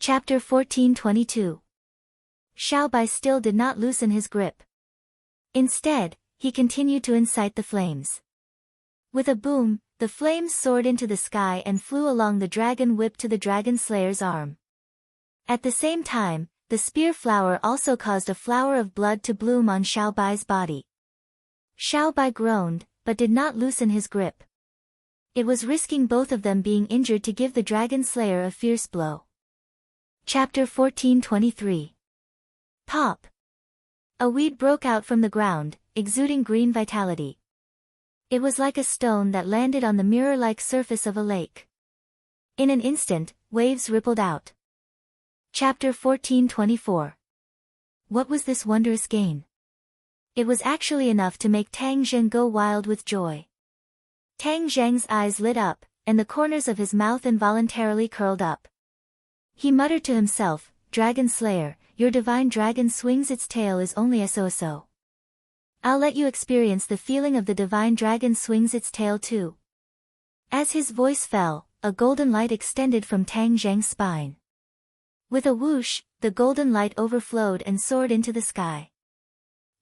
Chapter 1422. Xiaobai still did not loosen his grip. Instead, he continued to incite the flames. With a boom, the flames soared into the sky and flew along the dragon whip to the dragon slayer's arm. At the same time, the spear flower also caused a flower of blood to bloom on Xiaobai's body. Xiaobai groaned, but did not loosen his grip. It was risking both of them being injured to give the dragon slayer a fierce blow. Chapter 1423. Pop! A weed broke out from the ground, exuding green vitality. It was like a stone that landed on the mirror-like surface of a lake. In an instant, waves rippled out. Chapter 1424. What was this wondrous gain? It was actually enough to make Tang Zheng go wild with joy. Tang Zheng's eyes lit up, and the corners of his mouth involuntarily curled up. He muttered to himself, "Dragon Slayer, your divine dragon swings its tail is only a so-so. I'll let you experience the feeling of the divine dragon swings its tail too." As his voice fell, a golden light extended from Tang Zheng's spine. With a whoosh, the golden light overflowed and soared into the sky.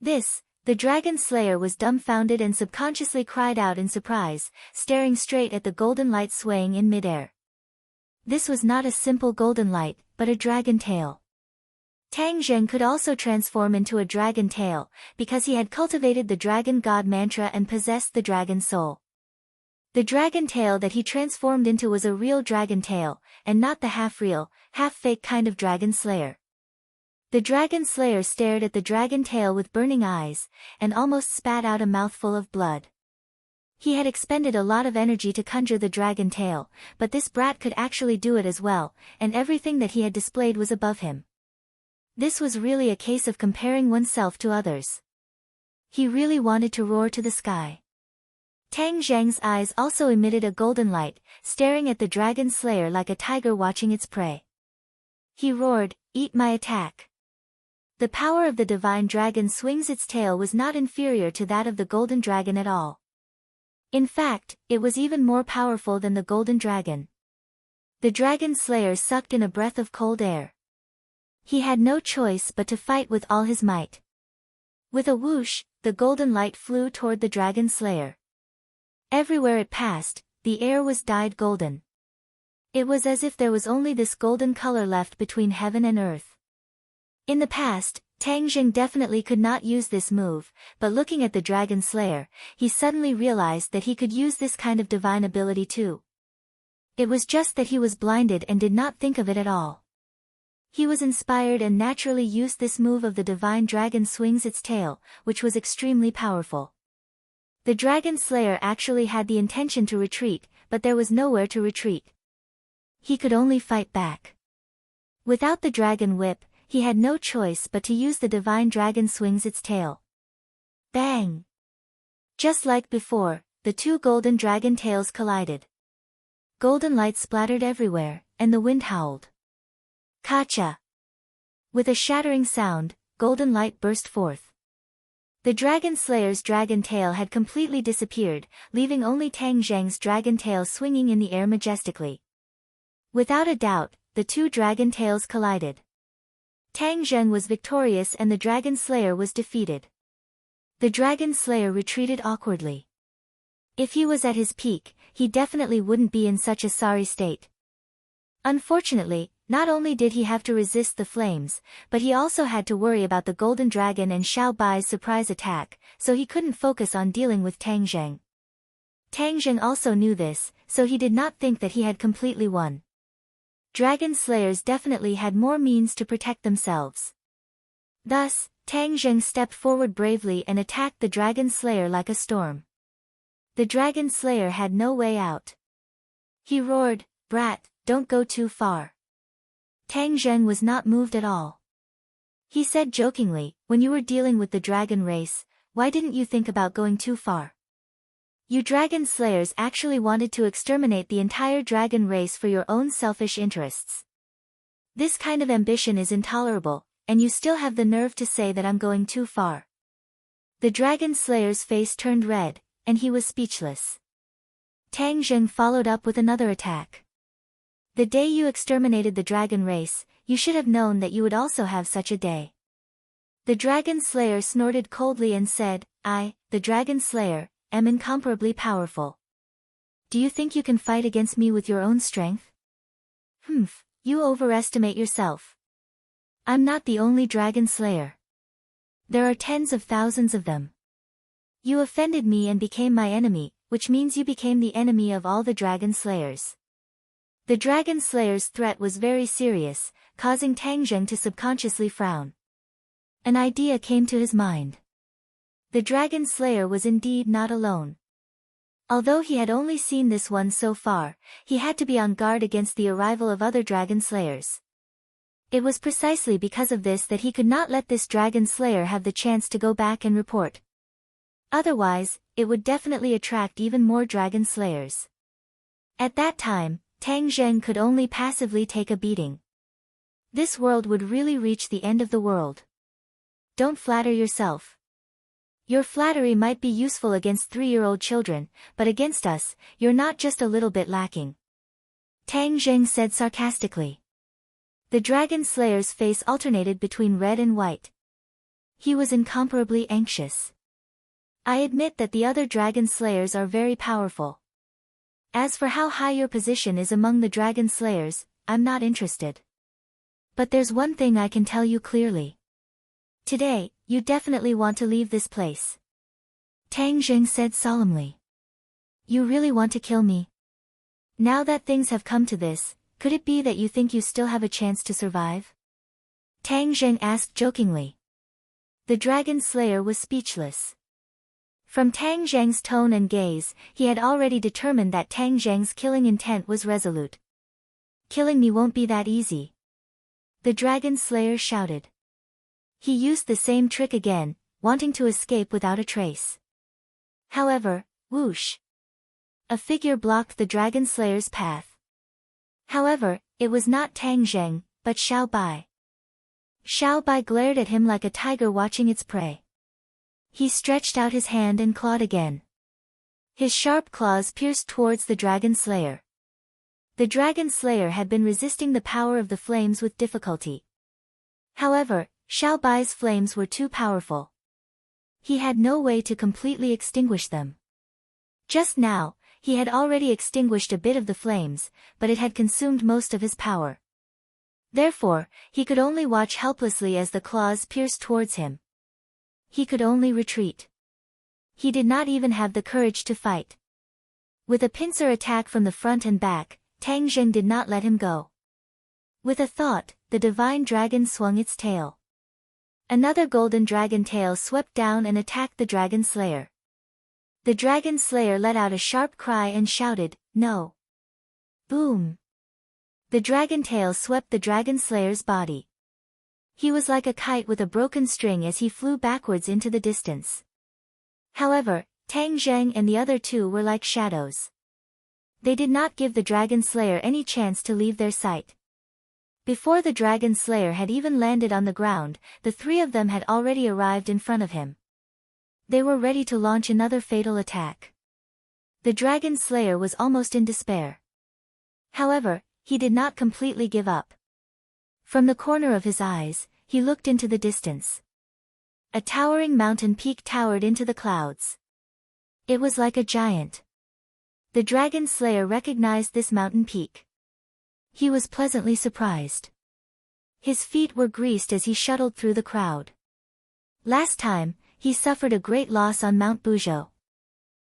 The dragon slayer was dumbfounded and subconsciously cried out in surprise, staring straight at the golden light swaying in midair. This was not a simple golden light, but a dragon tail. Tang Zheng could also transform into a dragon tail, because he had cultivated the dragon god mantra and possessed the dragon soul. The dragon tail that he transformed into was a real dragon tail, and not the half-real, half-fake kind of dragon slayer. The dragon slayer stared at the dragon tail with burning eyes, and almost spat out a mouthful of blood. He had expended a lot of energy to conjure the dragon tail, but this brat could actually do it as well, and everything that he had displayed was above him. This was really a case of comparing oneself to others. He really wanted to roar to the sky. Tang Zheng's eyes also emitted a golden light, staring at the dragon slayer like a tiger watching its prey. He roared, "Eat my attack." The power of the divine dragon swings its tail was not inferior to that of the golden dragon at all. In fact, it was even more powerful than the golden dragon. The dragon slayer sucked in a breath of cold air. He had no choice but to fight with all his might. With a whoosh, the golden light flew toward the dragon slayer. Everywhere it passed, the air was dyed golden. It was as if there was only this golden color left between heaven and earth. In the past, Tang Zheng definitely could not use this move, but looking at the dragon slayer, he suddenly realized that he could use this kind of divine ability too. It was just that he was blinded and did not think of it at all. He was inspired and naturally used this move of the divine dragon swings its tail, which was extremely powerful. The dragon slayer actually had the intention to retreat, but there was nowhere to retreat. He could only fight back. Without the dragon whip, he had no choice but to use the divine dragon swings its tail. Bang! Just like before, the two golden dragon tails collided. Golden light splattered everywhere, and the wind howled. Kacha! With a shattering sound, golden light burst forth. The dragon slayer's dragon tail had completely disappeared, leaving only Tang Zheng's dragon tail swinging in the air majestically. Without a doubt, the two dragon tails collided. Tang Zheng was victorious and the dragon slayer was defeated. The dragon slayer retreated awkwardly. If he was at his peak, he definitely wouldn't be in such a sorry state. Unfortunately, not only did he have to resist the flames, but he also had to worry about the golden dragon and Xiaobai's surprise attack, so he couldn't focus on dealing with Tang Zheng. Tang Zheng also knew this, so he did not think that he had completely won. Dragon slayers definitely had more means to protect themselves. Thus, Tang Zheng stepped forward bravely and attacked the dragon slayer like a storm. The dragon slayer had no way out. He roared, "Brat, don't go too far." Tang Zheng was not moved at all. He said jokingly, "When you were dealing with the dragon race, why didn't you think about going too far? You dragon slayers actually wanted to exterminate the entire dragon race for your own selfish interests. This kind of ambition is intolerable, and you still have the nerve to say that I'm going too far." The dragon slayer's face turned red, and he was speechless. Tang Zheng followed up with another attack. The day you exterminated the dragon race, you should have known that you would also have such a day. The dragon slayer snorted coldly and said, I, the dragon slayer, am incomparably powerful. Do you think you can fight against me with your own strength? Humph, you overestimate yourself. I'm not the only dragon slayer. There are tens of thousands of them. You offended me and became my enemy, which means you became the enemy of all the dragon slayers. The dragon slayer's threat was very serious, causing Tang Zheng to subconsciously frown. An idea came to his mind. The dragon slayer was indeed not alone. Although he had only seen this one so far, he had to be on guard against the arrival of other dragon slayers. It was precisely because of this that he could not let this dragon slayer have the chance to go back and report. Otherwise, it would definitely attract even more dragon slayers. At that time, Tang Zheng could only passively take a beating. This world would really reach the end of the world. Don't flatter yourself. Your flattery might be useful against 3-year-old children, but against us, you're not just a little bit lacking. Tang Zheng said sarcastically. The dragon slayer's face alternated between red and white. He was incomparably anxious. I admit that the other dragon slayers are very powerful. As for how high your position is among the dragon slayers, I'm not interested. But there's one thing I can tell you clearly. Today, you definitely want to leave this place. Tang Zheng said solemnly. You really want to kill me? Now that things have come to this, could it be that you think you still have a chance to survive? Tang Zheng asked jokingly. The dragon slayer was speechless. From Tang Zheng's tone and gaze, he had already determined that Tang Zheng's killing intent was resolute. Killing me won't be that easy. The dragon slayer shouted. He used the same trick again, wanting to escape without a trace. However, whoosh! A figure blocked the dragon slayer's path. However, it was not Tang Zheng, but Xiao Bai. Xiao Bai glared at him like a tiger watching its prey. He stretched out his hand and clawed again. His sharp claws pierced towards the dragon slayer. The dragon slayer had been resisting the power of the flames with difficulty. However, Xiao Bai's flames were too powerful. He had no way to completely extinguish them. Just now, he had already extinguished a bit of the flames, but it had consumed most of his power. Therefore, he could only watch helplessly as the claws pierced towards him. He could only retreat. He did not even have the courage to fight. With a pincer attack from the front and back, Tang Zheng did not let him go. With a thought, the divine dragon swung its tail. Another golden dragon tail swept down and attacked the dragon slayer. The dragon slayer let out a sharp cry and shouted, "No!" Boom! The dragon tail swept the dragon slayer's body. He was like a kite with a broken string as he flew backwards into the distance. However, Tang Zheng and the other two were like shadows. They did not give the dragon slayer any chance to leave their sight. Before the dragon slayer had even landed on the ground, the three of them had already arrived in front of him. They were ready to launch another fatal attack. The dragon slayer was almost in despair. However, he did not completely give up. From the corner of his eyes, he looked into the distance. A towering mountain peak towered into the clouds. It was like a giant. The dragon slayer recognized this mountain peak. He was pleasantly surprised. His feet were greased as he shuttled through the crowd. Last time, he suffered a great loss on Mount Buzhou.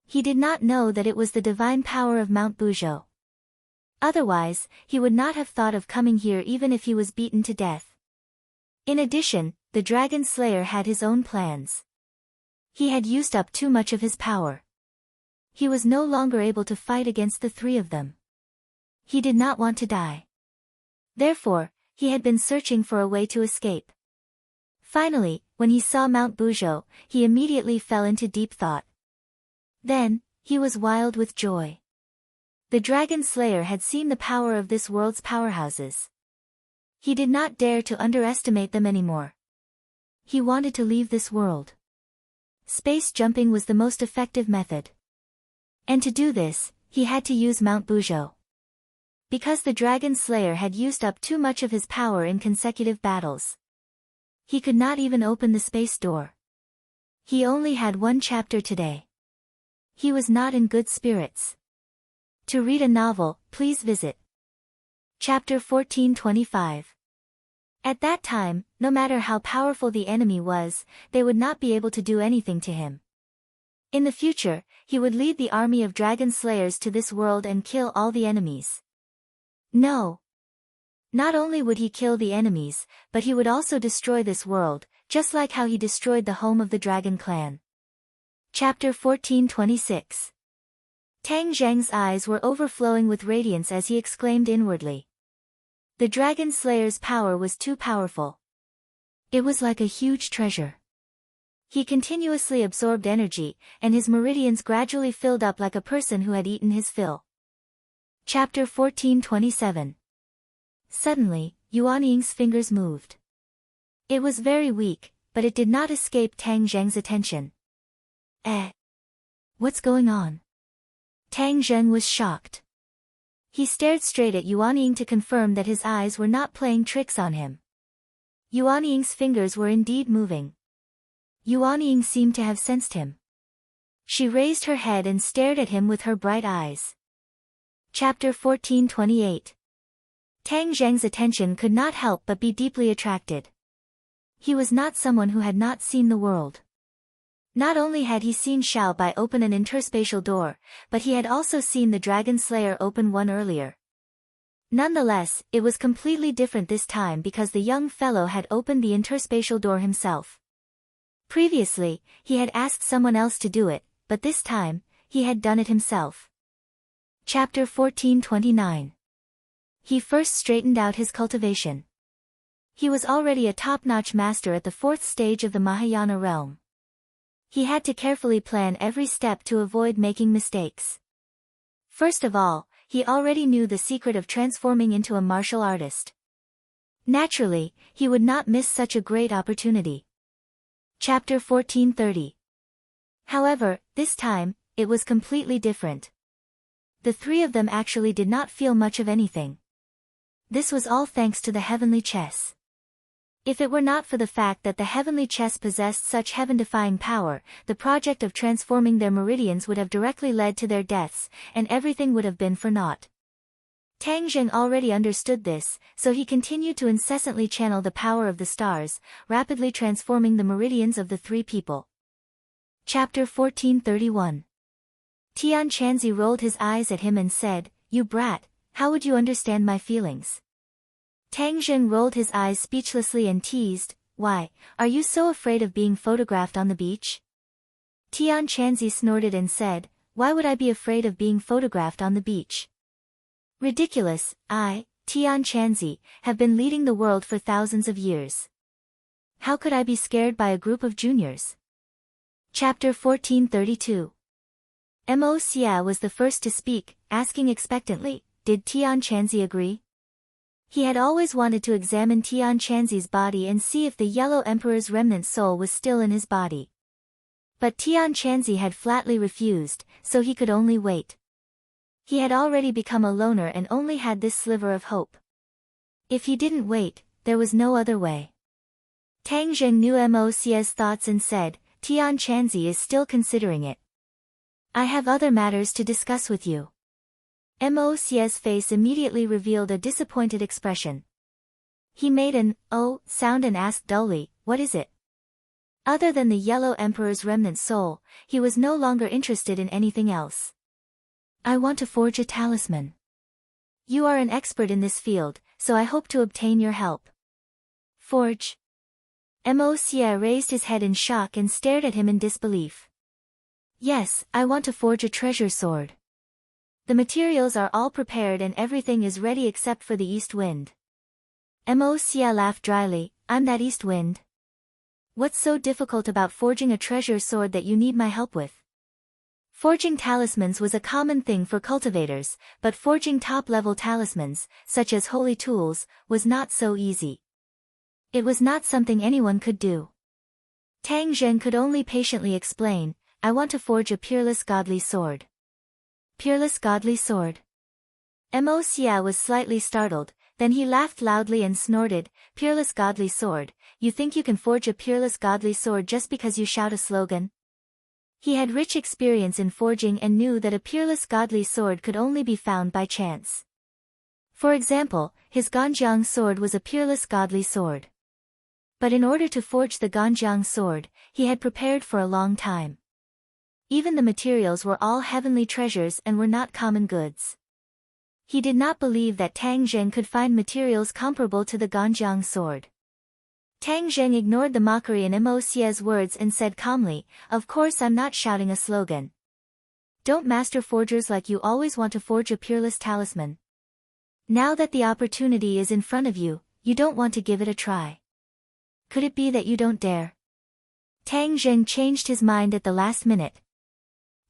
He did not know that it was the divine power of Mount Buzhou. Otherwise, he would not have thought of coming here even if he was beaten to death. In addition, the dragon slayer had his own plans. He had used up too much of his power. He was no longer able to fight against the three of them. He did not want to die. Therefore, he had been searching for a way to escape. Finally, when he saw Mount Buzhou, he immediately fell into deep thought. Then, he was wild with joy. The dragon slayer had seen the power of this world's powerhouses. He did not dare to underestimate them anymore. He wanted to leave this world. Space jumping was the most effective method. And to do this, he had to use Mount Buzhou. because the Dragon Slayer had used up too much of his power in consecutive battles. He could not even open the space door. He only had one chapter today. He was not in good spirits. To read a novel, please visit Chapter 1425. At that time, no matter how powerful the enemy was, they would not be able to do anything to him. In the future, he would lead the army of dragon slayers to this world and kill all the enemies. No. Not only would he kill the enemies, but he would also destroy this world, just like how he destroyed the home of the Dragon Clan. Chapter 1426. Tang Zheng's eyes were overflowing with radiance as he exclaimed inwardly. The Dragon Slayer's power was too powerful. It was like a huge treasure. He continuously absorbed energy, and his meridians gradually filled up like a person who had eaten his fill. Chapter 1427. Suddenly, Yuan Ying's fingers moved. It was very weak, but it did not escape Tang Zheng's attention. What's going on? Tang Zheng was shocked. He stared straight at Yuan Ying to confirm that his eyes were not playing tricks on him. Yuan Ying's fingers were indeed moving. Yuan Ying seemed to have sensed him. She raised her head and stared at him with her bright eyes. Chapter 1428. Tang Zheng's attention could not help but be deeply attracted. He was not someone who had not seen the world. Not only had he seen Xiao Bai open an interspatial door, but he had also seen the Dragon Slayer open one earlier. Nonetheless, it was completely different this time because the young fellow had opened the interspatial door himself. Previously, he had asked someone else to do it, but this time, he had done it himself. Chapter 1429. He first straightened out his cultivation. He was already a top-notch master at the 4th stage of the Mahayana realm. He had to carefully plan every step to avoid making mistakes. First of all, he already knew the secret of transforming into a martial artist. Naturally, he would not miss such a great opportunity. Chapter 1430. However, this time, it was completely different. The three of them actually did not feel much of anything. This was all thanks to the heavenly chess. If it were not for the fact that the heavenly chess possessed such heaven-defying power, the project of transforming their meridians would have directly led to their deaths, and everything would have been for naught. Tang Zheng already understood this, so he continued to incessantly channel the power of the stars, rapidly transforming the meridians of the three people. Chapter 1431. Tian Chanzi rolled his eyes at him and said, "You brat, how would you understand my feelings?" Tang Zheng rolled his eyes speechlessly and teased, "Why, are you so afraid of being photographed on the beach?" Tian Chanzi snorted and said, "Why would I be afraid of being photographed on the beach? Ridiculous, I, Tian Chanzi, have been leading the world for thousands of years. How could I be scared by a group of juniors?" Chapter 1432. Mo Xia was the first to speak, asking expectantly, "Did Tian Chanzi agree?" He had always wanted to examine Tian Chanzi's body and see if the Yellow Emperor's remnant soul was still in his body. But Tian Chanzi had flatly refused, so he could only wait. He had already become a loner and only had this sliver of hope. If he didn't wait, there was no other way. Tang Zheng knew Mo Xia's thoughts and said, "Tian Chanzi is still considering it. I have other matters to discuss with you." Mo Xia's face immediately revealed a disappointed expression. He made an "oh" sound and asked dully, "What is it?" Other than the Yellow Emperor's remnant soul, he was no longer interested in anything else. "I want to forge a talisman. You are an expert in this field, so I hope to obtain your help." "Forge?" Mo Xia raised his head in shock and stared at him in disbelief. "Yes, I want to forge a treasure sword. The materials are all prepared and everything is ready except for the east wind." Mo Xia laughed dryly, "I'm that east wind. What's so difficult about forging a treasure sword that you need my help with?" Forging talismans was a common thing for cultivators, but forging top-level talismans, such as holy tools, was not so easy. It was not something anyone could do. Tang Zheng could only patiently explain, "I want to forge a peerless godly sword." "Peerless godly sword?" Mo Xia was slightly startled, then he laughed loudly and snorted, "Peerless godly sword, you think you can forge a peerless godly sword just because you shout a slogan?" He had rich experience in forging and knew that a peerless godly sword could only be found by chance. For example, his Ganjiang sword was a peerless godly sword. But in order to forge the Ganjiang sword, he had prepared for a long time. Even the materials were all heavenly treasures and were not common goods. He did not believe that Tang Zheng could find materials comparable to the Ganjiang sword. Tang Zheng ignored the mockery in Mo Xia's words and said calmly, "Of course I'm not shouting a slogan. Don't master forgers like you always want to forge a peerless talisman. Now that the opportunity is in front of you, you don't want to give it a try. Could it be that you don't dare?" Tang Zheng changed his mind at the last minute.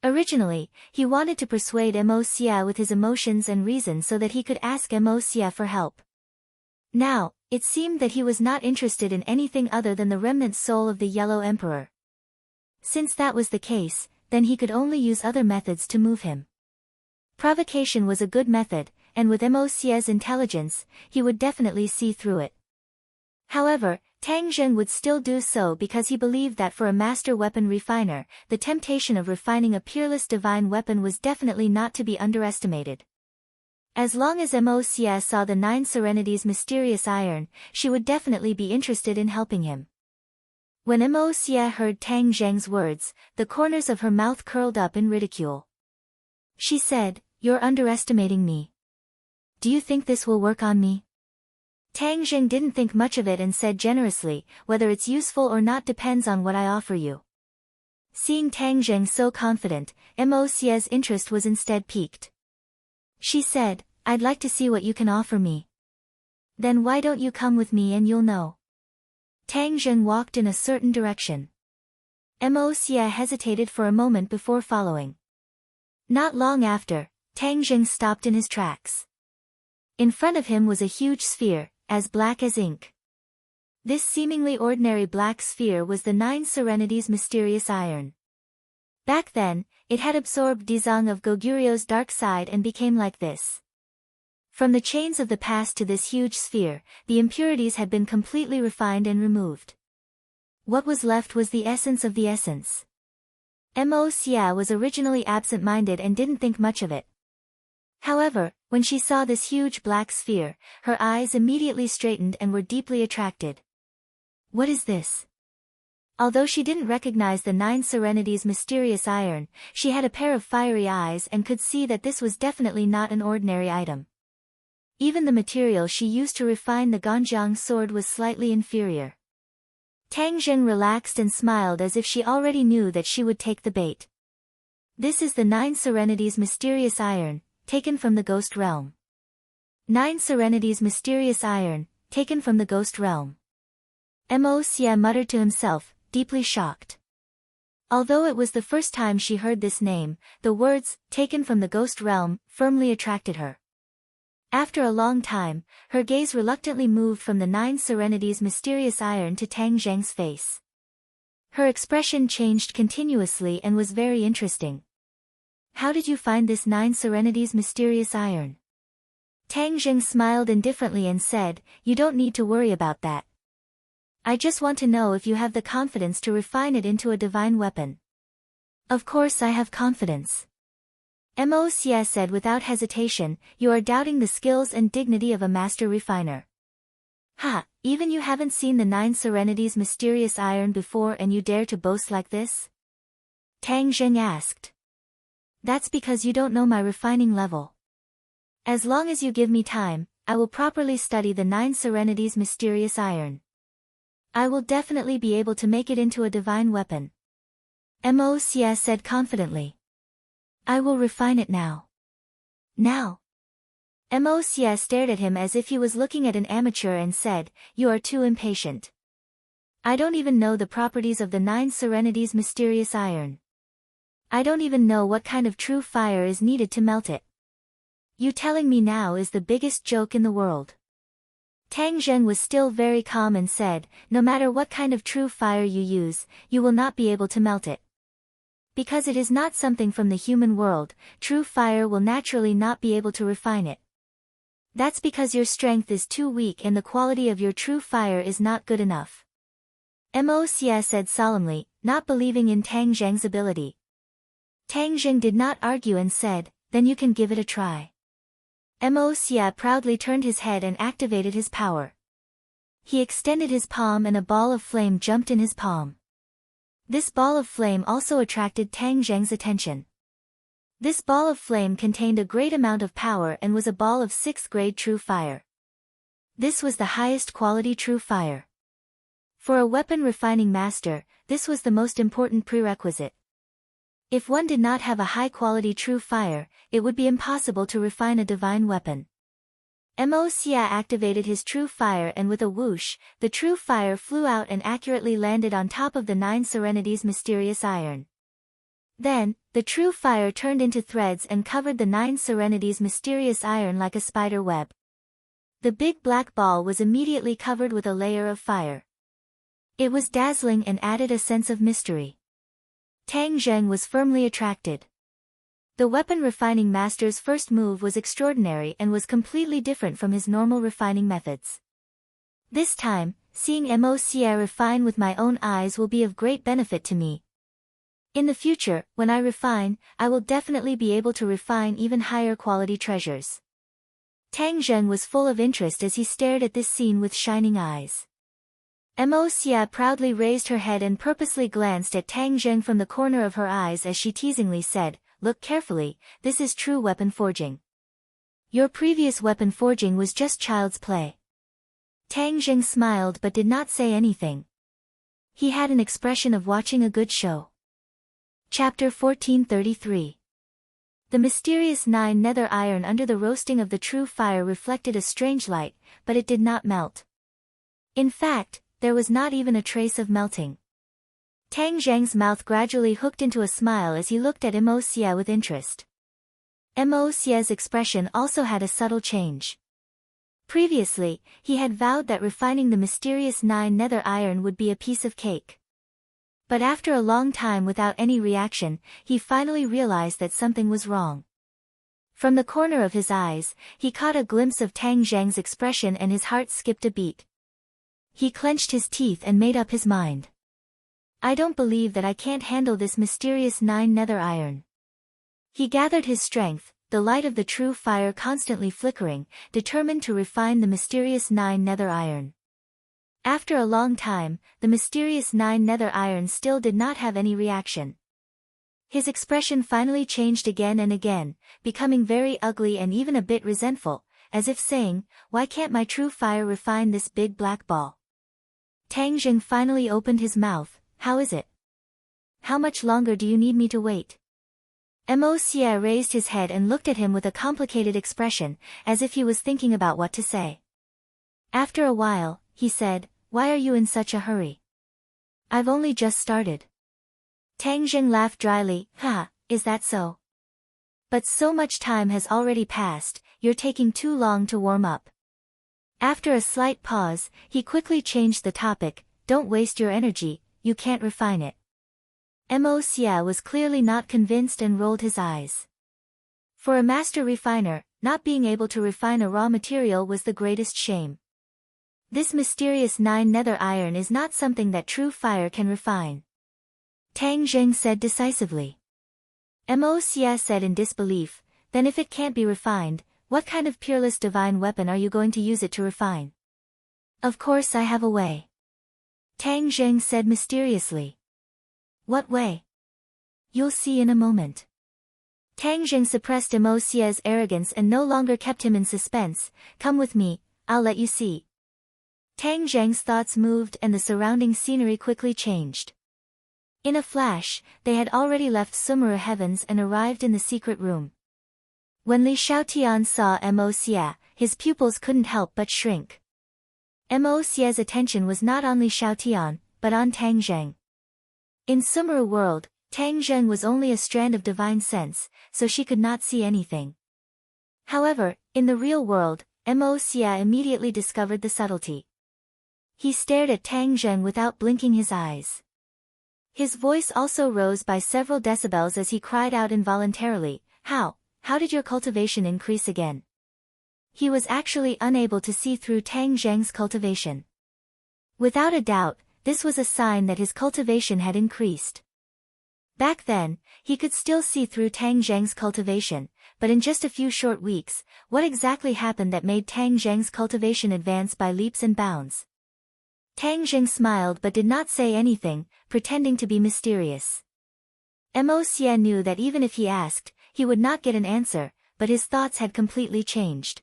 Originally, he wanted to persuade Mo Xia with his emotions and reason so that he could ask Mo Xia for help. Now, it seemed that he was not interested in anything other than the remnant soul of the Yellow Emperor. Since that was the case, then he could only use other methods to move him. Provocation was a good method, and with Mo Xia's intelligence, he would definitely see through it. However, Tang Zheng would still do so because he believed that for a master weapon refiner, the temptation of refining a peerless divine weapon was definitely not to be underestimated. As long as Mo Xia saw the 9 Serenities mysterious iron, she would definitely be interested in helping him. When Mo Xia heard Tang Zheng's words, the corners of her mouth curled up in ridicule. She said, "You're underestimating me. Do you think this will work on me?" Tang Zheng didn't think much of it and said generously, "Whether it's useful or not depends on what I offer you." Seeing Tang Zheng so confident, Mo Xia's interest was instead piqued. She said, "I'd like to see what you can offer me." "Then why don't you come with me and you'll know." Tang Zheng walked in a certain direction. Mo Xia hesitated for a moment before following. Not long after, Tang Zheng stopped in his tracks. In front of him was a huge sphere, as black as ink. This seemingly ordinary black sphere was the 9 Serenities mysterious iron. Back then, it had absorbed Dizang of Goguryu's dark side and became like this. From the chains of the past to this huge sphere, the impurities had been completely refined and removed. What was left was the essence of the essence. Mo Xia was originally absent-minded and didn't think much of it. However, when she saw this huge black sphere, her eyes immediately straightened and were deeply attracted. What is this? Although she didn't recognize the 9 Serenities mysterious iron, she had a pair of fiery eyes and could see that this was definitely not an ordinary item. Even the material she used to refine the Ganjiang sword was slightly inferior. Tang Zheng relaxed and smiled as if she already knew that she would take the bait. This is the 9 Serenities mysterious iron, taken from the ghost realm. 9 Serenities mysterious iron, taken from the ghost realm. Mo Xia muttered to himself, deeply shocked. Although it was the first time she heard this name, the words, taken from the ghost realm, firmly attracted her. After a long time, her gaze reluctantly moved from the 9 Serenities mysterious iron to Tang Zheng's face. Her expression changed continuously and was very interesting. "How did you find this 9 Serenities mysterious iron?" Tang Zheng smiled indifferently and said, "You don't need to worry about that. I just want to know if you have the confidence to refine it into a divine weapon." "Of course I have confidence." Mo Xia said without hesitation, "You are doubting the skills and dignity of a master refiner. Ha, even you haven't seen the 9 Serenities mysterious iron before and you dare to boast like this?" Tang Zheng asked. "That's because you don't know my refining level. As long as you give me time, I will properly study the 9 Serenities mysterious iron. I will definitely be able to make it into a divine weapon." Mo Xia said confidently. "I will refine it now." "Now?" Mo Xia stared at him as if he was looking at an amateur and said, "You are too impatient. I don't even know the properties of the 9 Serenities mysterious iron. I don't even know what kind of true fire is needed to melt it. You telling me now is the biggest joke in the world." Tang Zheng was still very calm and said, "No matter what kind of true fire you use, you will not be able to melt it. Because it is not something from the human world, true fire will naturally not be able to refine it. That's because your strength is too weak and the quality of your true fire is not good enough. Mo Xia said solemnly, not believing in Tang Zheng's ability. Tang Zheng did not argue and said, then you can give it a try. Mo Xia proudly turned his head and activated his power. He extended his palm and a ball of flame jumped in his palm. This ball of flame also attracted Tang Zheng's attention. This ball of flame contained a great amount of power and was a ball of 6th grade true fire. This was the highest quality true fire. For a weapon refining master, this was the most important prerequisite. If one did not have a high-quality true fire, it would be impossible to refine a divine weapon. Mo Xia activated his true fire and with a whoosh, the true fire flew out and accurately landed on top of the 9 Serenities mysterious iron. Then, the true fire turned into threads and covered the 9 Serenities mysterious iron like a spider web. The big black ball was immediately covered with a layer of fire. It was dazzling and added a sense of mystery. Tang Zheng was firmly attracted. The weapon refining master's first move was extraordinary and was completely different from his normal refining methods. This time, seeing Mo Xia refine with my own eyes will be of great benefit to me. In the future, when I refine, I will definitely be able to refine even higher quality treasures. Tang Zheng was full of interest as he stared at this scene with shining eyes. Mo Xia proudly raised her head and purposely glanced at Tang Zheng from the corner of her eyes as she teasingly said, "Look carefully, this is true weapon forging. Your previous weapon forging was just child's play." Tang Zheng smiled but did not say anything. He had an expression of watching a good show. Chapter 1433. The mysterious 9 nether iron under the roasting of the true fire reflected a strange light, but it did not melt. In fact, there was not even a trace of melting. Tang Zheng's mouth gradually hooked into a smile as he looked at Mo Xia with interest. Mo Xia's expression also had a subtle change. Previously, he had vowed that refining the mysterious 9 nether iron would be a piece of cake. But after a long time without any reaction, he finally realized that something was wrong. From the corner of his eyes, he caught a glimpse of Tang Zheng's expression and his heart skipped a beat. He clenched his teeth and made up his mind. I don't believe that I can't handle this mysterious 9 nether iron. He gathered his strength, the light of the true fire constantly flickering, determined to refine the mysterious 9 nether iron. After a long time, the mysterious 9 nether iron still did not have any reaction. His expression finally changed again and again, becoming very ugly and even a bit resentful, as if saying, "Why can't my true fire refine this big black ball?" Tang Zheng finally opened his mouth. "How is it? How much longer do you need me to wait?" Mo Xia raised his head and looked at him with a complicated expression, as if he was thinking about what to say. After a while, he said, "Why are you in such a hurry? I've only just started." Tang Zheng laughed dryly, "Ha, is that so? But so much time has already passed, you're taking too long to warm up." After a slight pause, he quickly changed the topic, "Don't waste your energy, you can't refine it." Mo Xia was clearly not convinced and rolled his eyes. For a master refiner, not being able to refine a raw material was the greatest shame. This mysterious 9 nether iron is not something that true fire can refine. Tang Zheng said decisively. Mo Xia said in disbelief, "Then if it can't be refined, what kind of peerless divine weapon are you going to use it to refine?" "Of course I have a way." Tang Zheng said mysteriously. "What way?" "You'll see in a moment." Tang Zheng suppressed Mo Xia's arrogance and no longer kept him in suspense. "Come with me, I'll let you see." Tang Zheng's thoughts moved and the surrounding scenery quickly changed. In a flash, they had already left Sumeru Heavens and arrived in the secret room. When Li Xiaotian saw Mo Xia, his pupils couldn't help but shrink. Mo Xia's attention was not on Li Xiaotian, but on Tang Zheng. In Sumeru world, Tang Zheng was only a strand of divine sense, so she could not see anything. However, in the real world, Mo Xia immediately discovered the subtlety. He stared at Tang Zheng without blinking his eyes. His voice also rose by several decibels as he cried out involuntarily, How did your cultivation increase again?" He was actually unable to see through Tang Zheng's cultivation. Without a doubt, this was a sign that his cultivation had increased. Back then, he could still see through Tang Zheng's cultivation, but in just a few short weeks, what exactly happened that made Tang Zheng's cultivation advance by leaps and bounds? Tang Zheng smiled but did not say anything, pretending to be mysterious. Mo Xie knew that even if he asked, he would not get an answer, but his thoughts had completely changed.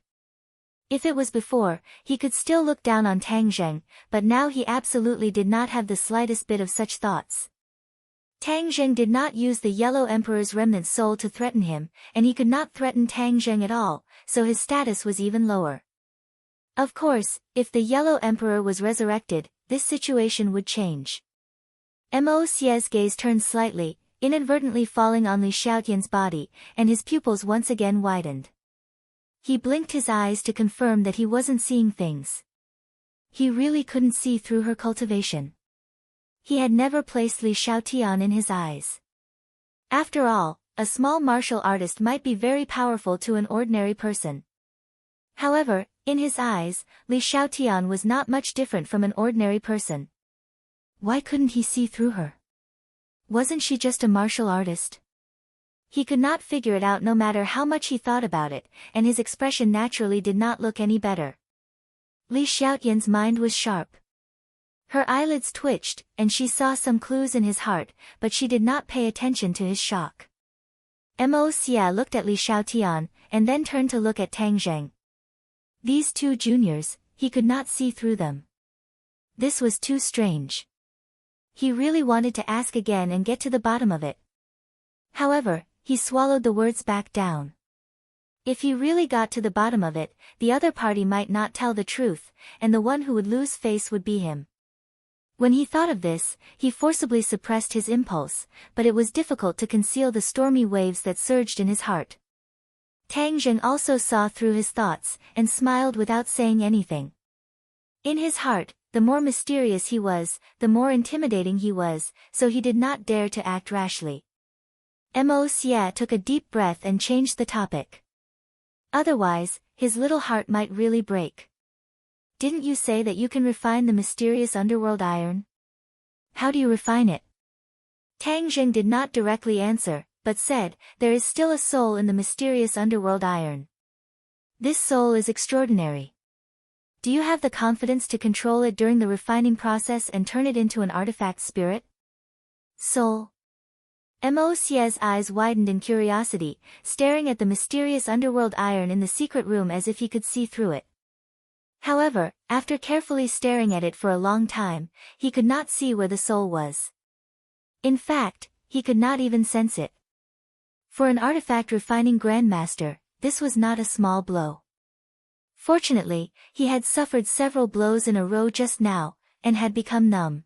If it was before, he could still look down on Tang Zheng, but now he absolutely did not have the slightest bit of such thoughts. Tang Zheng did not use the Yellow Emperor's remnant soul to threaten him, and he could not threaten Tang Zheng at all, so his status was even lower. Of course, if the Yellow Emperor was resurrected, this situation would change. Mo Xie's gaze turned slightly, inadvertently falling on Li Xiaotian's body, and his pupils once again widened. He blinked his eyes to confirm that he wasn't seeing things. He really couldn't see through her cultivation. He had never placed Li Xiaotian in his eyes. After all, a small martial artist might be very powerful to an ordinary person. However, in his eyes, Li Xiaotian was not much different from an ordinary person. Why couldn't he see through her? Wasn't she just a martial artist? He could not figure it out no matter how much he thought about it, and his expression naturally did not look any better. Li Xiaotian's mind was sharp. Her eyelids twitched, and she saw some clues in his heart, but she did not pay attention to his shock. Mo Xie looked at Li Xiaotian, and then turned to look at Tang Zheng. These two juniors, he could not see through them. This was too strange. He really wanted to ask again and get to the bottom of it. However, he swallowed the words back down. If he really got to the bottom of it, the other party might not tell the truth, and the one who would lose face would be him. When he thought of this, he forcibly suppressed his impulse, but it was difficult to conceal the stormy waves that surged in his heart. Tang Zheng also saw through his thoughts, and smiled without saying anything. In his heart, the more mysterious he was, the more intimidating he was, so he did not dare to act rashly. Mo Xie took a deep breath and changed the topic. Otherwise, his little heart might really break. Didn't you say that you can refine the mysterious underworld iron? How do you refine it? Tang Zheng did not directly answer, but said, there is still a soul in the mysterious underworld iron. This soul is extraordinary. Do you have the confidence to control it during the refining process and turn it into an artifact spirit? Soul. Mo Xie's eyes widened in curiosity, staring at the mysterious underworld iron in the secret room as if he could see through it. However, after carefully staring at it for a long time, he could not see where the soul was. In fact, he could not even sense it. For an artifact refining grandmaster, this was not a small blow. Fortunately, he had suffered several blows in a row just now, and had become numb.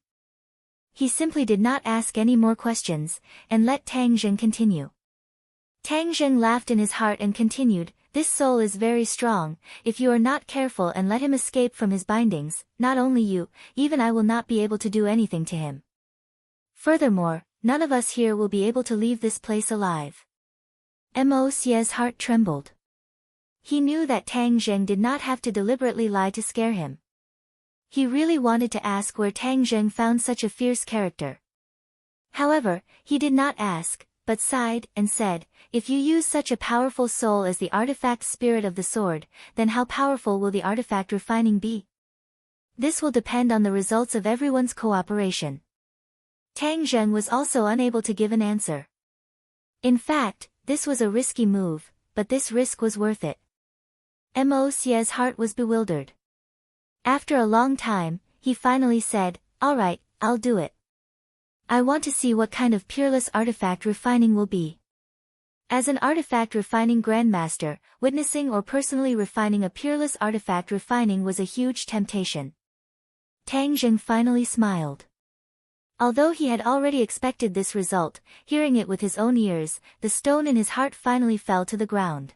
He simply did not ask any more questions, and let Tang Zheng continue. Tang Zheng laughed in his heart and continued, this soul is very strong. If you are not careful and let him escape from his bindings, not only you, even I will not be able to do anything to him. Furthermore, none of us here will be able to leave this place alive. Mo Xie's heart trembled. He knew that Tang Zheng did not have to deliberately lie to scare him. He really wanted to ask where Tang Zheng found such a fierce character. However, he did not ask, but sighed and said, if you use such a powerful soul as the artifact spirit of the sword, then how powerful will the artifact refining be? This will depend on the results of everyone's cooperation. Tang Zheng was also unable to give an answer. In fact, this was a risky move, but this risk was worth it. Mo Xie's heart was bewildered. After a long time, he finally said, all right, I'll do it. I want to see what kind of peerless artifact refining will be. As an artifact refining grandmaster, witnessing or personally refining a peerless artifact refining was a huge temptation. Tang Zheng finally smiled. Although he had already expected this result, hearing it with his own ears, the stone in his heart finally fell to the ground.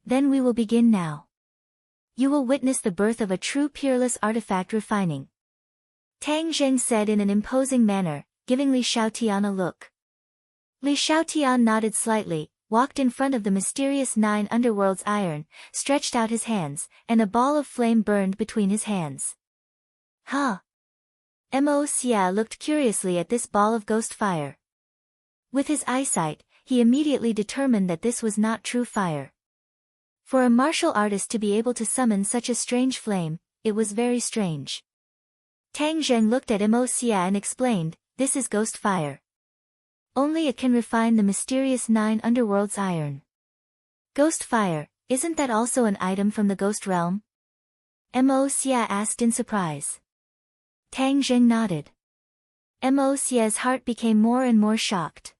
Then we will begin now. You will witness the birth of a true peerless artifact refining. Tang Zheng said in an imposing manner, giving Li Xiaotian a look. Li Xiaotian nodded slightly, walked in front of the mysterious 9 underworlds iron, stretched out his hands, and a ball of flame burned between his hands. Huh? Mo Xia looked curiously at this ball of ghost fire. With his eyesight, he immediately determined that this was not true fire. For a martial artist to be able to summon such a strange flame, it was very strange. Tang Zheng looked at Mo Xia and explained, "This is ghost fire. Only it can refine the mysterious 9 underworlds iron." Ghost fire, isn't that also an item from the ghost realm? Mo Xia asked in surprise. Tang Zheng nodded. Mo Xia's heart became more and more shocked.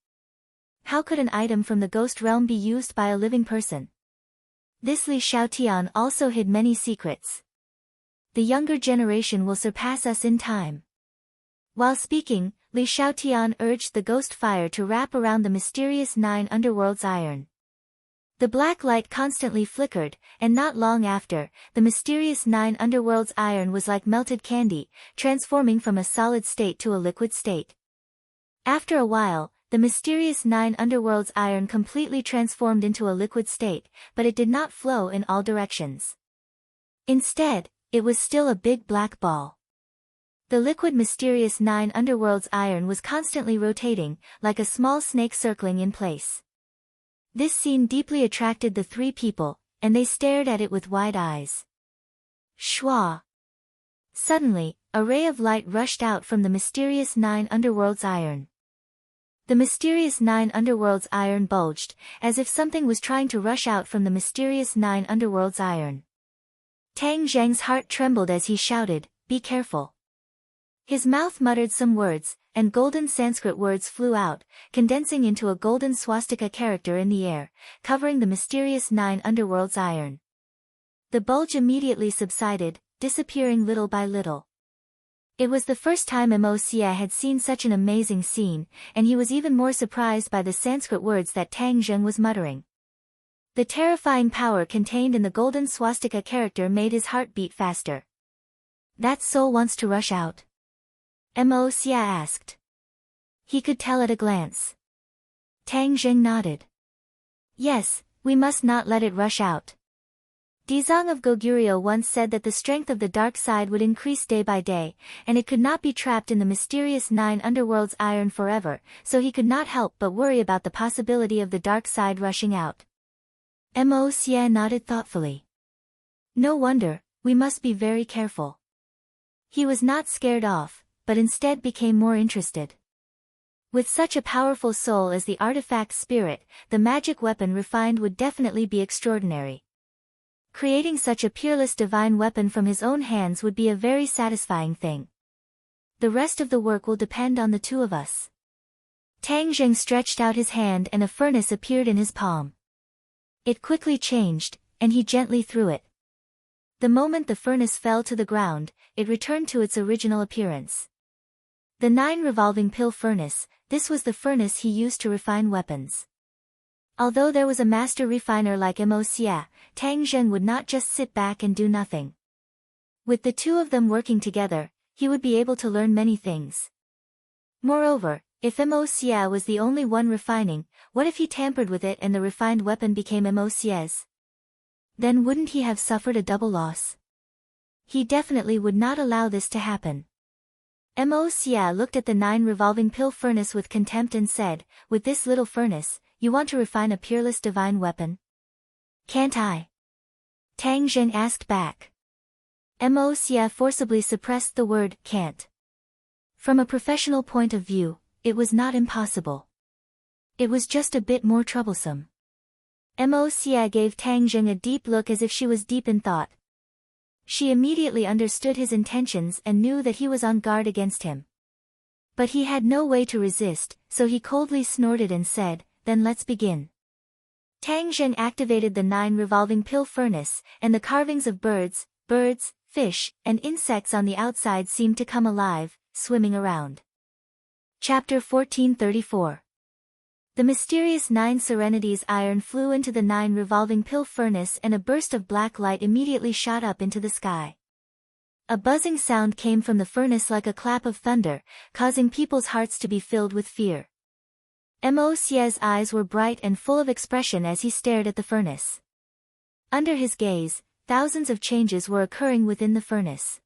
How could an item from the ghost realm be used by a living person? This Li Xiaotian also hid many secrets. The younger generation will surpass us in time. While speaking, Li Xiaotian urged the ghost fire to wrap around the mysterious 9 underworlds iron. The black light constantly flickered, and not long after, the mysterious 9 underworlds iron was like melted candy, transforming from a solid state to a liquid state. After a while, the mysterious 9 underworlds iron completely transformed into a liquid state, but it did not flow in all directions. Instead, it was still a big black ball. The liquid mysterious 9 underworlds iron was constantly rotating, like a small snake circling in place. This scene deeply attracted the three people, and they stared at it with wide eyes. Shwa! Suddenly, a ray of light rushed out from the mysterious 9 underworlds iron. The mysterious 9 underworlds iron bulged, as if something was trying to rush out from the mysterious 9 underworlds iron. Tang Zheng's heart trembled as he shouted, "Be careful." His mouth muttered some words, and golden Sanskrit words flew out, condensing into a golden swastika character in the air, covering the mysterious 9 underworlds iron. The bulge immediately subsided, disappearing little by little. It was the first time Mo Xia had seen such an amazing scene, and he was even more surprised by the Sanskrit words that Tang Zheng was muttering. The terrifying power contained in the golden swastika character made his heart beat faster. "That soul wants to rush out?" Mo Xia asked. He could tell at a glance. Tang Zheng nodded. "Yes, we must not let it rush out." Dizang of Goguryeo once said that the strength of the dark side would increase day by day, and it could not be trapped in the mysterious 9 underworlds iron forever, so he could not help but worry about the possibility of the dark side rushing out. Mo Xia nodded thoughtfully. "No wonder, we must be very careful." He was not scared off, but instead became more interested. With such a powerful soul as the artifact spirit, the magic weapon refined would definitely be extraordinary. Creating such a peerless divine weapon from his own hands would be a very satisfying thing. The rest of the work will depend on the two of us. Tang Zheng stretched out his hand and a furnace appeared in his palm. It quickly changed, and he gently threw it. The moment the furnace fell to the ground, it returned to its original appearance. The 9 revolving pill furnace, this was the furnace he used to refine weapons. Although there was a master refiner like Mo Xia, Tang Zheng would not just sit back and do nothing. With the two of them working together, he would be able to learn many things. Moreover, if Mo Xia was the only one refining, what if he tampered with it and the refined weapon became Mo Xia's? Then wouldn't he have suffered a double loss? He definitely would not allow this to happen. Mo Xia looked at the 9 revolving pill furnace with contempt and said, "With this little furnace, you want to refine a peerless divine weapon? Can't I?" Tang Zheng asked back. Mo Xia forcibly suppressed the word can't. From a professional point of view, it was not impossible. It was just a bit more troublesome. Mo Xia gave Tang Zheng a deep look as if she was deep in thought. She immediately understood his intentions and knew that he was on guard against him. But he had no way to resist, so he coldly snorted and said, "Then let's begin." Tang Zheng activated the 9 revolving pill furnace, and the carvings of birds, fish, and insects on the outside seemed to come alive, swimming around. Chapter 1434. The mysterious 9 serenities iron flew into the 9 revolving pill furnace and a burst of black light immediately shot up into the sky. A buzzing sound came from the furnace like a clap of thunder, causing people's hearts to be filled with fear. Mo Xie's eyes were bright and full of expression as he stared at the furnace. Under his gaze, thousands of changes were occurring within the furnace.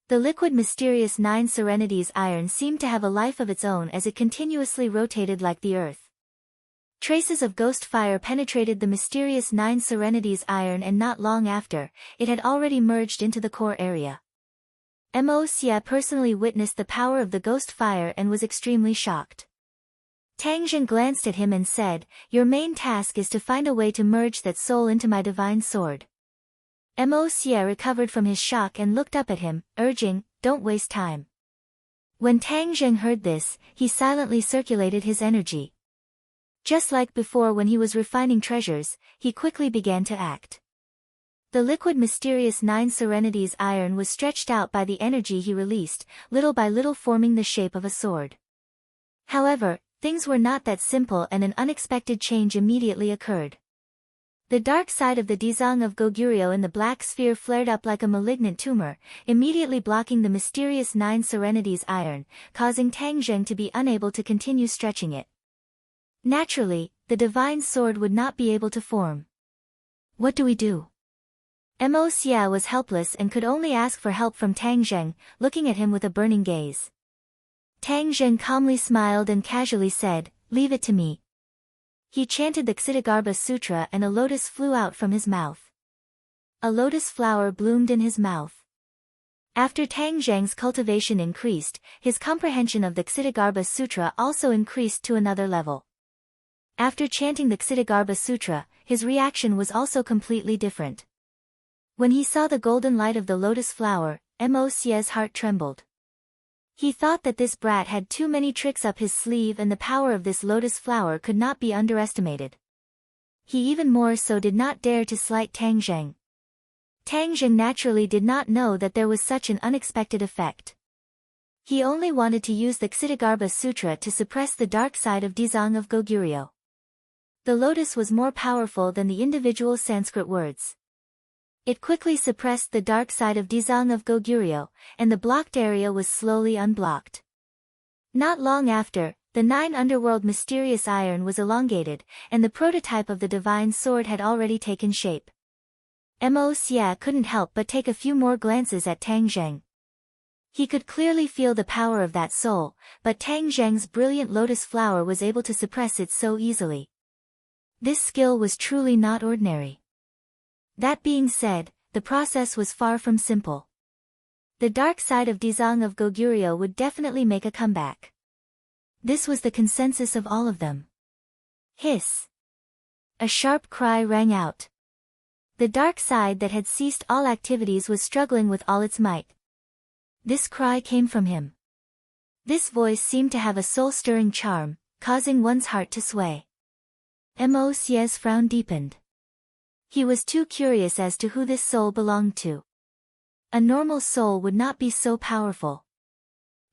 The liquid mysterious Nine Serenities iron seemed to have a life of its own as it continuously rotated like the earth. Traces of ghost fire penetrated the mysterious Nine Serenities iron, and not long after, it had already merged into the core area. Mo Xie personally witnessed the power of the ghost fire and was extremely shocked. Tang Zhen glanced at him and said, "Your main task is to find a way to merge that soul into my divine sword." Mo Xie recovered from his shock and looked up at him, urging, "Don't waste time." When Tang Zhen heard this, he silently circulated his energy. Just like before when he was refining treasures, he quickly began to act. The liquid mysterious Nine Serenities iron was stretched out by the energy he released, little by little forming the shape of a sword. However, things were not that simple, and an unexpected change immediately occurred. The dark side of the Dizang of Goguryeo in the black sphere flared up like a malignant tumor, immediately blocking the mysterious Nine Serenities iron, causing Tang Zhen to be unable to continue stretching it. Naturally, the divine sword would not be able to form. What do we do? Mo Xie was helpless and could only ask for help from Tang Zhen, looking at him with a burning gaze. Tang Zhen calmly smiled and casually said, "Leave it to me." He chanted the Ksitagarbha Sutra and a lotus flew out from his mouth. A lotus flower bloomed in his mouth. After Tang Zheng's cultivation increased, his comprehension of the Ksitagarbha Sutra also increased to another level. After chanting the Ksitagarbha Sutra, his reaction was also completely different. When he saw the golden light of the lotus flower, Mo Xie's heart trembled. He thought that this brat had too many tricks up his sleeve, and the power of this lotus flower could not be underestimated. He even more so did not dare to slight Tang Zhen. Tang Zhen naturally did not know that there was such an unexpected effect. He only wanted to use the Ksitagarbha Sutra to suppress the dark side of Dizang of Goguryeo. The lotus was more powerful than the individual Sanskrit words. It quickly suppressed the dark side of Dizang of Goguryeo, and the blocked area was slowly unblocked. Not long after, the Nine Underworld mysterious iron was elongated, and the prototype of the divine sword had already taken shape. Mo Xie couldn't help but take a few more glances at Tang Zhen. He could clearly feel the power of that soul, but Tang Zhen's brilliant lotus flower was able to suppress it so easily. This skill was truly not ordinary. That being said, the process was far from simple. The dark side of Dizang of Goguryeo would definitely make a comeback. This was the consensus of all of them. Hiss! A sharp cry rang out. The dark side that had ceased all activities was struggling with all its might. This cry came from him. This voice seemed to have a soul-stirring charm, causing one's heart to sway. Mo Xie's frown deepened. He was too curious as to who this soul belonged to. A normal soul would not be so powerful.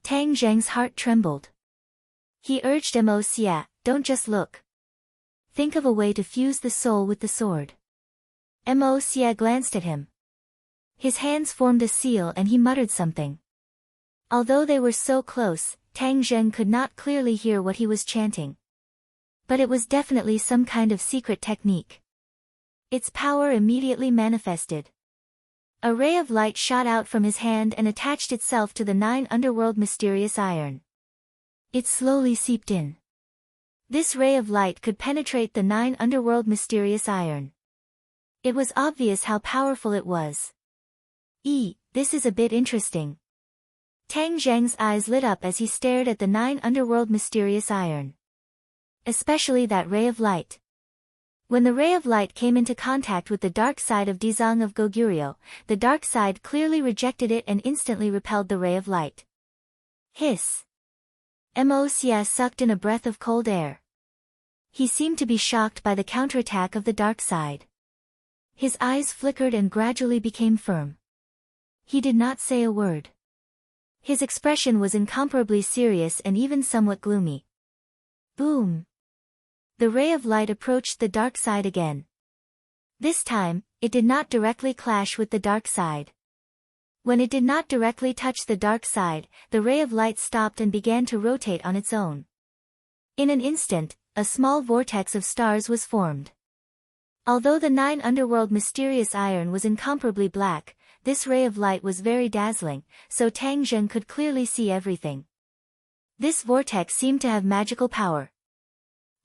Tang Zheng's heart trembled. He urged Mo Xie, "Don't just look. Think of a way to fuse the soul with the sword." Mo Xie glanced at him. His hands formed a seal and he muttered something. Although they were so close, Tang Zhen could not clearly hear what he was chanting. But it was definitely some kind of secret technique. Its power immediately manifested. A ray of light shot out from his hand and attached itself to the Nine Underworld mysterious iron. It slowly seeped in. This ray of light could penetrate the Nine Underworld mysterious iron. It was obvious how powerful it was. This is a bit interesting. Tang Zheng's eyes lit up as he stared at the Nine Underworld mysterious iron. Especially that ray of light. When the ray of light came into contact with the dark side of Dizang of Goguryeo, the dark side clearly rejected it and instantly repelled the ray of light. Hiss! Mo Xie sucked in a breath of cold air. He seemed to be shocked by the counterattack of the dark side. His eyes flickered and gradually became firm. He did not say a word. His expression was incomparably serious and even somewhat gloomy. Boom! The ray of light approached the dark side again. This time, it did not directly clash with the dark side. When it did not directly touch the dark side, the ray of light stopped and began to rotate on its own. In an instant, a small vortex of stars was formed. Although the 9 underworld mysterious iron was incomparably black, this ray of light was very dazzling, so Tang Zheng could clearly see everything. This vortex seemed to have magical power.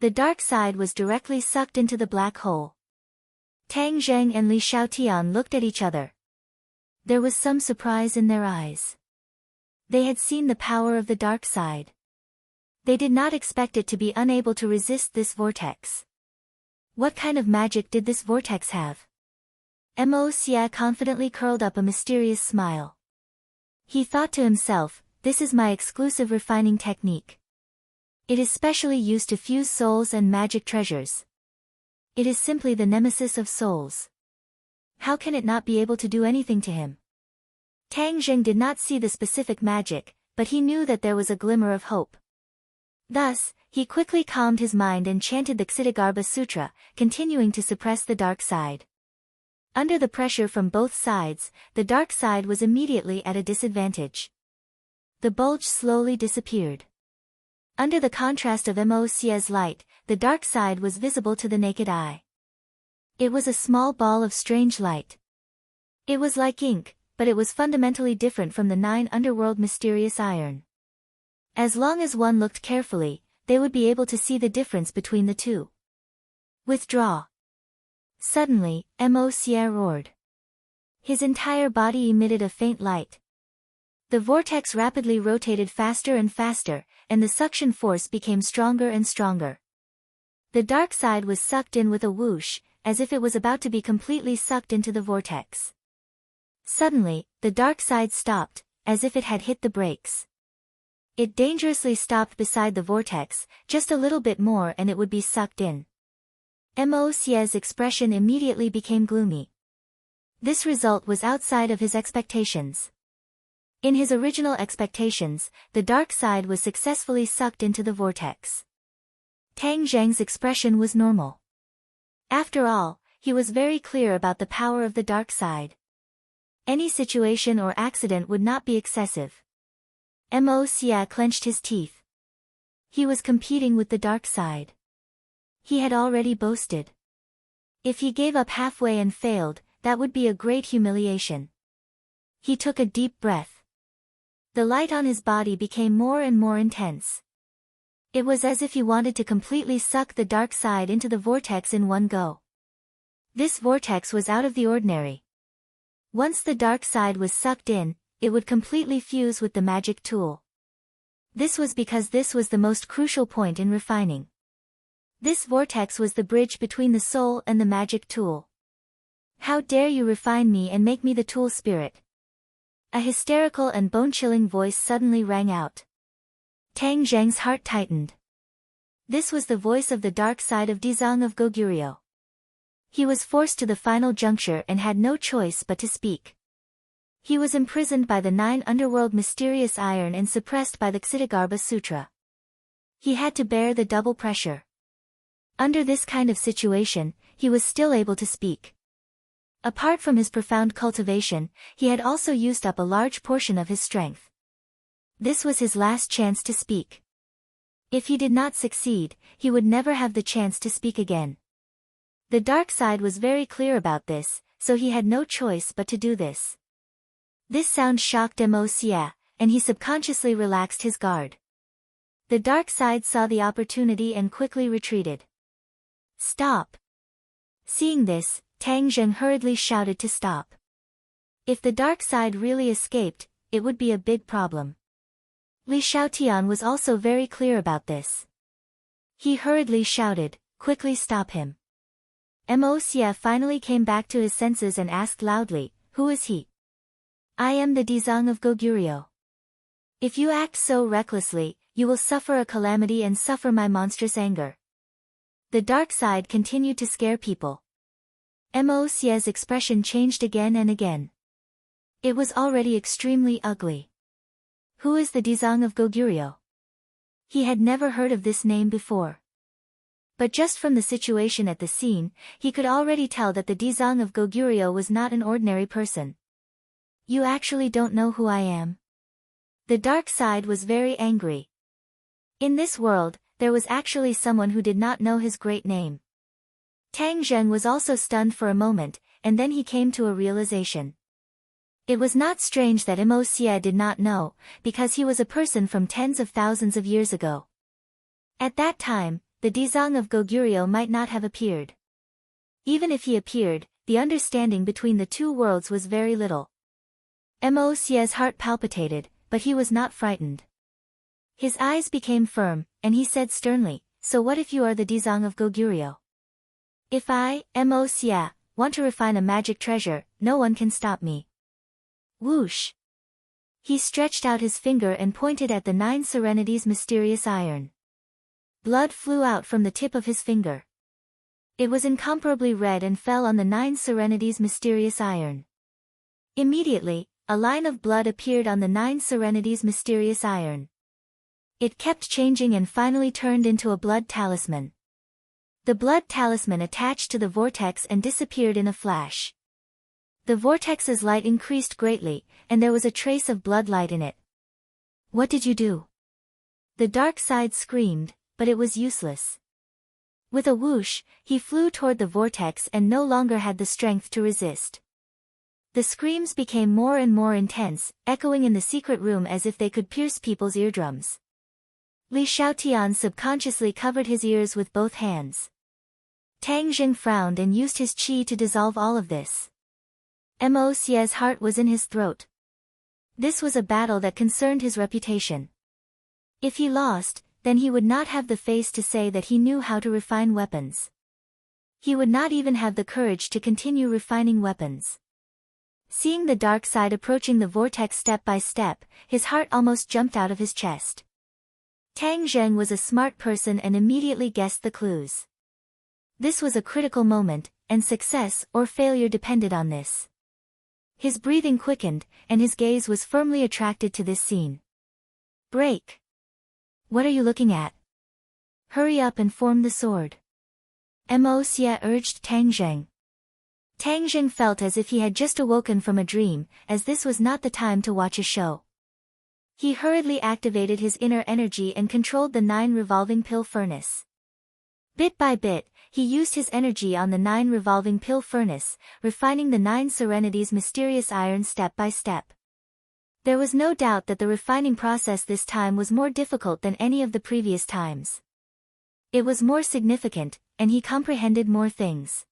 The dark side was directly sucked into the black hole. Tang Zheng and Li Xiaotian looked at each other. There was some surprise in their eyes. They had seen the power of the dark side. They did not expect it to be unable to resist this vortex. What kind of magic did this vortex have? Mo Xia confidently curled up a mysterious smile. He thought to himself, this is my exclusive refining technique. It is specially used to fuse souls and magic treasures. It is simply the nemesis of souls. How can it not be able to do anything to him? Tang Zheng did not see the specific magic, but he knew that there was a glimmer of hope. Thus, he quickly calmed his mind and chanted the Ksitigarbha Sutra, continuing to suppress the dark side. Under the pressure from both sides, the dark side was immediately at a disadvantage. The bulge slowly disappeared. Under the contrast of Mo Xia's light, the dark side was visible to the naked eye. It was a small ball of strange light. It was like ink, but it was fundamentally different from the 9 underworld mysterious iron. As long as one looked carefully, they would be able to see the difference between the two. Withdraw. Suddenly, Mo Xia roared. His entire body emitted a faint light. The vortex rapidly rotated faster and faster, and the suction force became stronger and stronger. The dark side was sucked in with a whoosh, as if it was about to be completely sucked into the vortex. Suddenly, the dark side stopped, as if it had hit the brakes. It dangerously stopped beside the vortex, just a little bit more and it would be sucked in. Mo Xia's expression immediately became gloomy. This result was outside of his expectations. In his original expectations, the dark side was successfully sucked into the vortex. Tang Zheng's expression was normal. After all, he was very clear about the power of the dark side. Any situation or accident would not be excessive. Mo Xia clenched his teeth. He was competing with the dark side. He had already boasted. If he gave up halfway and failed, that would be a great humiliation. He took a deep breath. The light on his body became more and more intense. It was as if he wanted to completely suck the dark side into the vortex in one go. This vortex was out of the ordinary. Once the dark side was sucked in, it would completely fuse with the magic tool. This was because this was the most crucial point in refining. This vortex was the bridge between the soul and the magic tool. How dare you refine me and make me the tool spirit? A hysterical and bone-chilling voice suddenly rang out. Tang Zheng's heart tightened. This was the voice of the dark side of Dizang of Goguryeo. He was forced to the final juncture and had no choice but to speak. He was imprisoned by the 9 underworld mysterious iron and suppressed by the Ksitigarbha Sutra. He had to bear the double pressure. Under this kind of situation, he was still able to speak. Apart from his profound cultivation, he had also used up a large portion of his strength. This was his last chance to speak. If he did not succeed, he would never have the chance to speak again. The dark side was very clear about this, so he had no choice but to do this. This sound shocked Mo Xia, and he subconsciously relaxed his guard. The dark side saw the opportunity and quickly retreated. Stop! Seeing this, Tang Zheng hurriedly shouted to stop. If the dark side really escaped, it would be a big problem. Li Xiaotian was also very clear about this. He hurriedly shouted, quickly stop him. Mo Xia finally came back to his senses and asked loudly, who is he? I am the Dizang of Goguryeo. If you act so recklessly, you will suffer a calamity and suffer my monstrous anger. The dark side continued to scare people. Mo Xia's expression changed again and again. It was already extremely ugly. Who is the Dizang of Goguryeo? He had never heard of this name before. But just from the situation at the scene, he could already tell that the Dizang of Goguryeo was not an ordinary person. You actually don't know who I am? The dark side was very angry. In this world, there was actually someone who did not know his great name. Tang Zheng was also stunned for a moment, and then he came to a realization. It was not strange that Mo Xie did not know, because he was a person from tens of thousands of years ago. At that time, the Dizang of Goguryeo might not have appeared. Even if he appeared, the understanding between the two worlds was very little. Mo Xie's heart palpitated, but he was not frightened. His eyes became firm, and he said sternly, "So what if you are the Dizang of Goguryeo? If I, Mo Xie, want to refine a magic treasure, no one can stop me." Whoosh! He stretched out his finger and pointed at the 9 Serenities mysterious iron. Blood flew out from the tip of his finger. It was incomparably red and fell on the 9 Serenities mysterious iron. Immediately, a line of blood appeared on the 9 Serenities mysterious iron. It kept changing and finally turned into a blood talisman. The blood talisman attached to the vortex and disappeared in a flash. The vortex's light increased greatly, and there was a trace of blood light in it. "What did you do?" The dark side screamed, but it was useless. With a whoosh, he flew toward the vortex and no longer had the strength to resist. The screams became more and more intense, echoing in the secret room as if they could pierce people's eardrums. Li Xiaotian subconsciously covered his ears with both hands. Tang Zheng frowned and used his qi to dissolve all of this. Mo Xie's heart was in his throat. This was a battle that concerned his reputation. If he lost, then he would not have the face to say that he knew how to refine weapons. He would not even have the courage to continue refining weapons. Seeing the dark side approaching the vortex step by step, his heart almost jumped out of his chest. Tang Zheng was a smart person and immediately guessed the clues. This was a critical moment, and success or failure depended on this. His breathing quickened, and his gaze was firmly attracted to this scene. "Break! What are you looking at? Hurry up and form the sword." Mo Xie urged Tang Zheng. Tang Zheng felt as if he had just awoken from a dream, as this was not the time to watch a show. He hurriedly activated his inner energy and controlled the 9 revolving pill furnace. Bit by bit, he used his energy on the 9 revolving pill furnace, refining the 9 Serenities mysterious iron step by step. There was no doubt that the refining process this time was more difficult than any of the previous times. It was more significant, and he comprehended more things.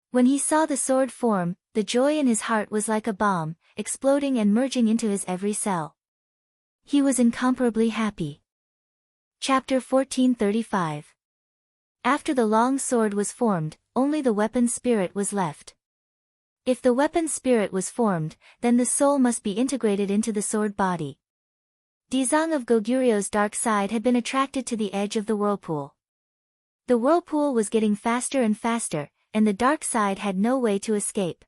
When he saw the sword form, the joy in his heart was like a bomb, exploding and merging into his every cell. He was incomparably happy. Chapter 1435. After the long sword was formed, only the weapon spirit was left. If the weapon spirit was formed, then the soul must be integrated into the sword body. Dizang of Goguryeo's dark side had been attracted to the edge of the whirlpool. The whirlpool was getting faster and faster, and the dark side had no way to escape.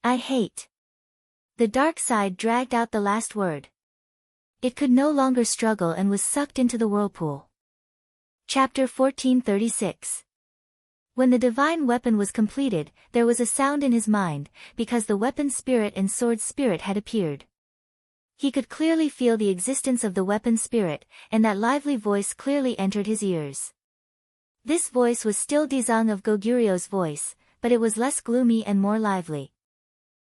"I hate." The dark side dragged out the last word. It could no longer struggle and was sucked into the whirlpool. Chapter 1436. When the divine weapon was completed, there was a sound in his mind, because the weapon spirit and sword spirit had appeared. He could clearly feel the existence of the weapon spirit, and that lively voice clearly entered his ears. This voice was still Dizang of Goguryeo's voice, but it was less gloomy and more lively.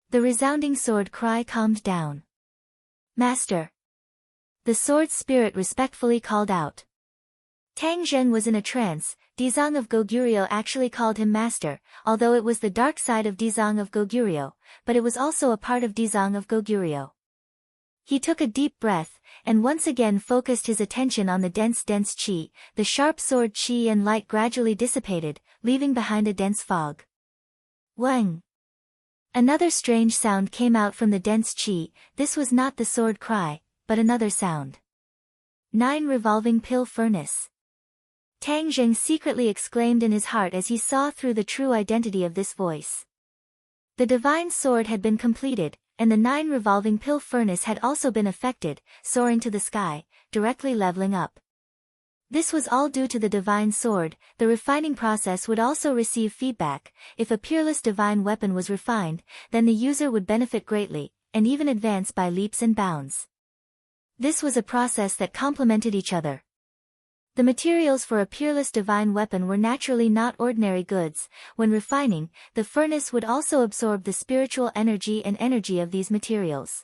The resounding sword cry calmed down. "Master!" The sword spirit respectfully called out. Tang Zheng was in a trance. Dizang of Goguryeo actually called him master, although it was the dark side of Dizang of Goguryeo, but it was also a part of Dizang of Goguryeo. He took a deep breath, and once again focused his attention on the dense qi. The sharp sword qi and light gradually dissipated, leaving behind a dense fog. Wang! Another strange sound came out from the dense qi. This was not the sword cry, but another sound. 9 revolving pill furnace. Tang Zheng secretly exclaimed in his heart as he saw through the true identity of this voice. The divine sword had been completed, and the 9 revolving pill furnace had also been affected, soaring to the sky, directly leveling up. This was all due to the divine sword. The refining process would also receive feedback. If a peerless divine weapon was refined, then the user would benefit greatly, and even advance by leaps and bounds. This was a process that complemented each other. The materials for a peerless divine weapon were naturally not ordinary goods. When refining, the furnace would also absorb the spiritual energy and energy of these materials.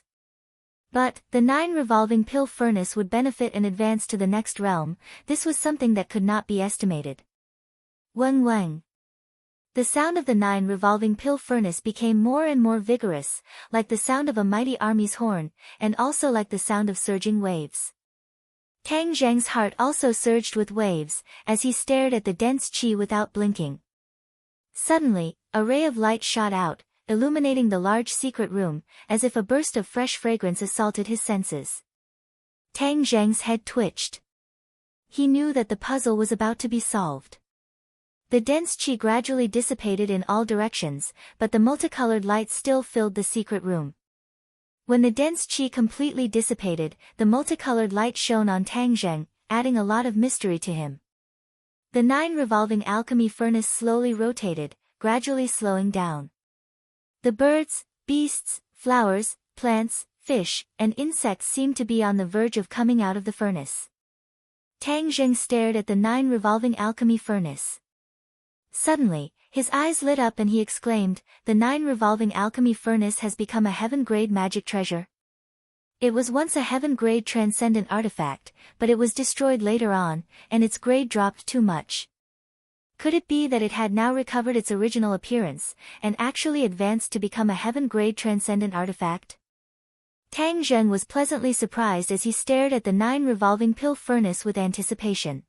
But, the 9 revolving pill furnace would benefit and advance to the next realm. This was something that could not be estimated. Weng weng. The sound of the 9 revolving pill furnace became more and more vigorous, like the sound of a mighty army's horn, and also like the sound of surging waves. Tang Zheng's heart also surged with waves, as he stared at the dense qi without blinking. Suddenly, a ray of light shot out, illuminating the large secret room, as if a burst of fresh fragrance assaulted his senses. Tang Zheng's head twitched. He knew that the puzzle was about to be solved. The dense qi gradually dissipated in all directions, but the multicolored light still filled the secret room. When the dense qi completely dissipated, the multicolored light shone on Tang Zheng, adding a lot of mystery to him. The 9 revolving alchemy furnace slowly rotated, gradually slowing down. The birds, beasts, flowers, plants, fish, and insects seemed to be on the verge of coming out of the furnace. Tang Zheng stared at the 9 revolving alchemy furnace. Suddenly, his eyes lit up and he exclaimed, "The 9 revolving alchemy furnace has become a heaven-grade magic treasure." It was once a heaven-grade transcendent artifact, but it was destroyed later on, and its grade dropped too much. Could it be that it had now recovered its original appearance, and actually advanced to become a heaven-grade transcendent artifact? Tang Zheng was pleasantly surprised as he stared at the 9 revolving pill furnace with anticipation.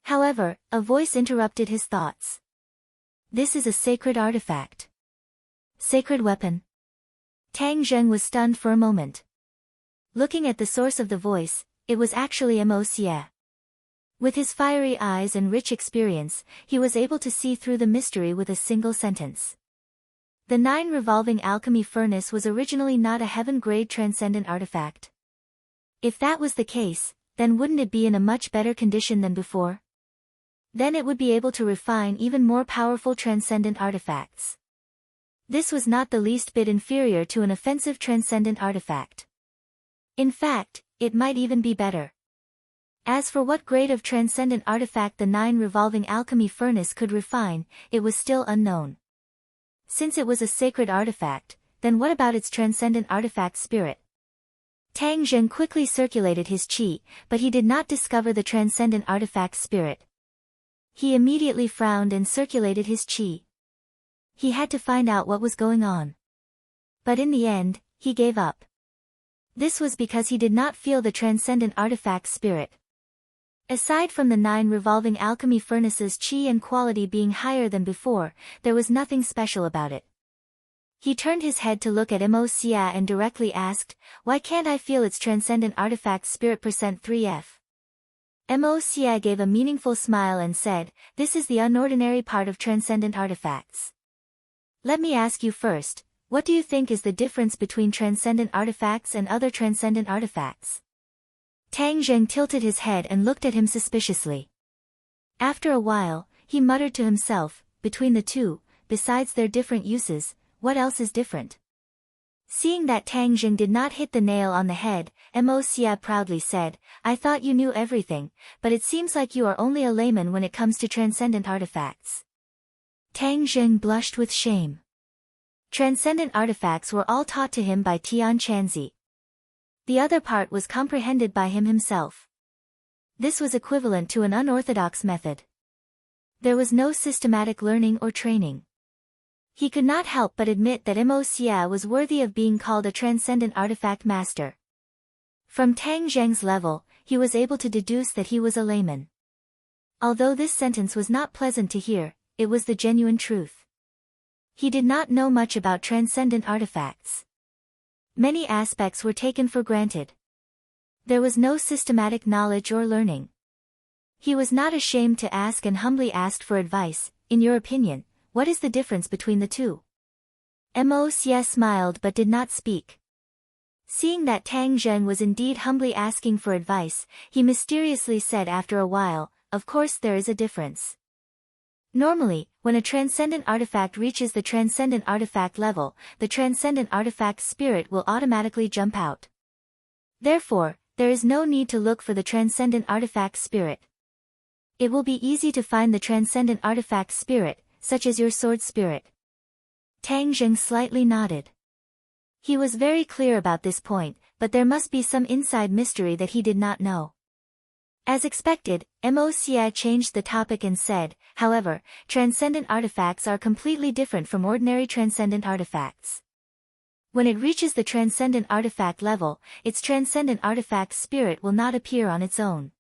However, a voice interrupted his thoughts. "This is a sacred artifact. Sacred weapon." Tang Zheng was stunned for a moment. Looking at the source of the voice, it was actually Mo Xie. With his fiery eyes and rich experience, he was able to see through the mystery with a single sentence. The 9 revolving alchemy furnace was originally not a heaven-grade transcendent artifact. If that was the case, then wouldn't it be in a much better condition than before? Then it would be able to refine even more powerful transcendent artifacts. This was not the least bit inferior to an offensive transcendent artifact. In fact, it might even be better. As for what grade of transcendent artifact the 9 revolving alchemy furnace could refine, it was still unknown. Since it was a sacred artifact, then what about its transcendent artifact spirit? Tang Zheng quickly circulated his qi, but he did not discover the transcendent artifact spirit. He immediately frowned and circulated his qi. He had to find out what was going on. But in the end, he gave up. This was because he did not feel the transcendent artifact spirit. Aside from the 9 revolving alchemy furnace's qi and quality being higher than before, there was nothing special about it. He turned his head to look at Mo Xie and directly asked, "Why can't I feel its transcendent artifact spirit %3F? Mo Xie gave a meaningful smile and said, "This is the unordinary part of transcendent artifacts. Let me ask you first, what do you think is the difference between transcendent artifacts and other transcendent artifacts?" Tang Zheng tilted his head and looked at him suspiciously. After a while, he muttered to himself, "Between the two, besides their different uses, what else is different?" Seeing that Tang Zheng did not hit the nail on the head, Mo Xie proudly said, "I thought you knew everything, but it seems like you are only a layman when it comes to transcendent artifacts." Tang Zheng blushed with shame. Transcendent artifacts were all taught to him by Tian Chanzi. The other part was comprehended by him himself. This was equivalent to an unorthodox method. There was no systematic learning or training. He could not help but admit that Mo Xie was worthy of being called a transcendent artifact master. From Tang Zheng's level, he was able to deduce that he was a layman. Although this sentence was not pleasant to hear, it was the genuine truth. He did not know much about transcendent artifacts. Many aspects were taken for granted. There was no systematic knowledge or learning. He was not ashamed to ask and humbly asked for advice. "In your opinion, what is the difference between the two?" Mo Xie smiled but did not speak. Seeing that Tang Zheng was indeed humbly asking for advice, he mysteriously said after a while, "Of course there is a difference. Normally, when a transcendent artifact reaches the transcendent artifact level, the transcendent artifact spirit will automatically jump out. Therefore, there is no need to look for the transcendent artifact spirit. It will be easy to find the transcendent artifact spirit, such as your sword spirit. Tang Zheng slightly nodded. He was very clear about this point, but there must be some inside mystery that he did not know. As expected, Mo Xia changed the topic and said, however, transcendent artifacts are completely different from ordinary transcendent artifacts. When it reaches the transcendent artifact level, its transcendent artifact spirit will not appear on its own.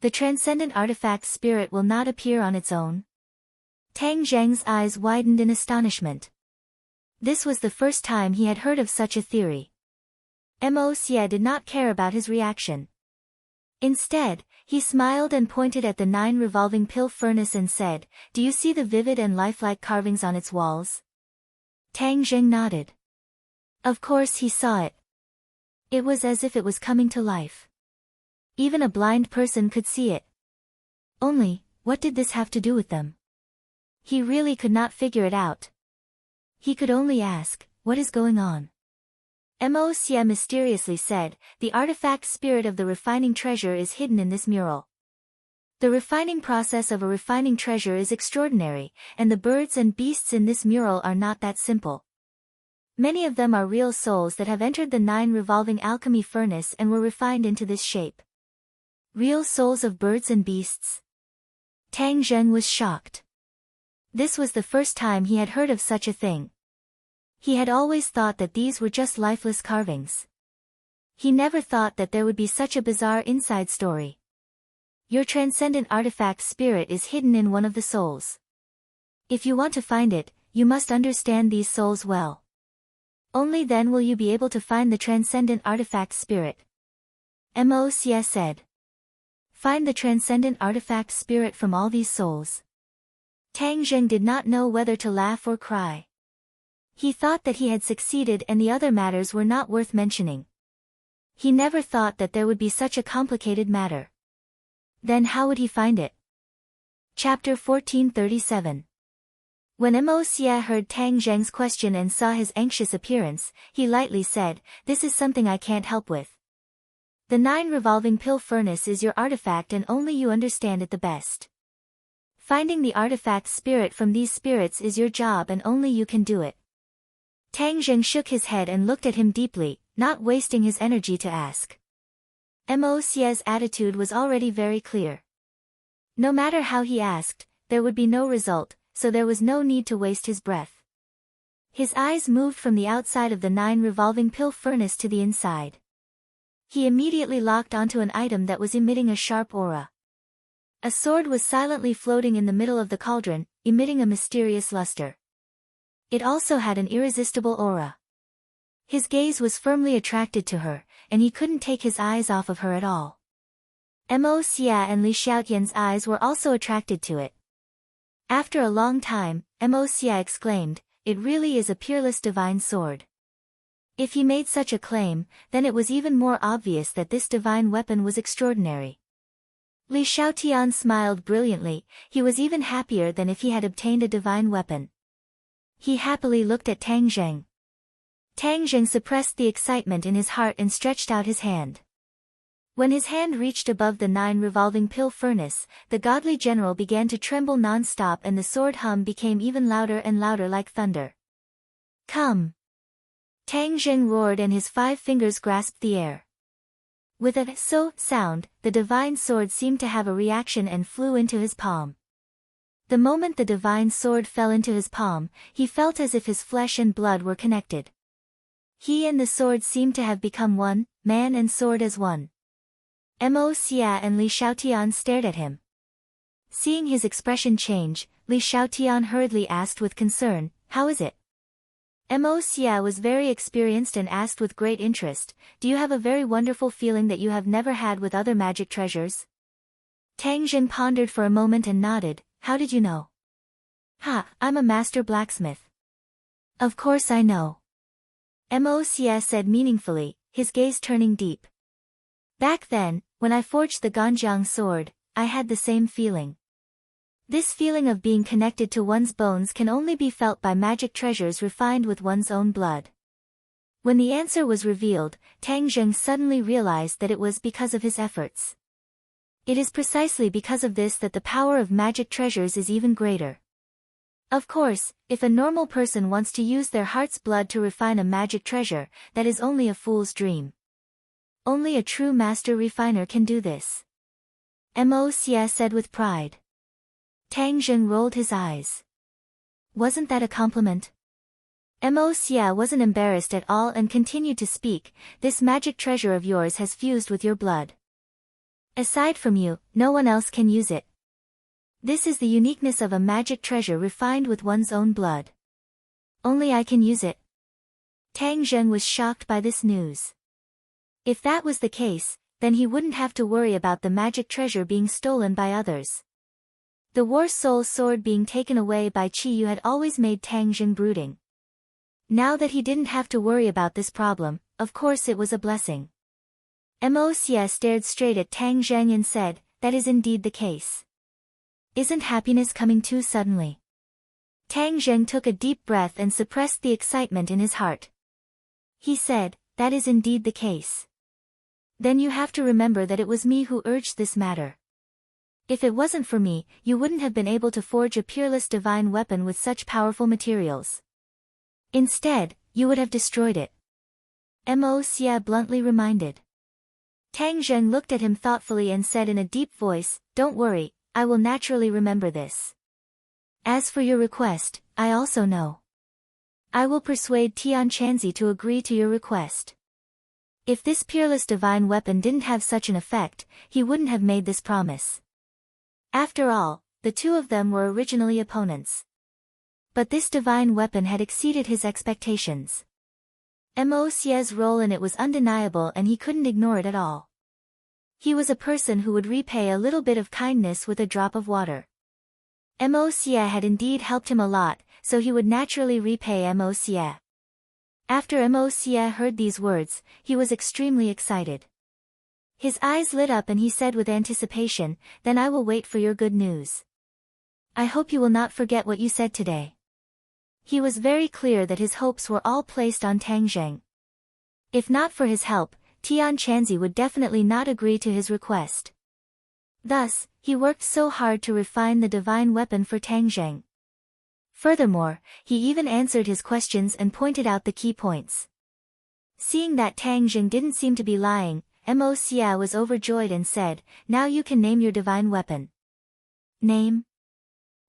The transcendent artifact spirit will not appear on its own? Tang Zheng's eyes widened in astonishment. This was the first time he had heard of such a theory. Mo Xia did not care about his reaction. Instead, he smiled and pointed at the 9 revolving pill furnace and said, "Do you see the vivid and lifelike carvings on its walls?" Tang Zheng nodded. Of course he saw it. It was as if it was coming to life. Even a blind person could see it. Only, what did this have to do with them? He really could not figure it out. He could only ask, what is going on? Mo Xia mysteriously said, the artifact spirit of the refining treasure is hidden in this mural. The refining process of a refining treasure is extraordinary, and the birds and beasts in this mural are not that simple. Many of them are real souls that have entered the 9 revolving alchemy furnace and were refined into this shape. Real souls of birds and beasts? Tang Zheng was shocked. This was the first time he had heard of such a thing. He had always thought that these were just lifeless carvings. He never thought that there would be such a bizarre inside story. Your transcendent artifact spirit is hidden in one of the souls. If you want to find it, you must understand these souls well. Only then will you be able to find the transcendent artifact spirit. Mo Xia said. Find the transcendent artifact spirit from all these souls. Tang Zheng did not know whether to laugh or cry. He thought that he had succeeded and the other matters were not worth mentioning. He never thought that there would be such a complicated matter. Then how would he find it? Chapter 1437. When Mo Xia heard Tang Zheng's question and saw his anxious appearance, he lightly said, "This is something I can't help with. The 9 revolving pill furnace is your artifact and only you understand it the best. Finding the artifact spirit from these spirits is your job and only you can do it." Tang Zheng shook his head and looked at him deeply, not wasting his energy to ask. Mo Xia's attitude was already very clear. No matter how he asked, there would be no result, so there was no need to waste his breath. His eyes moved from the outside of the 9 revolving pill furnace to the inside. He immediately locked onto an item that was emitting a sharp aura. A sword was silently floating in the middle of the cauldron, emitting a mysterious luster. It also had an irresistible aura. His gaze was firmly attracted to her, and he couldn't take his eyes off of her at all. Mo Xia and Li Xiaotian's eyes were also attracted to it. After a long time, Mo Xia exclaimed, "It really is a peerless divine sword." If he made such a claim, then it was even more obvious that this divine weapon was extraordinary. Li Xiaotian smiled brilliantly, he was even happier than if he had obtained a divine weapon. He happily looked at Tang Zheng. Tang Zheng suppressed the excitement in his heart and stretched out his hand. When his hand reached above the 9 revolving pill furnace, the godly general began to tremble non-stop and the sword hum became even louder and louder like thunder. "Come!" Tang Zheng roared and his 5 fingers grasped the air. With a "so" sound, the divine sword seemed to have a reaction and flew into his palm. The moment the divine sword fell into his palm, he felt as if his flesh and blood were connected. He and the sword seemed to have become one, man and sword as one. Mo Xia and Li Xiaotian stared at him. Seeing his expression change, Li Xiaotian hurriedly asked with concern, "How is it?" Mo Xia was very experienced and asked with great interest, "Do you have a very wonderful feeling that you have never had with other magic treasures?" Tang Zheng pondered for a moment and nodded, "How did you know?" "Ha, I'm a master blacksmith." "Of course I know." Mo Xia said meaningfully, his gaze turning deep. "Back then, when I forged the Ganjiang sword, I had the same feeling. This feeling of being connected to one's bones can only be felt by magic treasures refined with one's own blood." When the answer was revealed, Tang Zheng suddenly realized that it was because of his efforts. It is precisely because of this that the power of magic treasures is even greater. Of course, if a normal person wants to use their heart's blood to refine a magic treasure, that is only a fool's dream. Only a true master refiner can do this. Mo Xie said with pride. Tang Zheng rolled his eyes. Wasn't that a compliment? Mo Xie wasn't embarrassed at all and continued to speak. This magic treasure of yours has fused with your blood. Aside from you, no one else can use it. This is the uniqueness of a magic treasure refined with one's own blood. Only I can use it. Tang Zheng was shocked by this news. If that was the case, then he wouldn't have to worry about the magic treasure being stolen by others. The War Soul sword being taken away by Qi Yu had always made Tang Zheng brooding. Now that he didn't have to worry about this problem, of course it was a blessing. Mo Xie stared straight at Tang Zheng and said, that is indeed the case. Isn't happiness coming too suddenly? Tang Zheng took a deep breath and suppressed the excitement in his heart. He said, that is indeed the case. Then you have to remember that it was me who urged this matter. If it wasn't for me, you wouldn't have been able to forge a peerless divine weapon with such powerful materials. Instead, you would have destroyed it. Mo Xie bluntly reminded. Tang Zheng looked at him thoughtfully and said in a deep voice, don't worry, I will naturally remember this. As for your request, I also know. I will persuade Tian Chanzi to agree to your request. If this peerless divine weapon didn't have such an effect, he wouldn't have made this promise. After all, the two of them were originally opponents. But this divine weapon had exceeded his expectations. Mo Xie's role in it was undeniable and he couldn't ignore it at all. He was a person who would repay a little bit of kindness with a drop of water. Mo Xie had indeed helped him a lot, so he would naturally repay Mo Xie. After Mo Xie heard these words, he was extremely excited. His eyes lit up and he said with anticipation, then I will wait for your good news. I hope you will not forget what you said today. He was very clear that his hopes were all placed on Tang Zheng. If not for his help, Tian Chanzi would definitely not agree to his request. Thus, he worked so hard to refine the divine weapon for Tang Zheng. Furthermore, he even answered his questions and pointed out the key points. Seeing that Tang Zheng didn't seem to be lying, Mo Xie was overjoyed and said, now you can name your divine weapon. Name?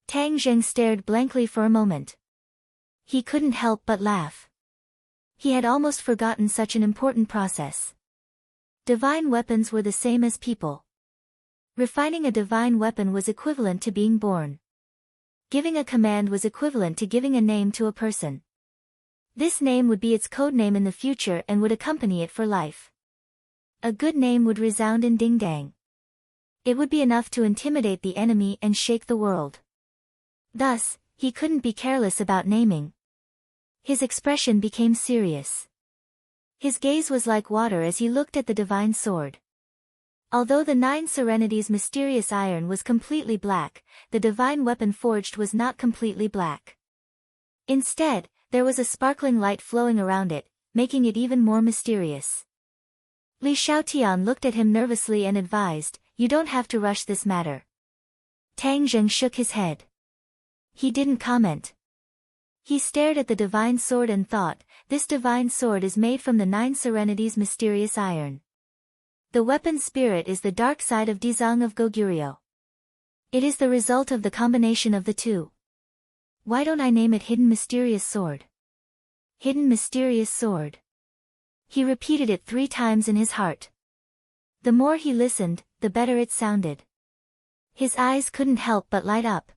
Tang Zheng stared blankly for a moment. He couldn't help but laugh. He had almost forgotten such an important process. Divine weapons were the same as people. Refining a divine weapon was equivalent to being born. Giving a command was equivalent to giving a name to a person. This name would be its code name in the future and would accompany it for life. A good name would resound in Ding Dang. It would be enough to intimidate the enemy and shake the world. Thus, he couldn't be careless about naming. His expression became serious. His gaze was like water as he looked at the divine sword. Although the 9 Serenities' mysterious iron was completely black, the divine weapon forged was not completely black. Instead, there was a sparkling light flowing around it, making it even more mysterious. Li Xiaotian looked at him nervously and advised, you don't have to rush this matter. Tang Zheng shook his head. He didn't comment. He stared at the divine sword and thought, this divine sword is made from the 9 Serenities' mysterious iron. The weapon spirit is the dark side of Dizang of Goguryeo. It is the result of the combination of the two. Why don't I name it Hidden Mysterious Sword? Hidden Mysterious Sword. He repeated it 3 times in his heart. The more he listened, the better it sounded. His eyes couldn't help but light up.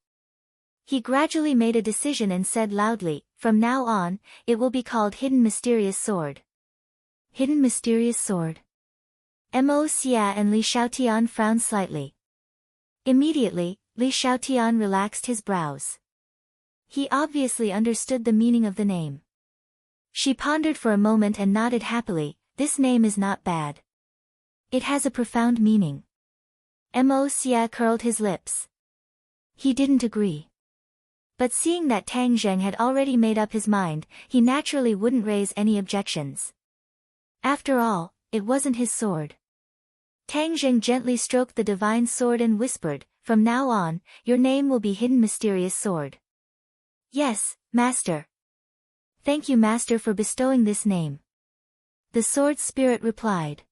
He gradually made a decision and said loudly, from now on, it will be called Hidden Mysterious Sword. Hidden Mysterious Sword. Mo Xie and Li Xiaotian frowned slightly. Immediately, Li Xiaotian relaxed his brows. He obviously understood the meaning of the name. She pondered for a moment and nodded happily, this name is not bad. It has a profound meaning. Mo Xie curled his lips. He didn't agree. But seeing that Tang Zheng had already made up his mind, he naturally wouldn't raise any objections. After all, it wasn't his sword. Tang Zheng gently stroked the divine sword and whispered, "From now on, your name will be Hidden Mysterious Sword." "Yes, Master." "Thank you, Master, for bestowing this name." The sword spirit replied.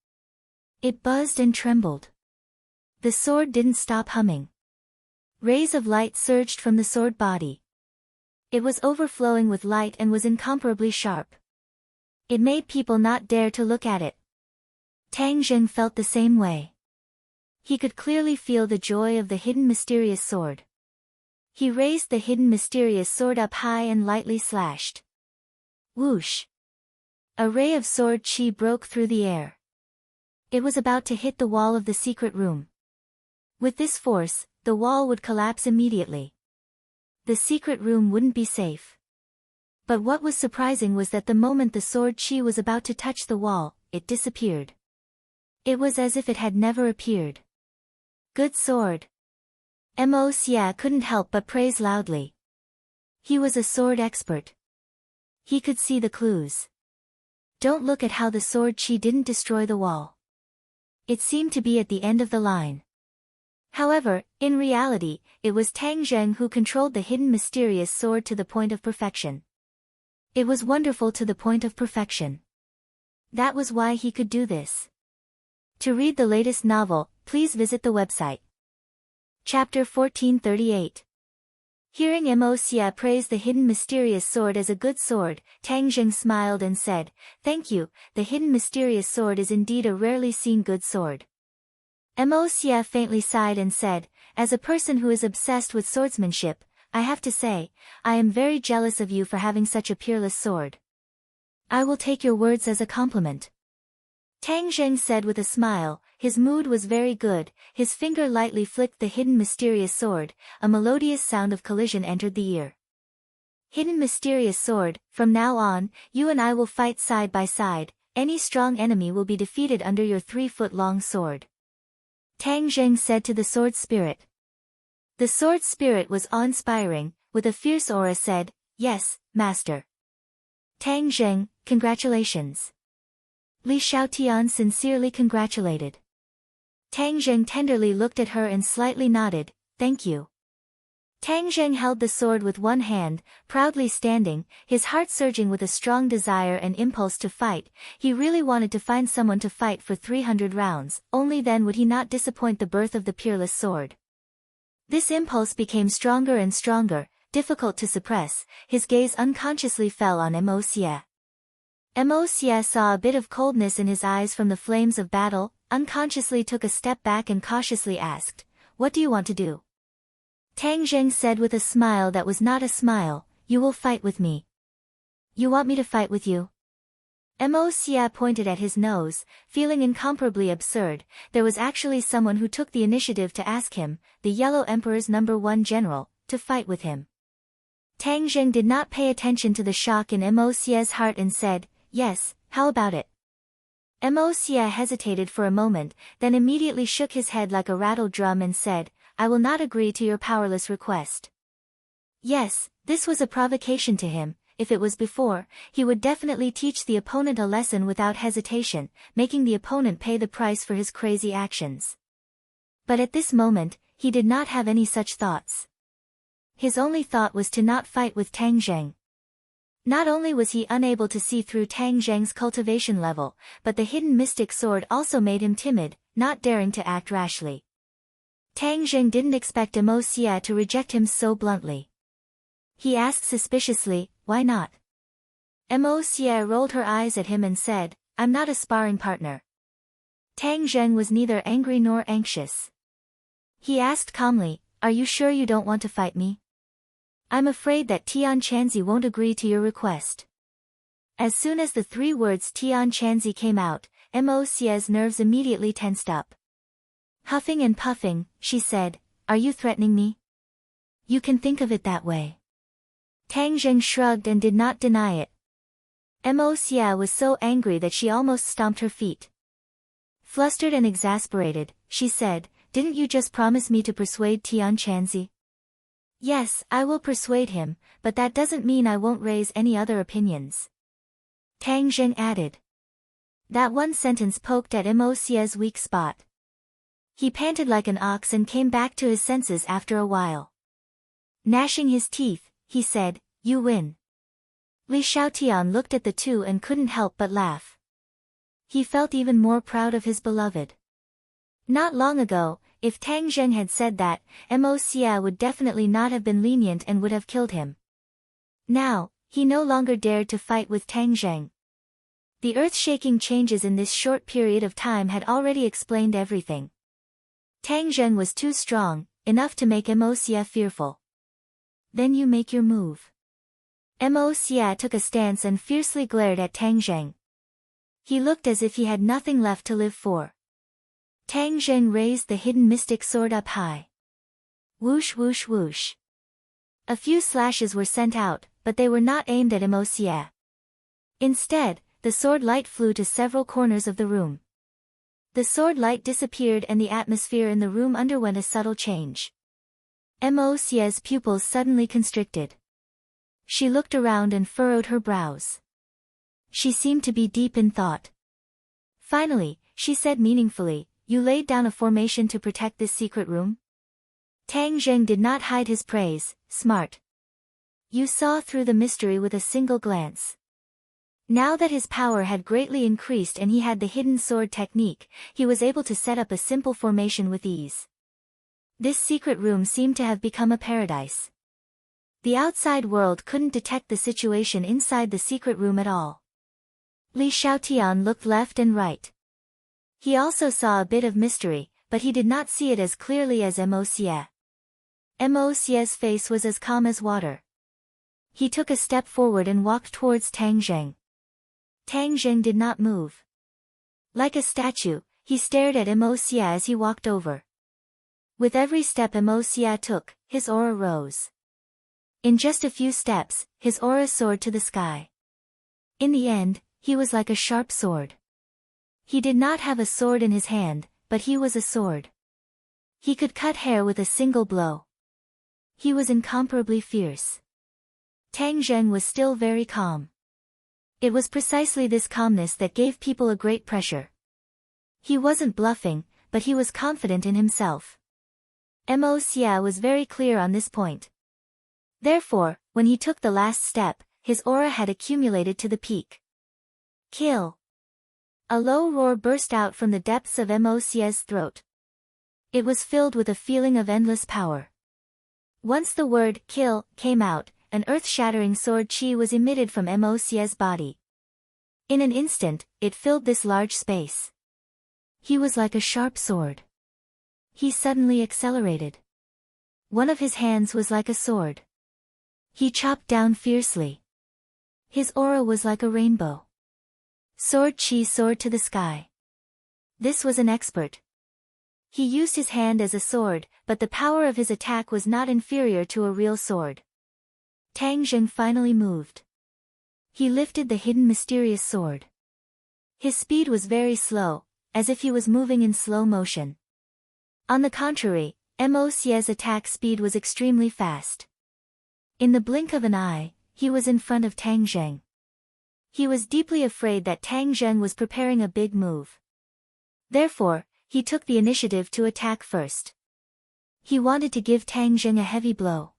It buzzed and trembled. The sword didn't stop humming. Rays of light surged from the sword body. It was overflowing with light and was incomparably sharp. It made people not dare to look at it. Tang Zheng felt the same way. He could clearly feel the joy of the hidden mysterious sword. He raised the hidden mysterious sword up high and lightly slashed. Whoosh! A ray of sword chi broke through the air. It was about to hit the wall of the secret room. With this force, the wall would collapse immediately. The secret room wouldn't be safe. But what was surprising was that the moment the sword chi was about to touch the wall, it disappeared. It was as if it had never appeared. Good sword. Mo Xia couldn't help but praise loudly. He was a sword expert. He could see the clues. Don't look at how the sword chi didn't destroy the wall. It seemed to be at the end of the line. However, in reality, it was Tang Zheng who controlled the hidden mysterious sword to the point of perfection. It was wonderful to the point of perfection. That was why he could do this. To read the latest novel, please visit the website. Chapter 1438. Hearing Mo Xia praise the hidden mysterious sword as a good sword, Tang Zheng smiled and said, "Thank you, the hidden mysterious sword is indeed a rarely seen good sword." Mo Xia faintly sighed and said, "As a person who is obsessed with swordsmanship, I have to say, I am very jealous of you for having such a peerless sword." "I will take your words as a compliment." Tang Zheng said with a smile. His mood was very good. His finger lightly flicked the hidden mysterious sword. A melodious sound of collision entered the ear. "Hidden mysterious sword, from now on, you and I will fight side by side. Any strong enemy will be defeated under your 3-foot-long sword," Tang Zheng said to the sword spirit. The sword spirit was awe-inspiring, with a fierce aura said, "Yes, Master." "Tang Zheng, congratulations." Li Xiaotian sincerely congratulated. Tang Zheng tenderly looked at her and slightly nodded, "Thank you." Tang Zheng held the sword with one hand, proudly standing, his heart surging with a strong desire and impulse to fight. He really wanted to find someone to fight for 300 rounds, only then would he not disappoint the birth of the peerless sword. This impulse became stronger and stronger, difficult to suppress. His gaze unconsciously fell on Mo Xia. Mo Xia saw a bit of coldness in his eyes from the flames of battle, unconsciously took a step back and cautiously asked, "What do you want to do?" Tang Zheng said with a smile that was not a smile, "You will fight with me." "You want me to fight with you?" Mo Xia pointed at his nose, feeling incomparably absurd. There was actually someone who took the initiative to ask him, the Yellow Emperor's #1 general, to fight with him. Tang Zheng did not pay attention to the shock in Mo Xia's heart and said, "Yes, how about it?" Mo Xia hesitated for a moment, then immediately shook his head like a rattled drum and said, "I will not agree to your powerless request." Yes, this was a provocation to him. If it was before, he would definitely teach the opponent a lesson without hesitation, making the opponent pay the price for his crazy actions. But at this moment, he did not have any such thoughts. His only thought was to not fight with Tang Zheng. Not only was he unable to see through Tang Zheng's cultivation level, but the hidden mystic sword also made him timid, not daring to act rashly. Tang Zheng didn't expect Mo Xia to reject him so bluntly. He asked suspiciously, "Why not?" Mo Xia rolled her eyes at him and said, "I'm not a sparring partner." Tang Zheng was neither angry nor anxious. He asked calmly, "Are you sure you don't want to fight me?" "I'm afraid that Tian Chanzi won't agree to your request." As soon as the 3 words Tian Chanzi came out, Mo Xia's nerves immediately tensed up. Huffing and puffing, she said, "Are you threatening me?" "You can think of it that way." Tang Zheng shrugged and did not deny it. Mo Xia was so angry that she almost stomped her feet. Flustered and exasperated, she said, "Didn't you just promise me to persuade Tian Chanzi?" "Yes, I will persuade him, but that doesn't mean I won't raise any other opinions," Tang Zheng added. That one sentence poked at Mo Xia's weak spot. He panted like an ox and came back to his senses after a while. Gnashing his teeth, he said, "You win." Li Xiaotian looked at the two and couldn't help but laugh. He felt even more proud of his beloved. Not long ago, if Tang Zheng had said that, Mo Xia would definitely not have been lenient and would have killed him. Now, he no longer dared to fight with Tang Zheng. The earth-shaking changes in this short period of time had already explained everything. Tang Zheng was too strong, enough to make Mo Xia fearful. "Then you make your move." Mo Xia took a stance and fiercely glared at Tang Zheng. He looked as if he had nothing left to live for. Tang Zheng raised the hidden mystic sword up high. Whoosh whoosh whoosh. A few slashes were sent out, but they were not aimed at Mo Xia. Instead, the sword light flew to several corners of the room. The sword light disappeared and the atmosphere in the room underwent a subtle change. Mo Xia's pupils suddenly constricted. She looked around and furrowed her brows. She seemed to be deep in thought. Finally, she said meaningfully, "You laid down a formation to protect this secret room?" Tang Zheng did not hide his praise. "Smart. You saw through the mystery with a single glance." Now that his power had greatly increased and he had the hidden sword technique, he was able to set up a simple formation with ease. This secret room seemed to have become a paradise. The outside world couldn't detect the situation inside the secret room at all. Li Xiaotian looked left and right. He also saw a bit of mystery, but he did not see it as clearly as Mo Xia. Mo Xia's face was as calm as water. He took a step forward and walked towards Tang Zheng. Tang Zheng did not move. Like a statue, he stared at Mo Xia as he walked over. With every step Mo Xia took, his aura rose. In just a few steps, his aura soared to the sky. In the end, he was like a sharp sword. He did not have a sword in his hand, but he was a sword. He could cut hair with a single blow. He was incomparably fierce. Tang Zheng was still very calm. It was precisely this calmness that gave people a great pressure. He wasn't bluffing, but he was confident in himself. Mo Xia was very clear on this point. Therefore, when he took the last step, his aura had accumulated to the peak. "Kill!" A low roar burst out from the depths of Mo Xia's throat. It was filled with a feeling of endless power. Once the word "kill" came out, an earth-shattering sword chi was emitted from Mo Xia's body. In an instant, it filled this large space. He was like a sharp sword. He suddenly accelerated. One of his hands was like a sword. He chopped down fiercely. His aura was like a rainbow. Sword chi soared to the sky. This was an expert. He used his hand as a sword, but the power of his attack was not inferior to a real sword. Tang Zheng finally moved. He lifted the hidden mysterious sword. His speed was very slow, as if he was moving in slow motion. On the contrary, Mo Xia's attack speed was extremely fast. In the blink of an eye, he was in front of Tang Zheng. He was deeply afraid that Tang Zheng was preparing a big move. Therefore, he took the initiative to attack first. He wanted to give Tang Zheng a heavy blow.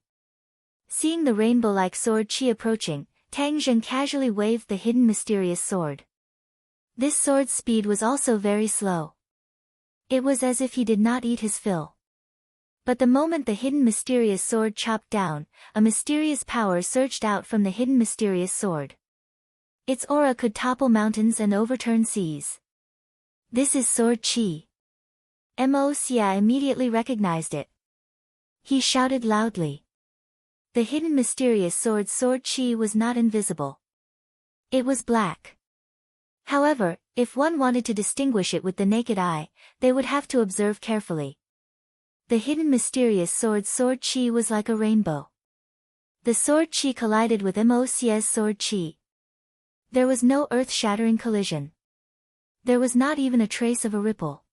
Seeing the rainbow-like sword chi approaching, Tang Zheng casually waved the hidden mysterious sword. This sword's speed was also very slow. It was as if he did not eat his fill. But the moment the hidden mysterious sword chopped down, a mysterious power surged out from the hidden mysterious sword. Its aura could topple mountains and overturn seas. This is sword chi. Mo Xia immediately recognized it. He shouted loudly. The hidden mysterious sword chi was not invisible. It was black. However, if one wanted to distinguish it with the naked eye, they would have to observe carefully. The hidden mysterious sword chi was like a rainbow. The sword chi collided with Mo Xia's sword chi. There was no earth-shattering collision. There was not even a trace of a ripple.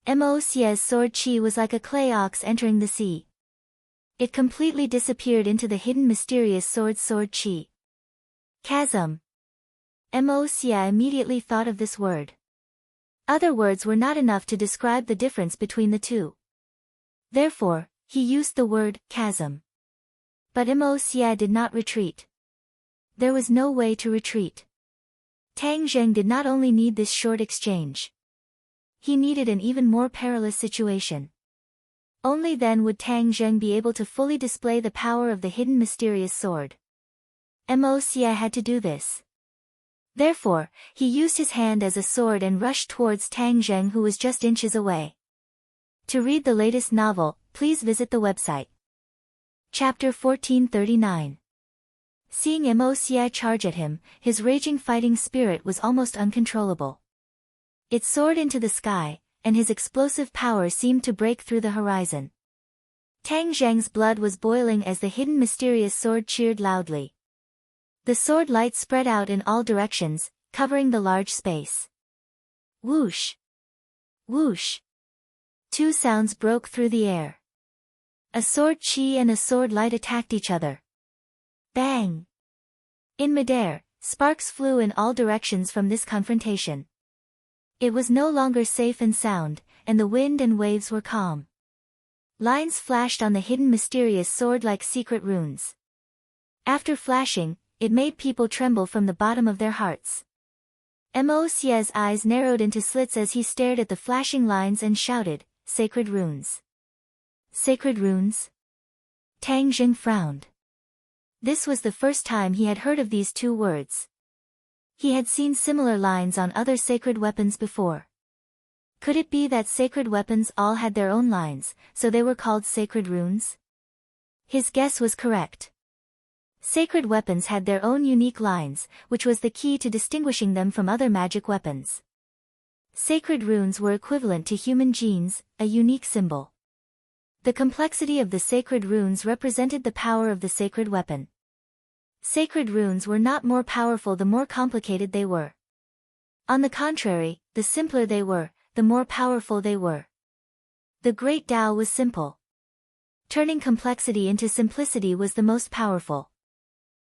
Mo Xia's sword chi was like a clay ox entering the sea. It completely disappeared into the hidden mysterious sword chi. Chasm. Mo Xia immediately thought of this word. Other words were not enough to describe the difference between the two. Therefore, he used the word chasm. But Mo Xie did not retreat. There was no way to retreat. Tang Zheng did not only need this short exchange. He needed an even more perilous situation. Only then would Tang Zheng be able to fully display the power of the hidden mysterious sword. Mo Xie had to do this. Therefore, he used his hand as a sword and rushed towards Tang Zheng, who was just inches away. To read the latest novel, please visit the website. Chapter 1439. Seeing Mo Xie charge at him, his raging fighting spirit was almost uncontrollable. It soared into the sky, and his explosive power seemed to break through the horizon. Tang Zheng's blood was boiling as the hidden mysterious sword cheered loudly. The sword light spread out in all directions, covering the large space. Whoosh! Whoosh! Two sounds broke through the air. A sword chi and a sword light attacked each other. Bang! In midair, sparks flew in all directions from this confrontation. It was no longer safe and sound, and the wind and waves were calm. Lines flashed on the hidden mysterious sword like secret runes. After flashing, it made people tremble from the bottom of their hearts. Mo Xie's eyes narrowed into slits as he stared at the flashing lines and shouted, "Sacred runes! Sacred runes?" Tang Zheng frowned. This was the first time he had heard of these two words. He had seen similar lines on other sacred weapons before. Could it be that sacred weapons all had their own lines, so they were called sacred runes? His guess was correct. Sacred weapons had their own unique lines, which was the key to distinguishing them from other magic weapons. Sacred runes were equivalent to human genes, a unique symbol. The complexity of the sacred runes represented the power of the sacred weapon. Sacred runes were not more powerful the more complicated they were. On the contrary, the simpler they were, the more powerful they were. The Great Tao was simple. Turning complexity into simplicity was the most powerful.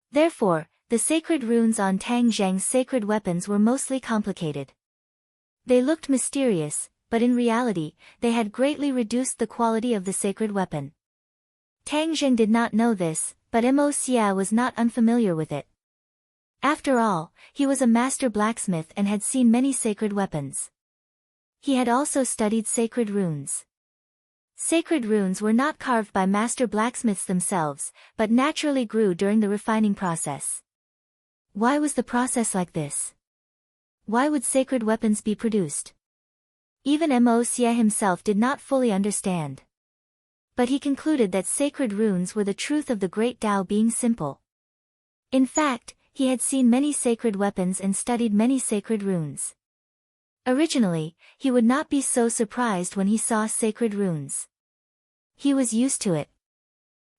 Therefore, the sacred runes on Tang Zheng's sacred weapons were mostly complicated. They looked mysterious, but in reality, they had greatly reduced the quality of the sacred weapon. Tang Zheng did not know this, but Mo Xie was not unfamiliar with it. After all, he was a master blacksmith and had seen many sacred weapons. He had also studied sacred runes. Sacred runes were not carved by master blacksmiths themselves, but naturally grew during the refining process. Why was the process like this? Why would sacred weapons be produced? Even Mo Xie himself did not fully understand. But he concluded that sacred runes were the truth of the Great Tao being simple. In fact, he had seen many sacred weapons and studied many sacred runes. Originally, he would not be so surprised when he saw sacred runes. He was used to it.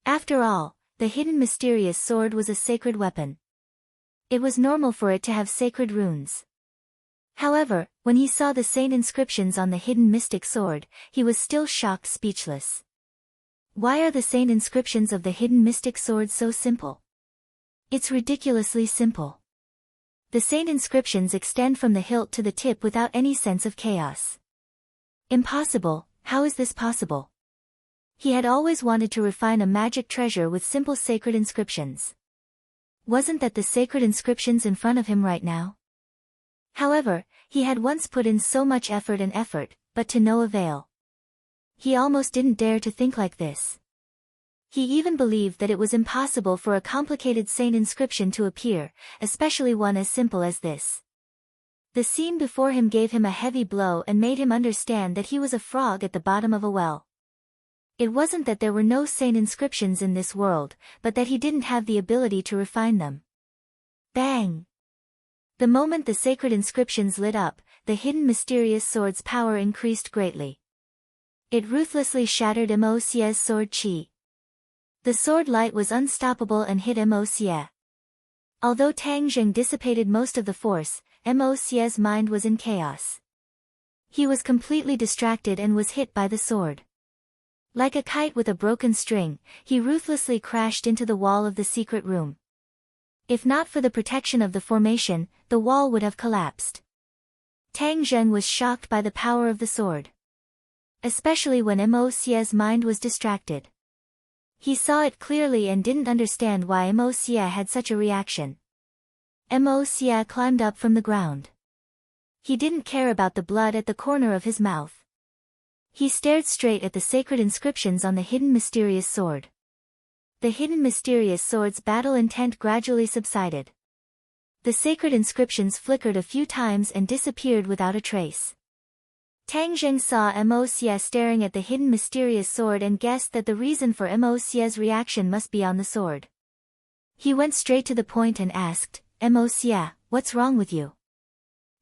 After all, the hidden mysterious sword was a sacred weapon. It was normal for it to have sacred runes. However, when he saw the saint inscriptions on the hidden mystic sword, he was still shocked, speechless. Why are the saint inscriptions of the hidden mystic sword so simple? It's ridiculously simple. The saint inscriptions extend from the hilt to the tip without any sense of chaos. Impossible, how is this possible? He had always wanted to refine a magic treasure with simple sacred inscriptions. Wasn't that the sacred inscriptions in front of him right now? However, he had once put in so much effort, but to no avail. He almost didn't dare to think like this. He even believed that it was impossible for a complicated saint inscription to appear, especially one as simple as this. The scene before him gave him a heavy blow and made him understand that he was a frog at the bottom of a well. It wasn't that there were no saint inscriptions in this world, but that he didn't have the ability to refine them. Bang! The moment the sacred inscriptions lit up, the hidden mysterious sword's power increased greatly. It ruthlessly shattered Mo Xie's sword chi. The sword light was unstoppable and hit Mo Xie. Although Tang Zheng dissipated most of the force, Mo Xie's mind was in chaos. He was completely distracted and was hit by the sword. Like a kite with a broken string, he ruthlessly crashed into the wall of the secret room. If not for the protection of the formation, the wall would have collapsed. Tang Zheng was shocked by the power of the sword. Especially when Mo Xie's mind was distracted. He saw it clearly and didn't understand why Mo Xie had such a reaction. Mo Xie climbed up from the ground. He didn't care about the blood at the corner of his mouth. He stared straight at the sacred inscriptions on the hidden mysterious sword. The hidden mysterious sword's battle intent gradually subsided. The sacred inscriptions flickered a few times and disappeared without a trace. Tang Zheng saw Mo Xie staring at the hidden mysterious sword and guessed that the reason for Mo Xie's reaction must be on the sword. He went straight to the point and asked, Mo Xie, what's wrong with you?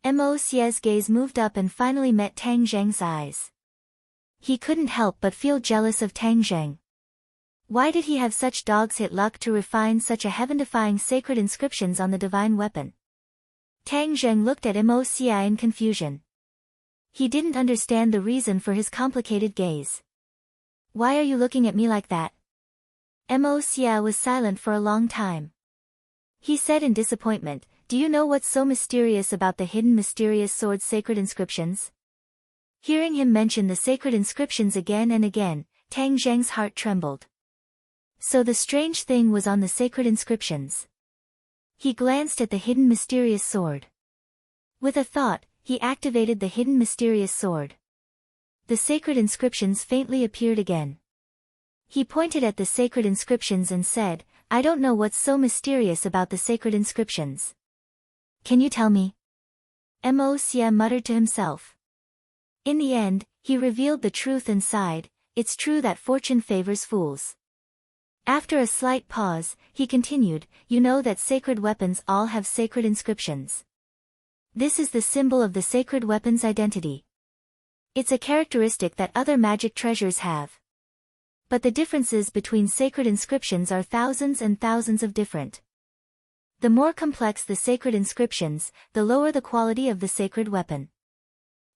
Mo Xie's gaze moved up and finally met Tang Zheng's eyes. He couldn't help but feel jealous of Tang Zheng. Why did he have such dog's hit luck to refine such a heaven-defying sacred inscriptions on the divine weapon? Tang Zheng looked at Mo Xie in confusion. He didn't understand the reason for his complicated gaze. Why are you looking at me like that? Mo Xie was silent for a long time. He said in disappointment, do you know what's so mysterious about the hidden mysterious sword's sacred inscriptions? Hearing him mention the sacred inscriptions again and again, Tang Zheng's heart trembled. So the strange thing was on the sacred inscriptions. He glanced at the hidden mysterious sword. With a thought, he activated the hidden mysterious sword. The sacred inscriptions faintly appeared again. He pointed at the sacred inscriptions and said, I don't know what's so mysterious about the sacred inscriptions. Can you tell me? Mo Xie muttered to himself. In the end, he revealed the truth and sighed, it's true that fortune favors fools. After a slight pause, he continued, you know that sacred weapons all have sacred inscriptions. This is the symbol of the sacred weapon's identity. It's a characteristic that other magic treasures have. But the differences between sacred inscriptions are thousands and thousands of different. The more complex the sacred inscriptions, the lower the quality of the sacred weapon.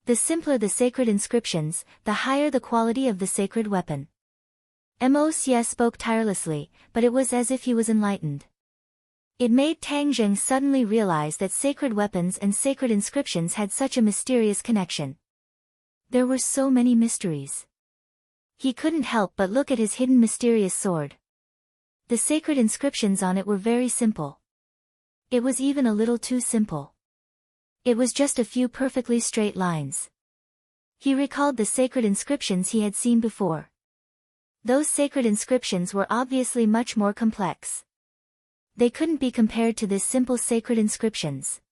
The simpler the sacred inscriptions, the higher the quality of the sacred weapon. Mo Xie spoke tirelessly, but it was as if he was enlightened. It made Tang Zheng suddenly realize that sacred weapons and sacred inscriptions had such a mysterious connection. There were so many mysteries. He couldn't help but look at his hidden mysterious sword. The sacred inscriptions on it were very simple. It was even a little too simple. It was just a few perfectly straight lines. He recalled the sacred inscriptions he had seen before. Those sacred inscriptions were obviously much more complex. They couldn't be compared to this simple sacred inscriptions.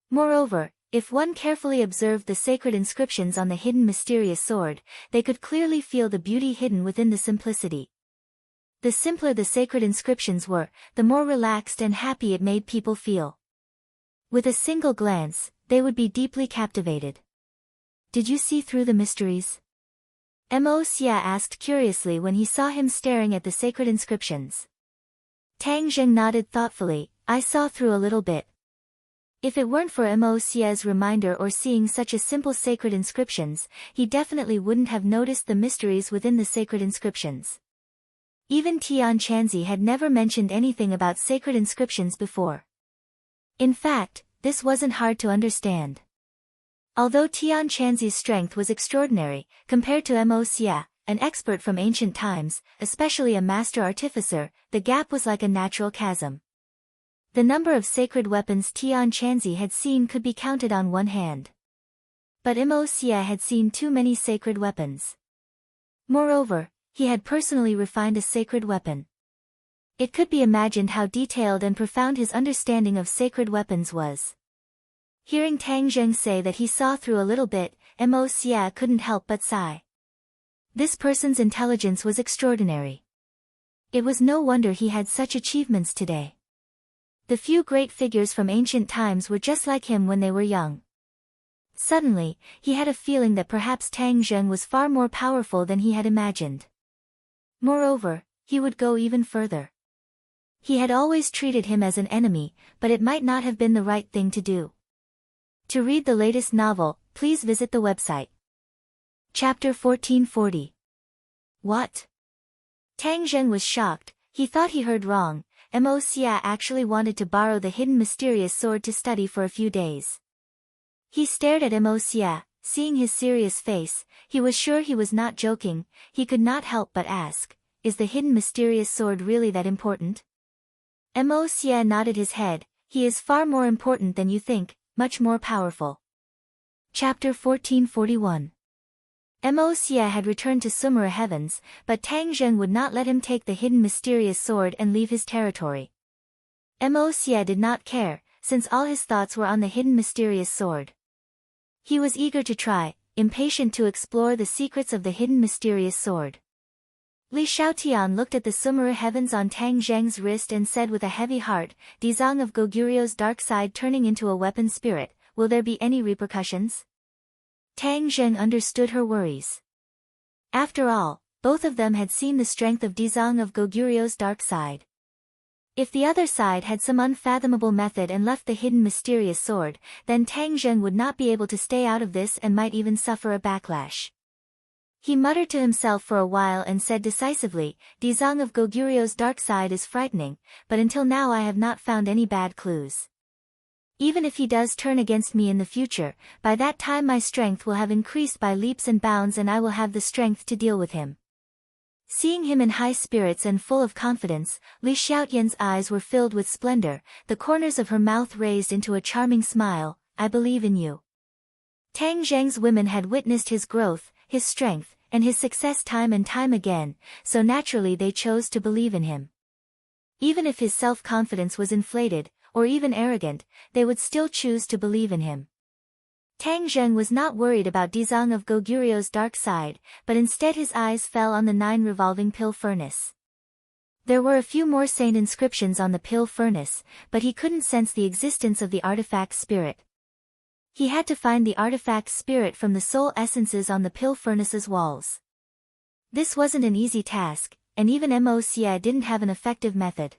Moreover, if one carefully observed the sacred inscriptions on the hidden mysterious sword, they could clearly feel the beauty hidden within the simplicity. The simpler the sacred inscriptions were, the more relaxed and happy it made people feel. With a single glance, they would be deeply captivated. Did you see through the mysteries? Mo Xie asked curiously when he saw him staring at the sacred inscriptions. Tang Zheng nodded thoughtfully, I saw through a little bit. If it weren't for Mo Xie's reminder or seeing such a simple sacred inscriptions, he definitely wouldn't have noticed the mysteries within the sacred inscriptions. Even Tian Chanzi had never mentioned anything about sacred inscriptions before. In fact, this wasn't hard to understand. Although Tian Chanzi's strength was extraordinary, compared to Mo Xie, an expert from ancient times, especially a master artificer, the gap was like a natural chasm. The number of sacred weapons Tian Chanzi had seen could be counted on one hand. But Mo Xie had seen too many sacred weapons. Moreover, he had personally refined a sacred weapon. It could be imagined how detailed and profound his understanding of sacred weapons was. Hearing Tang Zheng say that he saw through a little bit, Mo Xie couldn't help but sigh. This person's intelligence was extraordinary. It was no wonder he had such achievements today. The few great figures from ancient times were just like him when they were young. Suddenly, he had a feeling that perhaps Tang Zheng was far more powerful than he had imagined. Moreover, he would go even further. He had always treated him as an enemy, but it might not have been the right thing to do. To read the latest novel, please visit the website. Chapter 1440. What? Tang Zheng was shocked, he thought he heard wrong. Mo Xie actually wanted to borrow the hidden mysterious sword to study for a few days. He stared at Mo Xia, seeing his serious face. He was sure he was not joking. He could not help but ask, is the hidden mysterious sword really that important? Mo Xia nodded his head. He is far more important than you think, much more powerful. Chapter 1441. Mo Xia had returned to Sumera Heavens, but Tang Zheng would not let him take the hidden mysterious sword and leave his territory. Mo Xia did not care, since all his thoughts were on the hidden mysterious sword. He was eager to try, impatient to explore the secrets of the hidden mysterious sword. Li Xiaotian looked at the Sumera Heavens on Tang Zheng's wrist and said with a heavy heart, Dizang of Goguryu's dark side turning into a weapon spirit, will there be any repercussions? Tang Zheng understood her worries. After all, both of them had seen the strength of Dizang of Goguryu's dark side. If the other side had some unfathomable method and left the hidden mysterious sword, then Tang Zheng would not be able to stay out of this and might even suffer a backlash. He muttered to himself for a while and said decisively, Dizang of Goguryu's dark side is frightening, but until now I have not found any bad clues. Even if he does turn against me in the future, by that time my strength will have increased by leaps and bounds and I will have the strength to deal with him. Seeing him in high spirits and full of confidence, Li Xiaotian's eyes were filled with splendor, the corners of her mouth raised into a charming smile, I believe in you. Tang Zheng's women had witnessed his growth, his strength, and his success time and time again, so naturally they chose to believe in him. Even if his self-confidence was inflated, or even arrogant, they would still choose to believe in him. Tang Zheng was not worried about Dizang of Goguryu's dark side, but instead his eyes fell on the 9 revolving pill furnace. There were a few more saint inscriptions on the pill furnace, but he couldn't sense the existence of the artifact spirit. He had to find the artifact spirit from the soul essences on the pill furnace's walls. This wasn't an easy task, and even Mo Xia didn't have an effective method.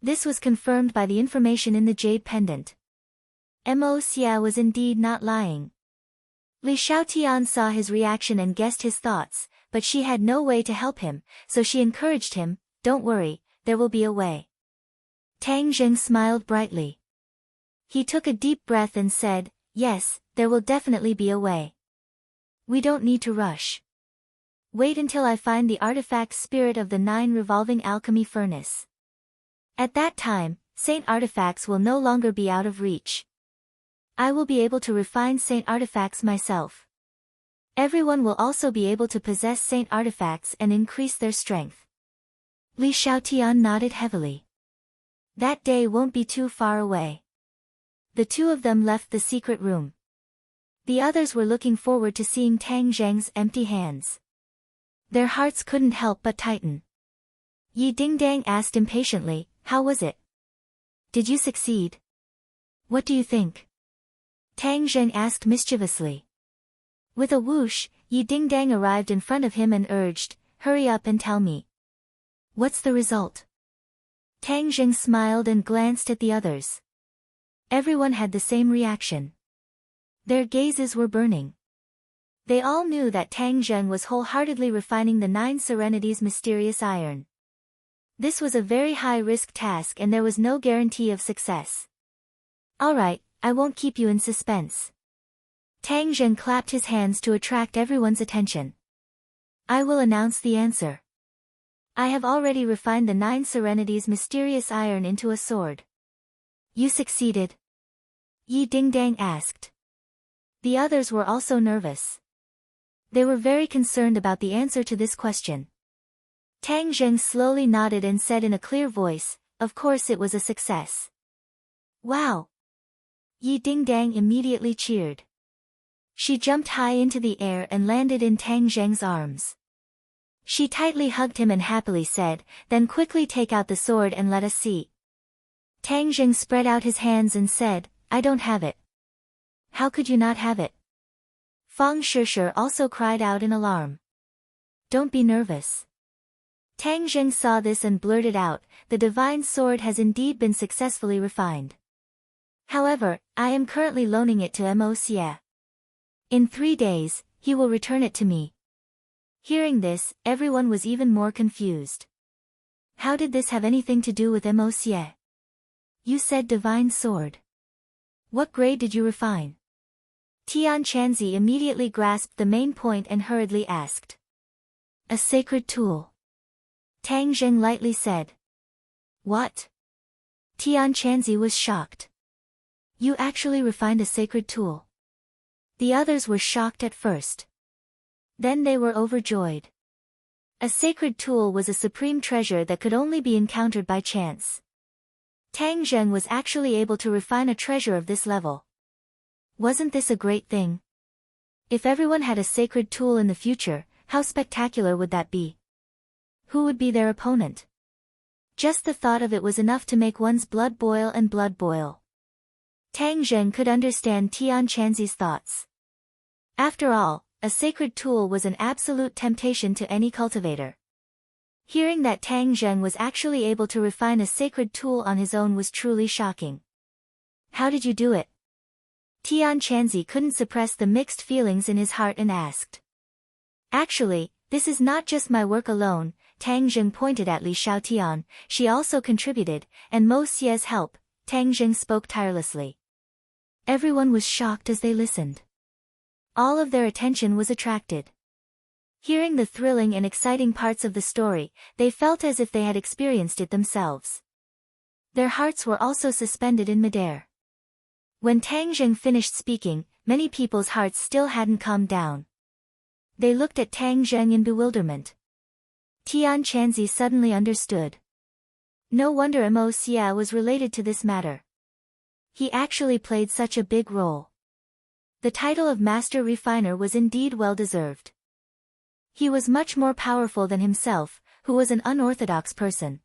This was confirmed by the information in the jade pendant. Mo Xia was indeed not lying. Li Xiaotian saw his reaction and guessed his thoughts, but she had no way to help him, so she encouraged him, don't worry, there will be a way. Tang Zheng smiled brightly. He took a deep breath and said, yes, there will definitely be a way. We don't need to rush. Wait until I find the artifact spirit of the 9 revolving alchemy furnace. At that time, saint artifacts will no longer be out of reach. I will be able to refine saint artifacts myself. Everyone will also be able to possess saint artifacts and increase their strength. Li Xiaotian nodded heavily. That day won't be too far away. The two of them left the secret room. The others were looking forward to seeing Tang Zheng's empty hands. Their hearts couldn't help but tighten. Yi Dingdang asked impatiently, how was it? Did you succeed? What do you think? Tang Zheng asked mischievously. With a whoosh, Yi Dingdang arrived in front of him and urged, hurry up and tell me. What's the result? Tang Zheng smiled and glanced at the others. Everyone had the same reaction. Their gazes were burning. They all knew that Tang Zheng was wholeheartedly refining the 9 Serenities mysterious iron. This was a very high-risk task and there was no guarantee of success. Alright, I won't keep you in suspense. Tang Zheng clapped his hands to attract everyone's attention. I will announce the answer. I have already refined the 9 Serenities mysterious iron into a sword. You succeeded? Yi Dingdang asked. The others were also nervous. They were very concerned about the answer to this question. Tang Zheng slowly nodded and said in a clear voice, of course it was a success. Wow! Yi Dingdang immediately cheered. She jumped high into the air and landed in Tang Zheng's arms. She tightly hugged him and happily said, then quickly take out the sword and let us see. Tang Zheng spread out his hands and said, I don't have it. How could you not have it? Fang Shishir also cried out in alarm. Don't be nervous. Tang Zheng saw this and blurted out, the divine sword has indeed been successfully refined. However, I am currently loaning it to Mo Xia. In 3 days, he will return it to me. Hearing this, everyone was even more confused. How did this have anything to do with Mo Xia? You said divine sword. What grade did you refine? Tian Chanzi immediately grasped the main point and hurriedly asked. A sacred tool. Tang Zheng lightly said. What? Tian Chanzi was shocked. You actually refined a sacred tool. The others were shocked at first. Then they were overjoyed. A sacred tool was a supreme treasure that could only be encountered by chance. Tang Zheng was actually able to refine a treasure of this level. Wasn't this a great thing? If everyone had a sacred tool in the future, how spectacular would that be? Who would be their opponent? Just the thought of it was enough to make one's blood boil and blood boil. Tang Zheng could understand Tian Chanzi's thoughts. After all, a sacred tool was an absolute temptation to any cultivator. Hearing that Tang Zheng was actually able to refine a sacred tool on his own was truly shocking. How did you do it? Tian Chanzi couldn't suppress the mixed feelings in his heart and asked. Actually, this is not just my work alone, Tang Zheng pointed at Li Xiaotian, she also contributed, and Mo Xie's help, Tang Zheng spoke tirelessly. Everyone was shocked as they listened. All of their attention was attracted. Hearing the thrilling and exciting parts of the story, they felt as if they had experienced it themselves. Their hearts were also suspended in midair. When Tang Zheng finished speaking, many people's hearts still hadn't calmed down. They looked at Tang Zheng in bewilderment. Tian Chanzi suddenly understood. No wonder Mo Xie was related to this matter. He actually played such a big role. The title of Master Refiner was indeed well-deserved. He was much more powerful than himself, who was an unorthodox person.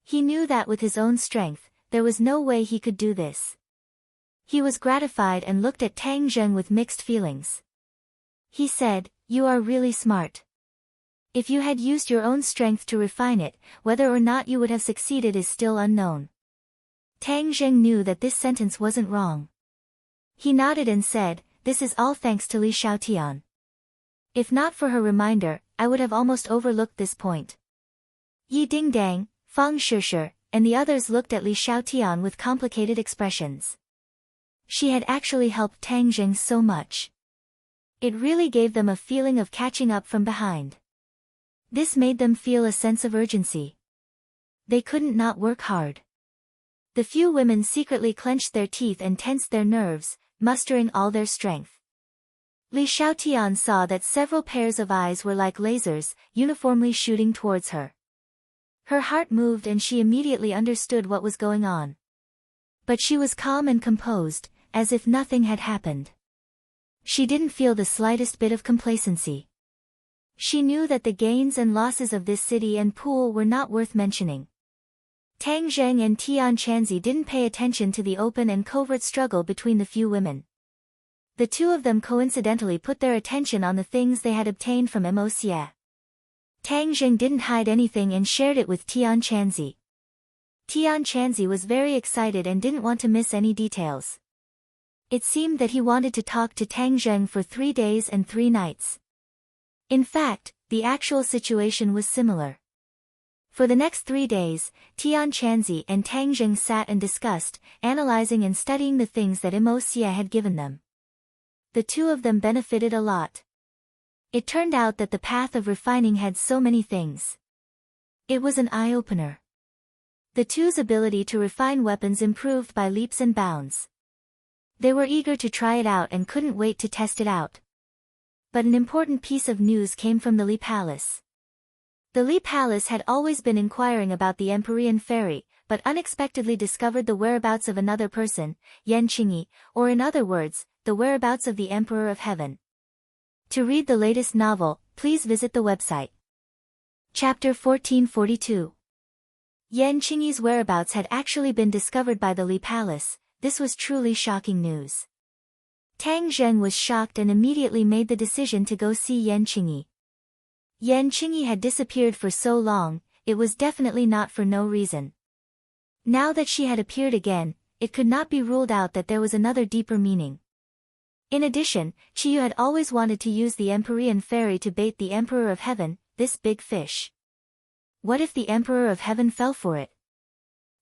He knew that with his own strength, there was no way he could do this. He was gratified and looked at Tang Zheng with mixed feelings. He said, You are really smart. If you had used your own strength to refine it, whether or not you would have succeeded is still unknown. Tang Zheng knew that this sentence wasn't wrong. He nodded and said, This is all thanks to Li Xiaotian. If not for her reminder, I would have almost overlooked this point. Yi Dingdang, Fang Shishir, and the others looked at Li Xiaotian with complicated expressions. She had actually helped Tang Zheng so much. It really gave them a feeling of catching up from behind. This made them feel a sense of urgency. They couldn't not work hard. The few women secretly clenched their teeth and tensed their nerves, mustering all their strength. Li Xiaotian saw that several pairs of eyes were like lasers, uniformly shooting towards her. Her heart moved and she immediately understood what was going on. But she was calm and composed, as if nothing had happened. She didn't feel the slightest bit of complacency. She knew that the gains and losses of this city and pool were not worth mentioning. Tang Zheng and Tian Chanzi didn't pay attention to the open and covert struggle between the few women. The two of them coincidentally put their attention on the things they had obtained from Mo Xie. Tang Zheng didn't hide anything and shared it with Tian Chanzi. Tian Chanzi was very excited and didn't want to miss any details. It seemed that he wanted to talk to Tang Zheng for 3 days and 3 nights. In fact, the actual situation was similar. For the next 3 days, Tian Chanzi and Tang Zheng sat and discussed, analyzing and studying the things that Mo Xie had given them. The two of them benefited a lot. It turned out that the path of refining had so many things. It was an eye-opener. The two's ability to refine weapons improved by leaps and bounds. They were eager to try it out and couldn't wait to test it out. But an important piece of news came from the Li Palace. The Li Palace had always been inquiring about the Empyrean Fairy, but unexpectedly discovered the whereabouts of another person, Yan Qingyi, or in other words, the whereabouts of the Emperor of Heaven. To read the latest novel, please visit the website. Chapter 1442. Yan Qingyi's whereabouts had actually been discovered by the Li Palace. This was truly shocking news. Tang Zheng was shocked and immediately made the decision to go see Yan Qingyi. Yan Qingyi had disappeared for so long, it was definitely not for no reason. Now that she had appeared again, it could not be ruled out that there was another deeper meaning. In addition, Qiyu had always wanted to use the Empyrean Fairy to bait the Emperor of Heaven, this big fish. What if the Emperor of Heaven fell for it?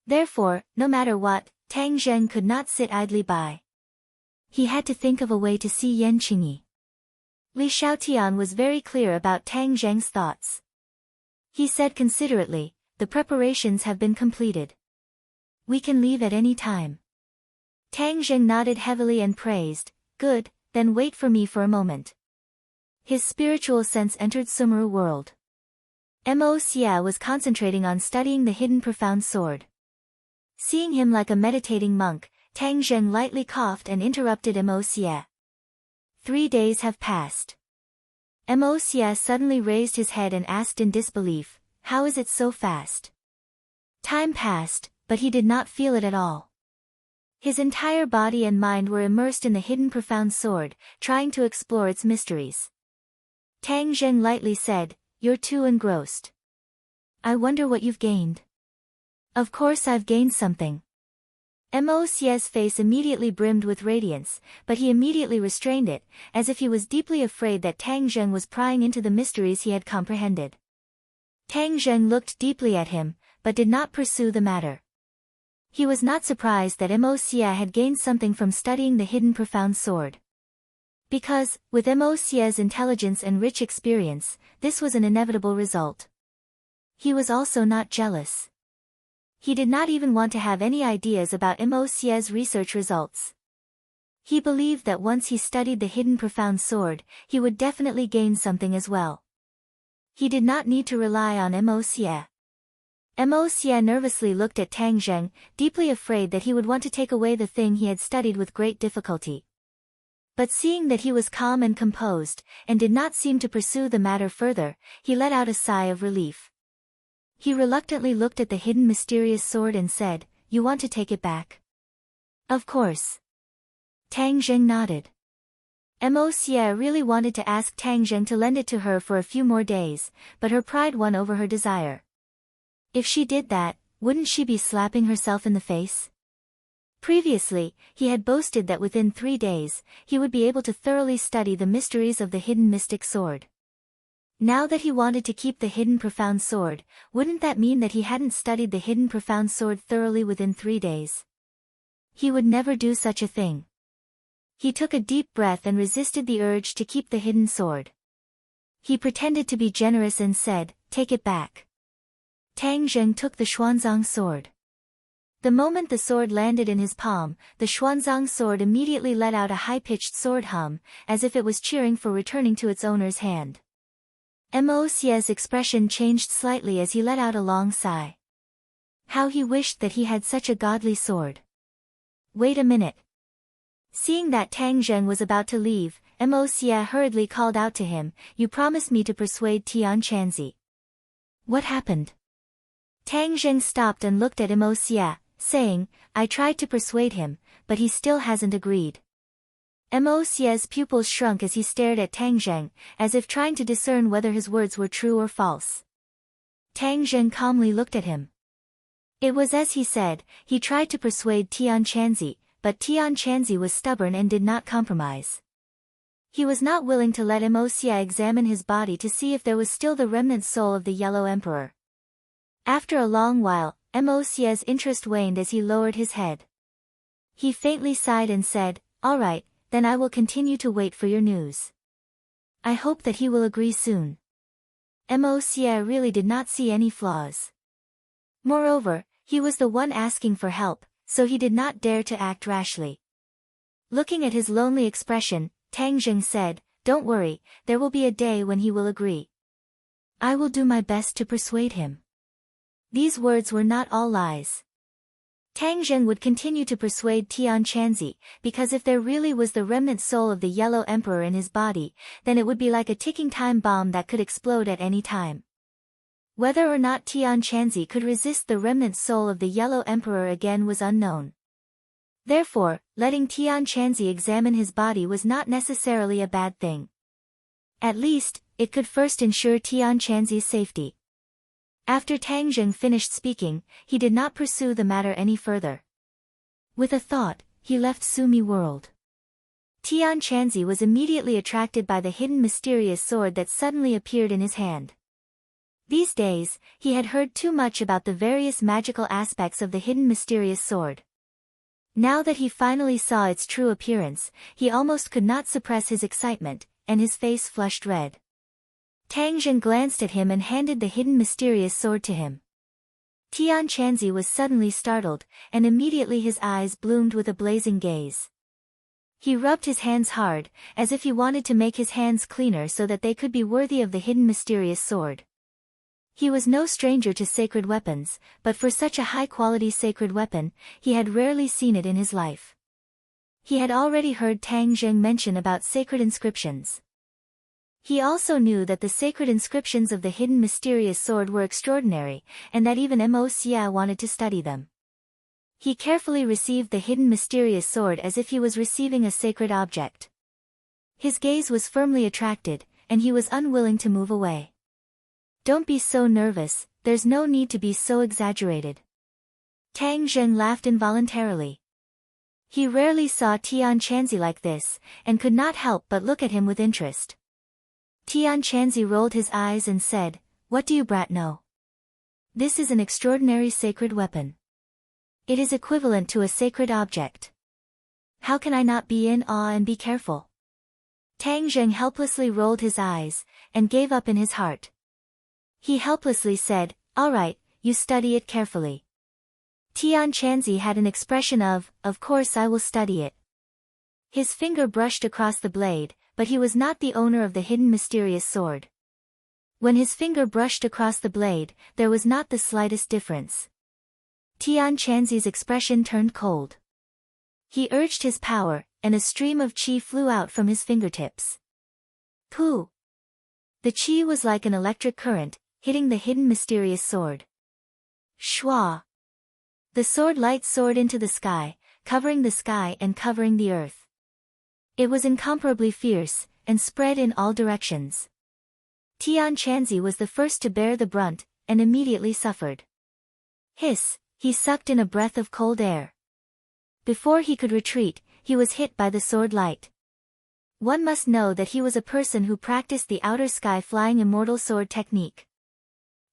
Therefore, no matter what, Tang Zheng could not sit idly by. He had to think of a way to see Yan Qingyi. Li Xiaotian was very clear about Tang Zheng's thoughts. He said considerately, "The preparations have been completed. We can leave at any time." Tang Zheng nodded heavily and praised, "Good, then wait for me for a moment." His spiritual sense entered Sumeru world. Mo Xia was concentrating on studying the hidden profound sword. Seeing him like a meditating monk, Tang Zheng lightly coughed and interrupted Mo Xia. 3 days have passed. Mo Xia suddenly raised his head and asked in disbelief, "How is it so fast?" Time passed, but he did not feel it at all. His entire body and mind were immersed in the hidden profound sword, trying to explore its mysteries. Tang Zheng lightly said, "You're too engrossed. I wonder what you've gained." "Of course I've gained something." Mo Xia's face immediately brimmed with radiance, but he immediately restrained it, as if he was deeply afraid that Tang Zheng was prying into the mysteries he had comprehended. Tang Zheng looked deeply at him, but did not pursue the matter. He was not surprised that Mo Xia had gained something from studying the hidden profound sword. Because, with Mo Xia's intelligence and rich experience, this was an inevitable result. He was also not jealous. He did not even want to have any ideas about Mo Xia's research results. He believed that once he studied the hidden profound sword, he would definitely gain something as well. He did not need to rely on Mo Xia. Mo Xia nervously looked at Tang Zheng, deeply afraid that he would want to take away the thing he had studied with great difficulty. But seeing that he was calm and composed, and did not seem to pursue the matter further, he let out a sigh of relief. He reluctantly looked at the hidden mysterious sword and said, "You want to take it back?" "Of course." Tang Zheng nodded. Mo Xia really wanted to ask Tang Zheng to lend it to her for a few more days, but her pride won over her desire. If she did that, wouldn't she be slapping herself in the face? Previously, he had boasted that within 3 days, he would be able to thoroughly study the mysteries of the hidden mystic sword. Now that he wanted to keep the hidden profound sword, wouldn't that mean that he hadn't studied the hidden profound sword thoroughly within 3 days? He would never do such a thing. He took a deep breath and resisted the urge to keep the hidden sword. He pretended to be generous and said, "Take it back." Tang Zheng took the Xuanzang sword. The moment the sword landed in his palm, the Xuanzang sword immediately let out a high-pitched sword hum, as if it was cheering for returning to its owner's hand. Mo Xia's expression changed slightly as he let out a long sigh. How he wished that he had such a godly sword. "Wait a minute." Seeing that Tang Zheng was about to leave, Mo Xia hurriedly called out to him, "You promised me to persuade Tian Chanzi." "What happened?" Tang Zheng stopped and looked at Mo Xia, saying, "I tried to persuade him, but he still hasn't agreed." Mo Xia's pupils shrunk as he stared at Tang Zheng, as if trying to discern whether his words were true or false. Tang Zheng calmly looked at him. It was as he said, he tried to persuade Tian Chanzi, but Tian Chanzi was stubborn and did not compromise. He was not willing to let Mo Xia examine his body to see if there was still the remnant soul of the Yellow Emperor. After a long while, Mo Xia's interest waned as he lowered his head. He faintly sighed and said, "All right, then I will continue to wait for your news. I hope that he will agree soon." Mo Xia really did not see any flaws. Moreover, he was the one asking for help, so he did not dare to act rashly. Looking at his lonely expression, Tang Zheng said, "Don't worry, there will be a day when he will agree. I will do my best to persuade him." These words were not all lies. Tang Zheng would continue to persuade Tian Chanzi, because if there really was the remnant soul of the Yellow Emperor in his body, then it would be like a ticking time bomb that could explode at any time. Whether or not Tian Chanzi could resist the remnant soul of the Yellow Emperor again was unknown. Therefore, letting Tian Chanzi examine his body was not necessarily a bad thing. At least, it could first ensure Tian Chanzi's safety. After Tang Zheng finished speaking, he did not pursue the matter any further. With a thought, he left Sumi world. Tian Chanzi was immediately attracted by the hidden mysterious sword that suddenly appeared in his hand. These days, he had heard too much about the various magical aspects of the hidden mysterious sword. Now that he finally saw its true appearance, he almost could not suppress his excitement, and his face flushed red. Tang Zheng glanced at him and handed the hidden mysterious sword to him. Tian Chanzi was suddenly startled, and immediately his eyes bloomed with a blazing gaze. He rubbed his hands hard, as if he wanted to make his hands cleaner so that they could be worthy of the hidden mysterious sword. He was no stranger to sacred weapons, but for such a high-quality sacred weapon, he had rarely seen it in his life. He had already heard Tang Zheng mention about sacred inscriptions. He also knew that the sacred inscriptions of the hidden mysterious sword were extraordinary, and that even Mo Xia wanted to study them. He carefully received the hidden mysterious sword as if he was receiving a sacred object. His gaze was firmly attracted, and he was unwilling to move away. "Don't be so nervous, there's no need to be so exaggerated." Tang Zheng laughed involuntarily. He rarely saw Tian Chanzi like this, and could not help but look at him with interest. Tian Chanzi rolled his eyes and said, "What do you brat know? This is an extraordinary sacred weapon. It is equivalent to a sacred object. How can I not be in awe and be careful?" Tang Zheng helplessly rolled his eyes, and gave up in his heart. He helplessly said, "All right, you study it carefully." Tian Chanzi had an expression of course I will study it. His finger brushed across the blade, but he was not the owner of the hidden mysterious sword. When his finger brushed across the blade, there was not the slightest difference. Tian Chanzi's expression turned cold. He urged his power, and a stream of qi flew out from his fingertips. Pooh! The qi was like an electric current, hitting the hidden mysterious sword. Shwa! The sword light soared into the sky, covering the sky and covering the earth. It was incomparably fierce, and spread in all directions. Tian Chanzi was the first to bear the brunt, and immediately suffered. Hiss! He sucked in a breath of cold air. Before he could retreat, he was hit by the sword light. One must know that he was a person who practiced the outer sky flying immortal sword technique.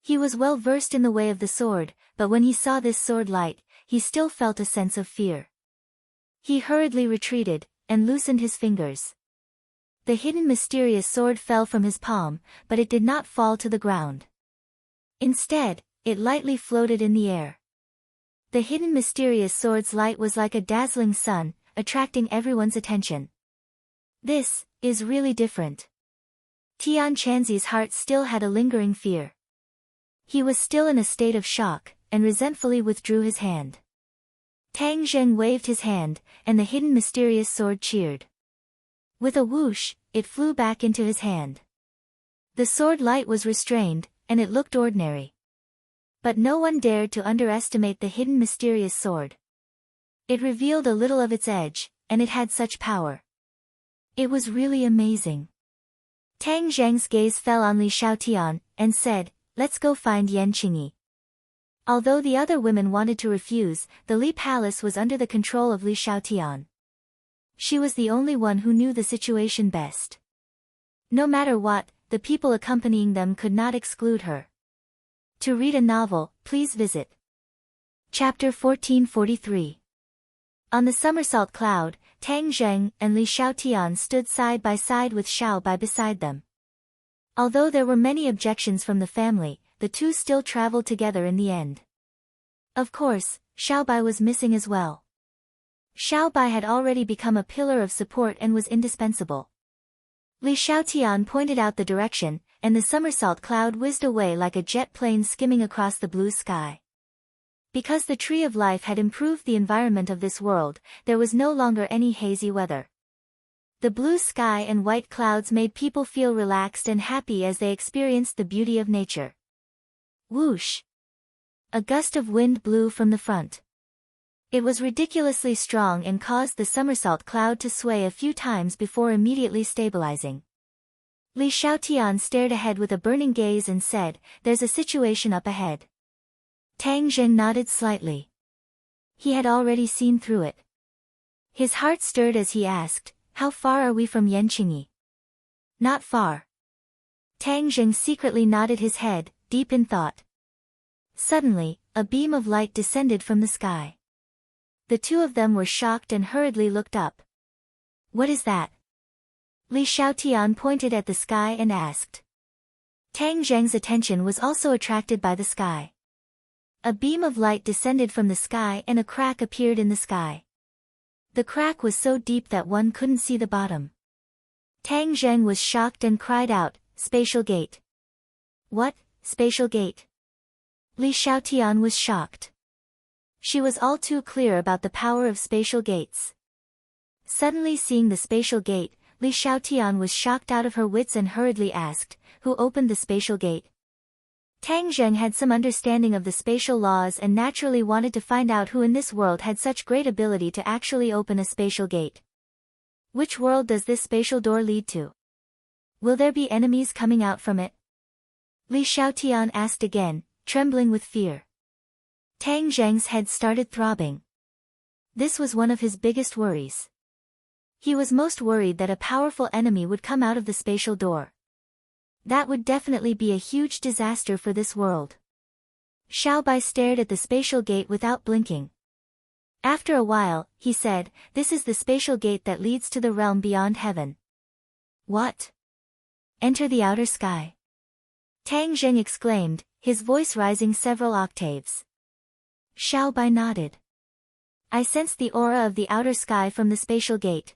He was well versed in the way of the sword, but when he saw this sword light, he still felt a sense of fear. He hurriedly retreated, and loosened his fingers. The hidden mysterious sword fell from his palm, but it did not fall to the ground. Instead, it lightly floated in the air. The hidden mysterious sword's light was like a dazzling sun, attracting everyone's attention. This is really different. Tian Chanzi's heart still had a lingering fear. He was still in a state of shock, and resentfully withdrew his hand. Tang Zheng waved his hand, and the hidden mysterious sword cheered. With a whoosh, it flew back into his hand. The sword light was restrained, and it looked ordinary. But no one dared to underestimate the hidden mysterious sword. It revealed a little of its edge, and it had such power. It was really amazing. Tang Zheng's gaze fell on Li Shaotian, and said, "Let's go find Yan Qingyi." Although the other women wanted to refuse, the Li Palace was under the control of Li Shaotian. She was the only one who knew the situation best. No matter what, the people accompanying them could not exclude her. To read a novel, please visit Chapter 1443. On the somersault cloud, Tang Zheng and Li Shaotian stood side by side with Xiao Bai beside them. Although there were many objections from the family, the two still traveled together in the end. Of course, Xiao Bai was missing as well. Xiao Bai had already become a pillar of support and was indispensable. Li Shaotian pointed out the direction, and the somersault cloud whizzed away like a jet plane skimming across the blue sky. Because the tree of life had improved the environment of this world, there was no longer any hazy weather. The blue sky and white clouds made people feel relaxed and happy as they experienced the beauty of nature. Whoosh! A gust of wind blew from the front. It was ridiculously strong and caused the somersault cloud to sway a few times before immediately stabilizing. Li Shaotian stared ahead with a burning gaze and said, "There's a situation up ahead." Tang Zheng nodded slightly. He had already seen through it. His heart stirred as he asked, "How far are we from Yan Qingyi?" "Not far." Tang Zheng secretly nodded his head, deep in thought. Suddenly, a beam of light descended from the sky. The two of them were shocked and hurriedly looked up. What is that? Li Xiaotian pointed at the sky and asked. Tang Zheng's attention was also attracted by the sky. A beam of light descended from the sky and a crack appeared in the sky. The crack was so deep that one couldn't see the bottom. Tang Zheng was shocked and cried out, "Spatial gate." What, spatial gate? Li Xiaotian was shocked. She was all too clear about the power of spatial gates. Suddenly seeing the spatial gate, Li Xiaotian was shocked out of her wits and hurriedly asked, "Who opened the spatial gate?" Tang Zheng had some understanding of the spatial laws and naturally wanted to find out who in this world had such great ability to actually open a spatial gate. Which world does this spatial door lead to? Will there be enemies coming out from it? Li Xiaotian asked again, trembling with fear. Tang Zheng's head started throbbing. This was one of his biggest worries. He was most worried that a powerful enemy would come out of the spatial door. That would definitely be a huge disaster for this world. Xiaobai stared at the spatial gate without blinking. After a while, he said, "This is the spatial gate that leads to the realm beyond heaven." What? Enter the outer sky. Tang Zheng exclaimed, his voice rising several octaves. Xiaobai nodded. I sensed the aura of the outer sky from the spatial gate.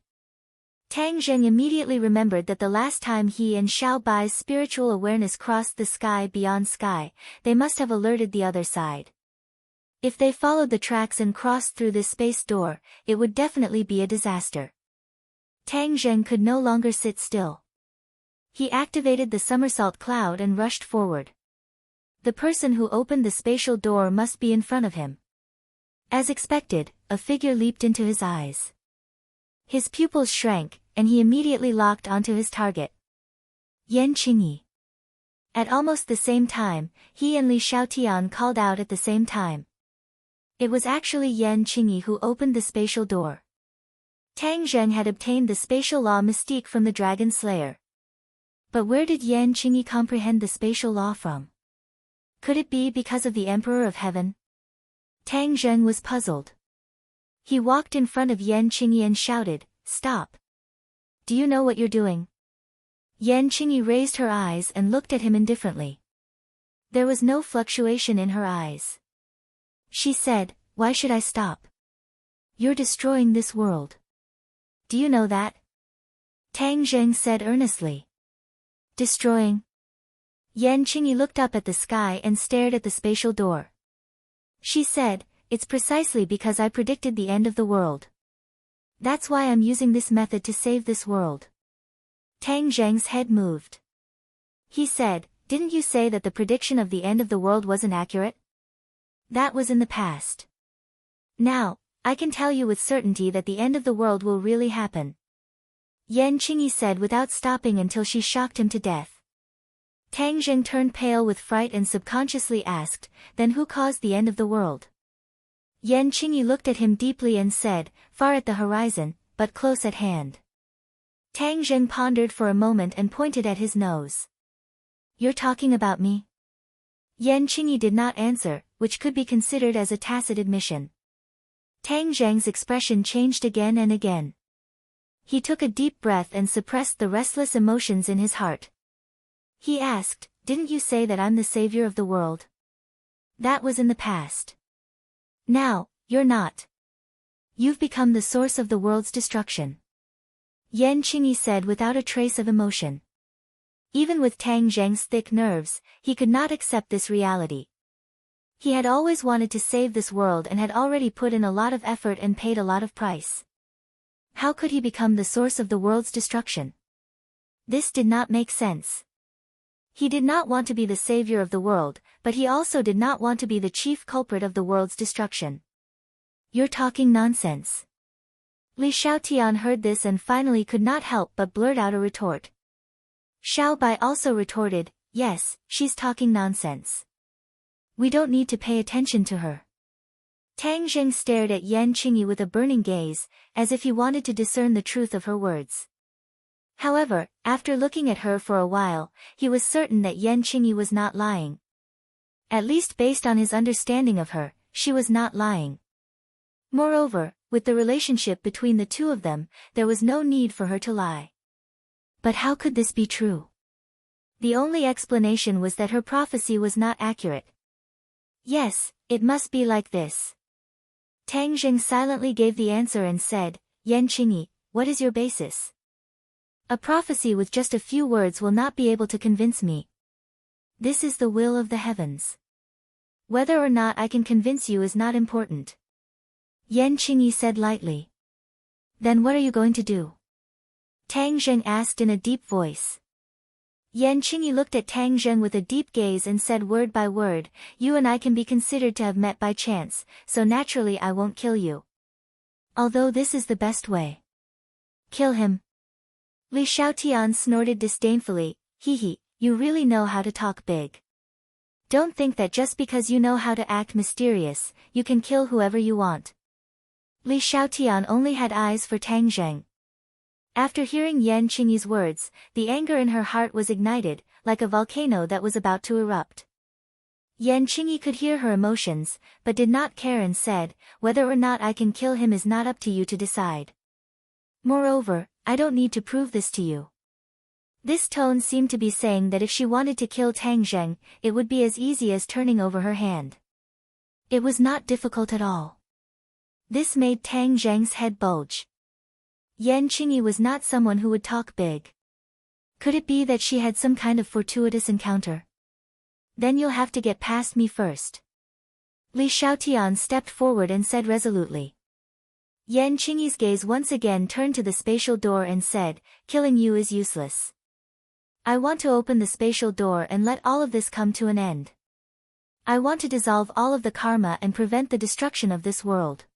Tang Zheng immediately remembered that the last time he and Xiaobai's spiritual awareness crossed the sky beyond sky, they must have alerted the other side. If they followed the tracks and crossed through this space door, it would definitely be a disaster. Tang Zheng could no longer sit still. He activated the somersault cloud and rushed forward. The person who opened the spatial door must be in front of him. As expected, a figure leaped into his eyes. His pupils shrank, and he immediately locked onto his target. Yan Qingyi. At almost the same time, he and Li Xiaotian called out at the same time. It was actually Yan Qingyi who opened the spatial door. Tang Zheng had obtained the spatial law mystique from the Dragon Slayer. But where did Yan Qingyi comprehend the spatial law from? Could it be because of the Emperor of Heaven? Tang Zheng was puzzled. He walked in front of Yan Qingyi and shouted, "Stop! Do you know what you're doing?" Yan Qingyi raised her eyes and looked at him indifferently. There was no fluctuation in her eyes. She said, "Why should I stop? You're destroying this world. Do you know that?" Tang Zheng said earnestly. Destroying? Yan Qingyi looked up at the sky and stared at the spatial door. She said, "It's precisely because I predicted the end of the world. That's why I'm using this method to save this world." Tang Zheng's head moved. He said, "Didn't you say that the prediction of the end of the world wasn't accurate? That was in the past. Now, I can tell you with certainty that the end of the world will really happen." Yan Qingyi said without stopping until she shocked him to death. Tang Zheng turned pale with fright and subconsciously asked, "Then who caused the end of the world?" Yan Qingyi looked at him deeply and said, "Far at the horizon, but close at hand." Tang Zheng pondered for a moment and pointed at his nose. "You're talking about me?" Yan Qingyi did not answer, which could be considered as a tacit admission. Tang Zheng's expression changed again and again. He took a deep breath and suppressed the restless emotions in his heart. He asked, "Didn't you say that I'm the savior of the world? That was in the past. Now, you're not. You've become the source of the world's destruction." Yan Qingyi said without a trace of emotion. Even with Tang Zheng's thick nerves, he could not accept this reality. He had always wanted to save this world and had already put in a lot of effort and paid a lot of price. How could he become the source of the world's destruction? This did not make sense. He did not want to be the savior of the world, but he also did not want to be the chief culprit of the world's destruction. "You're talking nonsense." Li Xiaotian heard this and finally could not help but blurt out a retort. Xiaobai also retorted, "Yes, she's talking nonsense. We don't need to pay attention to her." Tang Zheng stared at Yan Qingyi with a burning gaze, as if he wanted to discern the truth of her words. However, after looking at her for a while, he was certain that Yan Qingyi was not lying. At least based on his understanding of her, she was not lying. Moreover, with the relationship between the two of them, there was no need for her to lie. But how could this be true? The only explanation was that her prophecy was not accurate. Yes, it must be like this. Tang Zheng silently gave the answer and said, Yan Qingyi, what is your basis? A prophecy with just a few words will not be able to convince me. This is the will of the heavens. Whether or not I can convince you is not important. Yan Qingyi said lightly. Then what are you going to do? Tang Zheng asked in a deep voice. Yan Qingyi looked at Tang Zheng with a deep gaze and said word by word, you and I can be considered to have met by chance, so naturally I won't kill you. Although this is the best way. Kill him. Li Xiaotian snorted disdainfully, hee, you really know how to talk big. Don't think that just because you know how to act mysterious, you can kill whoever you want. Li Xiaotian only had eyes for Tang Zheng. After hearing Yan Qingyi's words, the anger in her heart was ignited, like a volcano that was about to erupt. Yan Qingyi could hear her emotions, but did not care and said, whether or not I can kill him is not up to you to decide. Moreover, I don't need to prove this to you. This tone seemed to be saying that if she wanted to kill Tang Zheng, it would be as easy as turning over her hand. It was not difficult at all. This made Tang Zheng's head bulge. Yan Qingyi was not someone who would talk big. Could it be that she had some kind of fortuitous encounter? Then you'll have to get past me first. Li Xiaotian stepped forward and said resolutely. Yan Qingyi's gaze once again turned to the spatial door and said, killing you is useless. I want to open the spatial door and let all of this come to an end. I want to dissolve all of the karma and prevent the destruction of this world.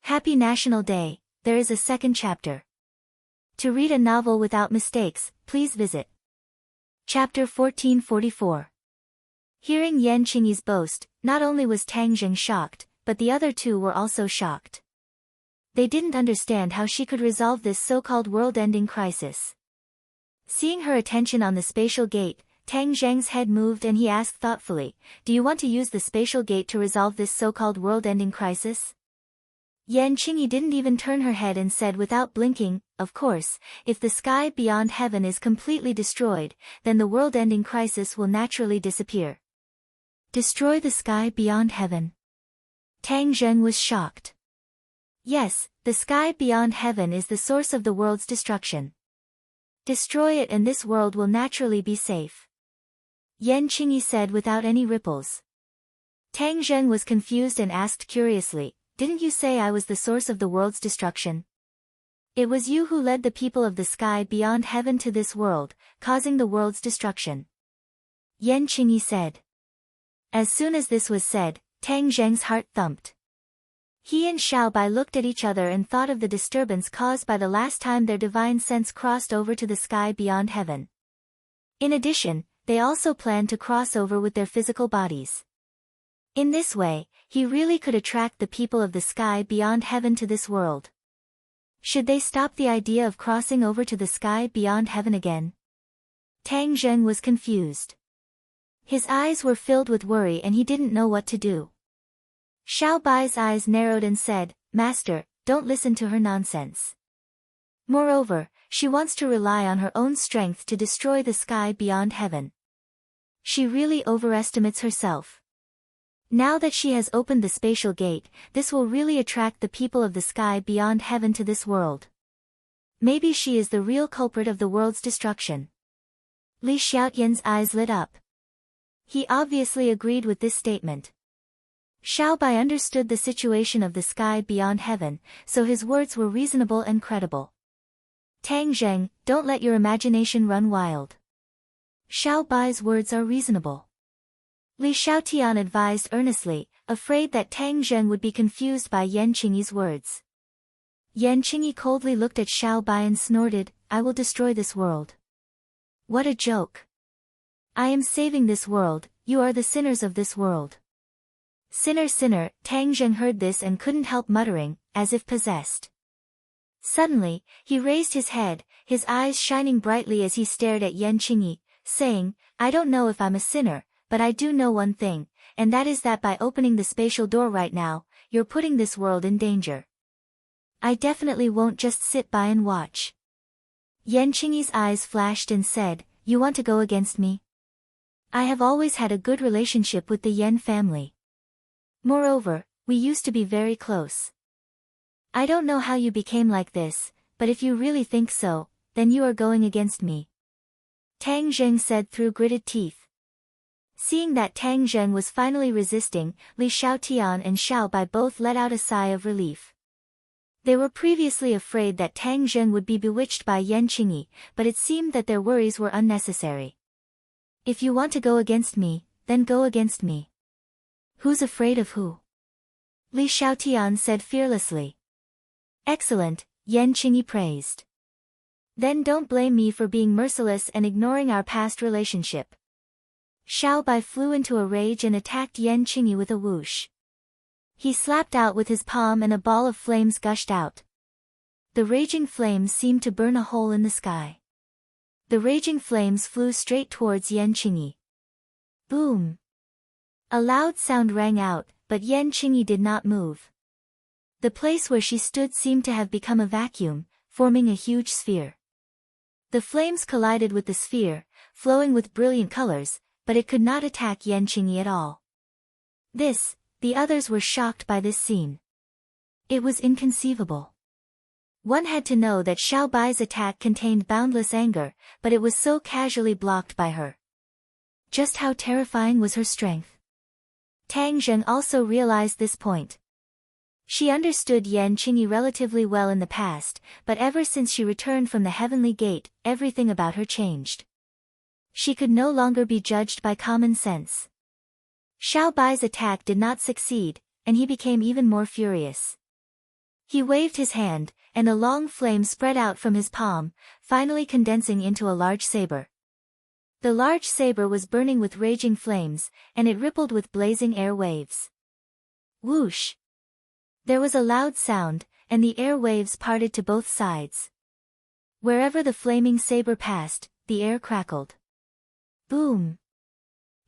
Happy National Day. There is a second chapter. To read a novel without mistakes, please visit Chapter 1444. Hearing Yan Qingyi's boast, not only was Tang Zheng shocked, but the other two were also shocked. They didn't understand how she could resolve this so-called world-ending crisis. Seeing her attention on the spatial gate, Tang Zheng's head moved and he asked thoughtfully, do you want to use the spatial gate to resolve this so-called world-ending crisis? Yan Qingyi didn't even turn her head and said without blinking, of course, if the sky beyond heaven is completely destroyed, then the world-ending crisis will naturally disappear. Destroy the sky beyond heaven. Tang Zheng was shocked. Yes, the sky beyond heaven is the source of the world's destruction. Destroy it and this world will naturally be safe. Yan Qingyi said without any ripples. Tang Zheng was confused and asked curiously, didn't you say I was the source of the world's destruction? It was you who led the people of the sky beyond heaven to this world, causing the world's destruction. Yan Qingyi said. As soon as this was said, Tang Zheng's heart thumped. He and Xiaobai looked at each other and thought of the disturbance caused by the last time their divine sense crossed over to the sky beyond heaven. In addition, they also planned to cross over with their physical bodies. In this way, he really could attract the people of the sky beyond heaven to this world. Should they stop the idea of crossing over to the sky beyond heaven again? Tang Zheng was confused. His eyes were filled with worry and he didn't know what to do. Xiao Bai's eyes narrowed and said, Master, don't listen to her nonsense. Moreover, she wants to rely on her own strength to destroy the sky beyond heaven. She really overestimates herself. Now that she has opened the spatial gate, this will really attract the people of the sky beyond heaven to this world. Maybe she is the real culprit of the world's destruction. Li Xiaotian's eyes lit up. He obviously agreed with this statement. Xiaobai understood the situation of the sky beyond heaven, so his words were reasonable and credible. Tang Zheng, don't let your imagination run wild. Xiaobai's words are reasonable. Li Xiaotian advised earnestly, afraid that Tang Zheng would be confused by Yan Qingyi's words. Yan Qingyi coldly looked at Xiaobai and snorted, I will destroy this world. What a joke. I am saving this world, you are the sinners of this world. Sinner, sinner, Tang Zheng heard this and couldn't help muttering, as if possessed. Suddenly, he raised his head, his eyes shining brightly as he stared at Yan Qingyi, saying, I don't know if I'm a sinner, but I do know one thing, and that is that by opening the spatial door right now, you're putting this world in danger. I definitely won't just sit by and watch. Yan Qingyi's eyes flashed and said, you want to go against me? I have always had a good relationship with the Yan family. Moreover, we used to be very close. I don't know how you became like this, but if you really think so, then you are going against me. Tang Zheng said through gritted teeth. Seeing that Tang Zheng was finally resisting, Li Xiaotian and Xiao Bai both let out a sigh of relief. They were previously afraid that Tang Zheng would be bewitched by Yan Qingyi, but it seemed that their worries were unnecessary. If you want to go against me, then go against me. Who's afraid of who? Li Xiaotian said fearlessly. Excellent, Yan Qingyi praised. Then don't blame me for being merciless and ignoring our past relationship. Xiao Bai flew into a rage and attacked Yan Qingyi with a whoosh. He slapped out with his palm and a ball of flames gushed out. The raging flames seemed to burn a hole in the sky. The raging flames flew straight towards Yan Qingyi. Boom! A loud sound rang out, but Yan Qingyi did not move. The place where she stood seemed to have become a vacuum, forming a huge sphere. The flames collided with the sphere, flowing with brilliant colors, but it could not attack Yan Qingyi at all. The others were shocked by this scene. It was inconceivable. One had to know that Xiao Bai's attack contained boundless anger, but it was so casually blocked by her. Just how terrifying was her strength? Tang Zheng also realized this point. She understood Yan Qingyi relatively well in the past, but ever since she returned from the Heavenly Gate, everything about her changed. She could no longer be judged by common sense. Xiao Bai's attack did not succeed, and he became even more furious. He waved his hand, and a long flame spread out from his palm, finally condensing into a large saber. The large saber was burning with raging flames, and it rippled with blazing air waves. Whoosh! There was a loud sound, and the air waves parted to both sides. Wherever the flaming saber passed, the air crackled. Boom!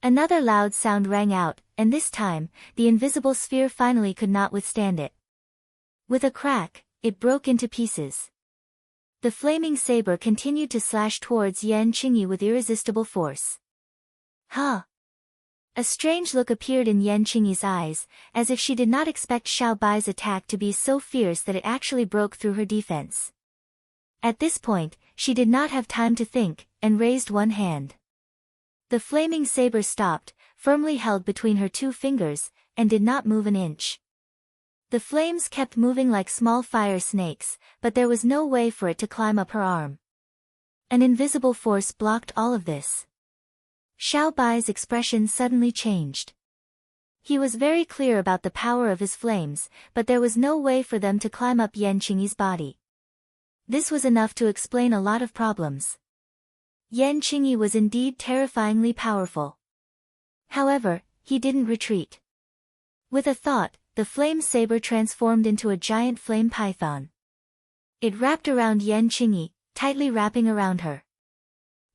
Another loud sound rang out, and this time, the invisible sphere finally could not withstand it. With a crack, it broke into pieces. The flaming saber continued to slash towards Yan Qingyi with irresistible force. Huh! A strange look appeared in Yan Qingyi's eyes, as if she did not expect Xiao Bai's attack to be so fierce that it actually broke through her defense. At this point, she did not have time to think, and raised one hand. The flaming saber stopped, firmly held between her two fingers, and did not move an inch. The flames kept moving like small fire snakes, but there was no way for it to climb up her arm. An invisible force blocked all of this. Xiao Bai's expression suddenly changed. He was very clear about the power of his flames, but there was no way for them to climb up Yan Qingyi's body. This was enough to explain a lot of problems. Yan Qingyi was indeed terrifyingly powerful. However, he didn't retreat. With a thought, the flame saber transformed into a giant flame python. It wrapped around Yan Qingyi, tightly wrapping around her.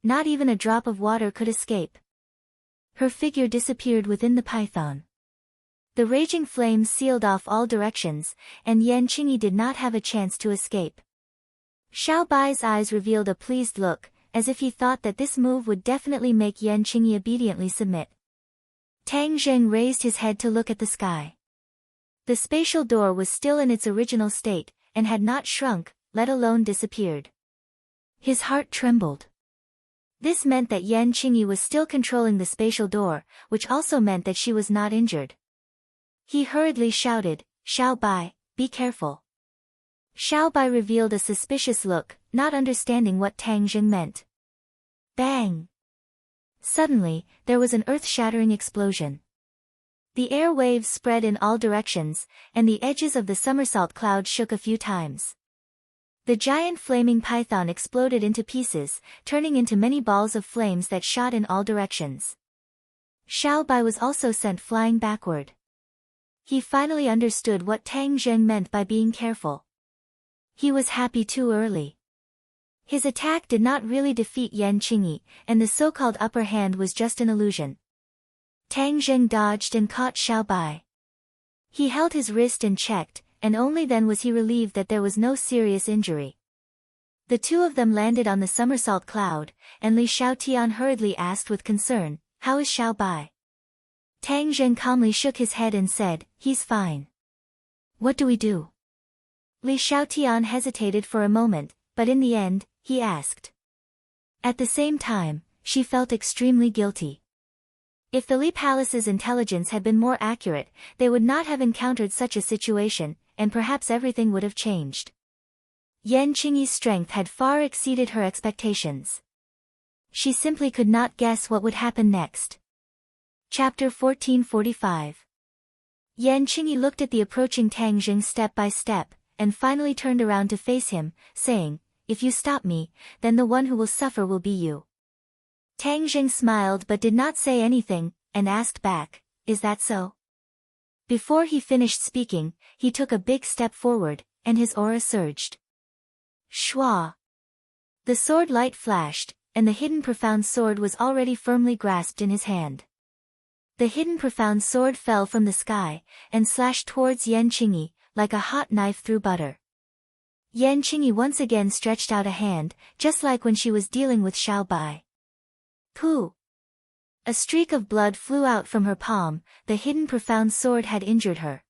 Not even a drop of water could escape. Her figure disappeared within the python. The raging flames sealed off all directions, and Yan Qingyi did not have a chance to escape. Xiao Bai's eyes revealed a pleased look, as if he thought that this move would definitely make Yan Qingyi obediently submit. Tang Zheng raised his head to look at the sky. The spatial door was still in its original state, and had not shrunk, let alone disappeared. His heart trembled. This meant that Yan Qingyi was still controlling the spatial door, which also meant that she was not injured. He hurriedly shouted, "Xiao Bai, be careful." Xiao Bai revealed a suspicious look, not understanding what Tang Zheng meant. Bang! Suddenly, there was an earth-shattering explosion. The air waves spread in all directions, and the edges of the somersault cloud shook a few times. The giant flaming python exploded into pieces, turning into many balls of flames that shot in all directions. Xiao Bai was also sent flying backward. He finally understood what Tang Zheng meant by being careful. He was happy too early. His attack did not really defeat Yan Qingyi, and the so-called upper hand was just an illusion. Tang Zheng dodged and caught Xiao Bai. He held his wrist and checked, and only then was he relieved that there was no serious injury. The two of them landed on the somersault cloud, and Li Xiaotian hurriedly asked with concern, "How is Xiao Bai?" Tang Zheng calmly shook his head and said, "He's fine." "What do we do?" Li Xiaotian hesitated for a moment, but in the end, he asked. At the same time, she felt extremely guilty. If the Li Palace's intelligence had been more accurate, they would not have encountered such a situation, and perhaps everything would have changed. Yan Qingyi's strength had far exceeded her expectations. She simply could not guess what would happen next. Chapter 1445. Yan Qingyi looked at the approaching Tang Zheng step by step, and finally turned around to face him, saying, "If you stop me, then the one who will suffer will be you." Tang Zheng smiled but did not say anything, and asked back, "Is that so?" Before he finished speaking, he took a big step forward, and his aura surged. Shua! The sword light flashed, and the hidden profound sword was already firmly grasped in his hand. The hidden profound sword fell from the sky, and slashed towards Yan Qingyi, like a hot knife through butter. Yan Qingyi once again stretched out a hand, just like when she was dealing with Xiao Bai. Pooh! A streak of blood flew out from her palm, the hidden profound sword had injured her.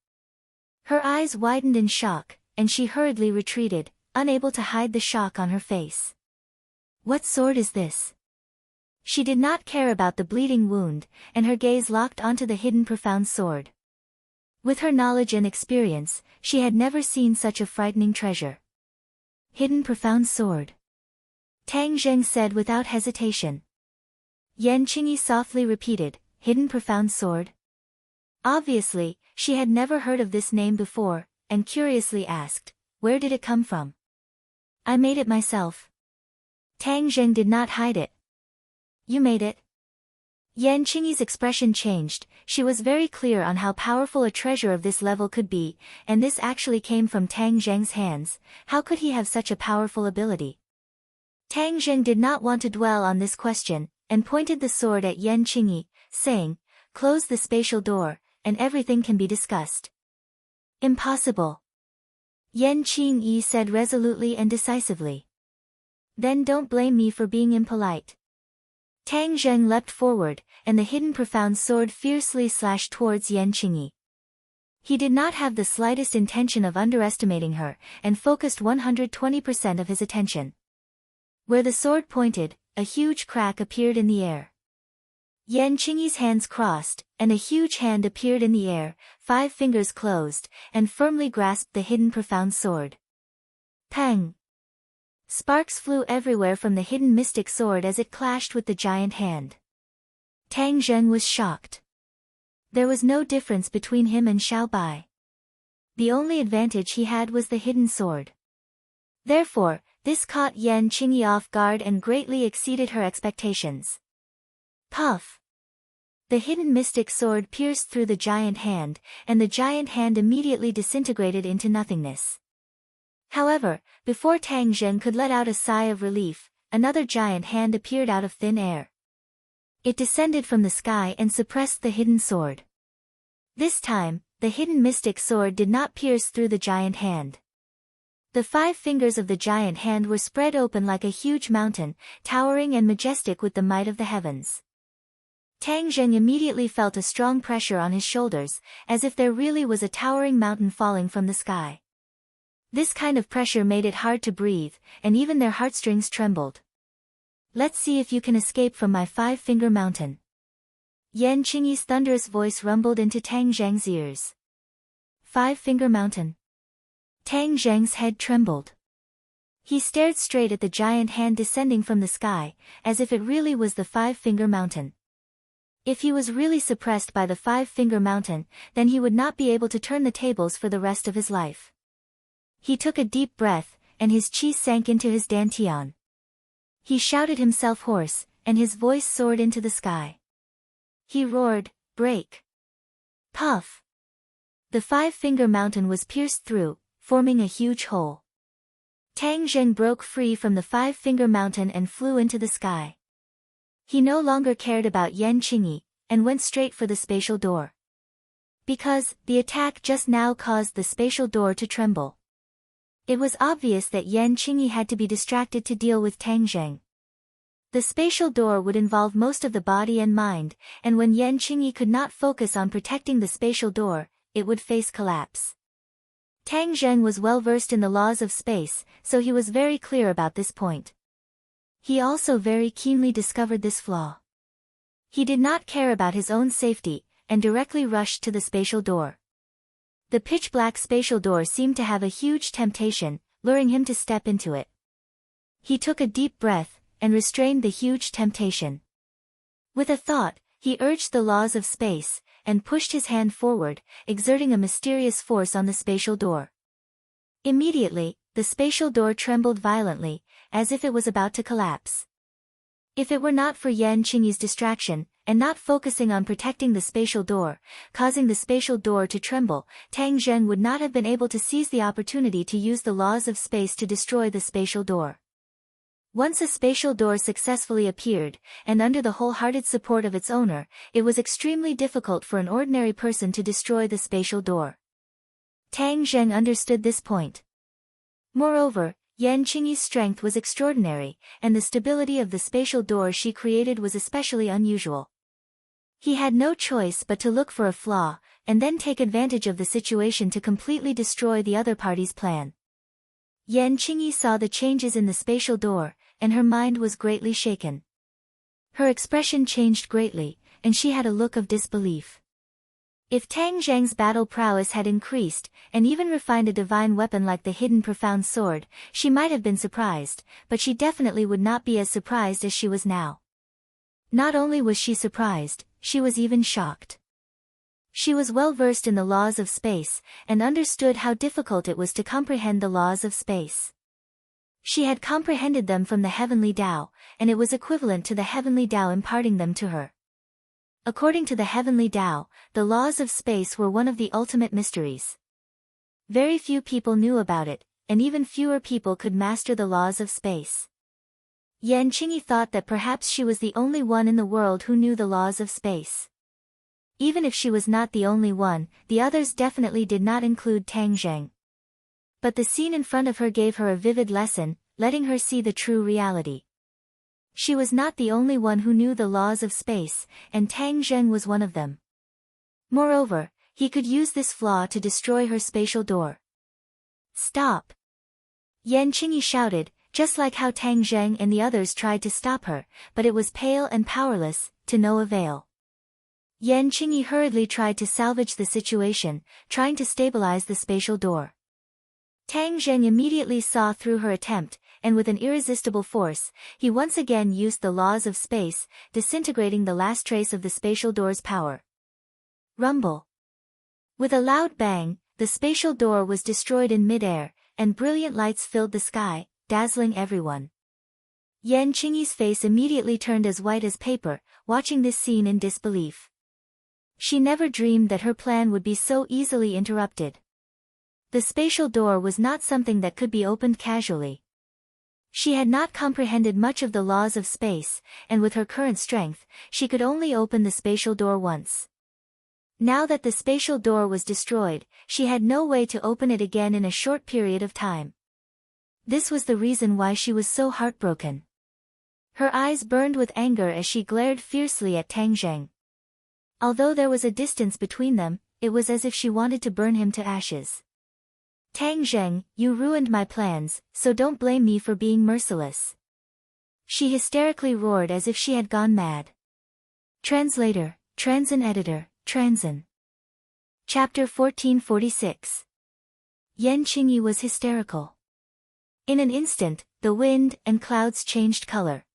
Her eyes widened in shock, and she hurriedly retreated, unable to hide the shock on her face. What sword is this? She did not care about the bleeding wound, and her gaze locked onto the hidden profound sword. With her knowledge and experience, she had never seen such a frightening treasure. Hidden profound sword. Tang Zheng said without hesitation. Yan Qingyi softly repeated, "Hidden profound sword?" Obviously, she had never heard of this name before, and curiously asked, "Where did it come from?" "I made it myself." Tang Zheng did not hide it. "You made it?" Yan Qingyi's expression changed. She was very clear on how powerful a treasure of this level could be, and this actually came from Tang Zheng's hands. How could he have such a powerful ability? Tang Zheng did not want to dwell on this question, and pointed the sword at Yan Qingyi, saying, "Close the spatial door, and everything can be discussed." "Impossible," Yan Qingyi said resolutely and decisively. "Then don't blame me for being impolite." Tang Zheng leapt forward, and the hidden profound sword fiercely slashed towards Yan Qingyi. He did not have the slightest intention of underestimating her, and focused 120% of his attention. Where the sword pointed, a huge crack appeared in the air. Yan Qingyi's hands crossed, and a huge hand appeared in the air, 5 fingers closed, and firmly grasped the hidden profound sword. Pang! Sparks flew everywhere from the hidden mystic sword as it clashed with the giant hand. Tang Zheng was shocked. There was no difference between him and Xiao Bai. The only advantage he had was the hidden sword. Therefore, this caught Yan Qingyi off guard and greatly exceeded her expectations. Puff! The hidden mystic sword pierced through the giant hand, and the giant hand immediately disintegrated into nothingness. However, before Tang Zheng could let out a sigh of relief, another giant hand appeared out of thin air. It descended from the sky and suppressed the hidden sword. This time, the hidden mystic sword did not pierce through the giant hand. The 5 fingers of the giant hand were spread open like a huge mountain, towering and majestic with the might of the heavens. Tang Zheng immediately felt a strong pressure on his shoulders, as if there really was a towering mountain falling from the sky. This kind of pressure made it hard to breathe, and even their heartstrings trembled. "Let's see if you can escape from my 5-finger mountain." Yan Qingyi's thunderous voice rumbled into Tang Zheng's ears. 5-finger mountain. Tang Zheng's head trembled. He stared straight at the giant hand descending from the sky, as if it really was the 5-finger mountain. If he was really suppressed by the 5-finger mountain, then he would not be able to turn the tables for the rest of his life. He took a deep breath, and his chi sank into his dantian. He shouted himself hoarse, and his voice soared into the sky. He roared, "Break!" Puff! The 5-finger mountain was pierced through, forming a huge hole. Tang Zheng broke free from the 5-finger mountain and flew into the sky. He no longer cared about Yan Qingyi, and went straight for the spatial door. because the attack just now caused the spatial door to tremble. It was obvious that Yan Qingyi had to be distracted to deal with Tang Zheng. The spatial door would involve most of the body and mind, and when Yan Qingyi could not focus on protecting the spatial door, it would face collapse. Tang Zheng was well versed in the laws of space, so he was very clear about this point. He also very keenly discovered this flaw. He did not care about his own safety, and directly rushed to the spatial door. The pitch-black spatial door seemed to have a huge temptation, luring him to step into it. He took a deep breath, and restrained the huge temptation. With a thought, he urged the laws of space, and pushed his hand forward, exerting a mysterious force on the spatial door. Immediately, the spatial door trembled violently, as if it was about to collapse. If it were not for Yan Qingyi's distraction, and not focusing on protecting the spatial door, causing the spatial door to tremble, Tang Zheng would not have been able to seize the opportunity to use the laws of space to destroy the spatial door. Once a spatial door successfully appeared, and under the wholehearted support of its owner, it was extremely difficult for an ordinary person to destroy the spatial door. Tang Zheng understood this point. Moreover, Yan Qingyi's strength was extraordinary, and the stability of the spatial door she created was especially unusual. He had no choice but to look for a flaw, and then take advantage of the situation to completely destroy the other party's plan. Yan Qingyi saw the changes in the spatial door, and her mind was greatly shaken. Her expression changed greatly, and she had a look of disbelief. If Tang Zheng's battle prowess had increased, and even refined a divine weapon like the hidden profound sword, she might have been surprised, but she definitely would not be as surprised as she was now. Not only was she surprised, she was even shocked. She was well versed in the laws of space, and understood how difficult it was to comprehend the laws of space. She had comprehended them from the heavenly Tao, and it was equivalent to the heavenly Tao imparting them to her. According to the heavenly Tao, the laws of space were one of the ultimate mysteries. Very few people knew about it, and even fewer people could master the laws of space. Yan Qingyi thought that perhaps she was the only one in the world who knew the laws of space. Even if she was not the only one, the others definitely did not include Tang Zheng. But the scene in front of her gave her a vivid lesson, letting her see the true reality. She was not the only one who knew the laws of space, and Tang Zheng was one of them. Moreover, he could use this flaw to destroy her spatial door. Stop! Yan Qingyi shouted, just like how Tang Zheng and the others tried to stop her, but it was pale and powerless, to no avail. Yan Qingyi hurriedly tried to salvage the situation, trying to stabilize the spatial door. Tang Zheng immediately saw through her attempt, and with an irresistible force, he once again used the laws of space, disintegrating the last trace of the spatial door's power. Rumble! With a loud bang, the spatial door was destroyed in mid-air, and brilliant lights filled the sky, dazzling everyone. Yan Qingyi's face immediately turned as white as paper, watching this scene in disbelief. She never dreamed that her plan would be so easily interrupted. The spatial door was not something that could be opened casually. She had not comprehended much of the laws of space, and with her current strength, she could only open the spatial door once. Now that the spatial door was destroyed, she had no way to open it again in a short period of time. This was the reason why she was so heartbroken. Her eyes burned with anger as she glared fiercely at Tang Zheng. Although there was a distance between them, it was as if she wanted to burn him to ashes. Tang Zheng, you ruined my plans, so don't blame me for being merciless. She hysterically roared as if she had gone mad. Translator, Transin Editor, Transin. Chapter 1446. Yan Qingyi was hysterical. In an instant, the wind and clouds changed color.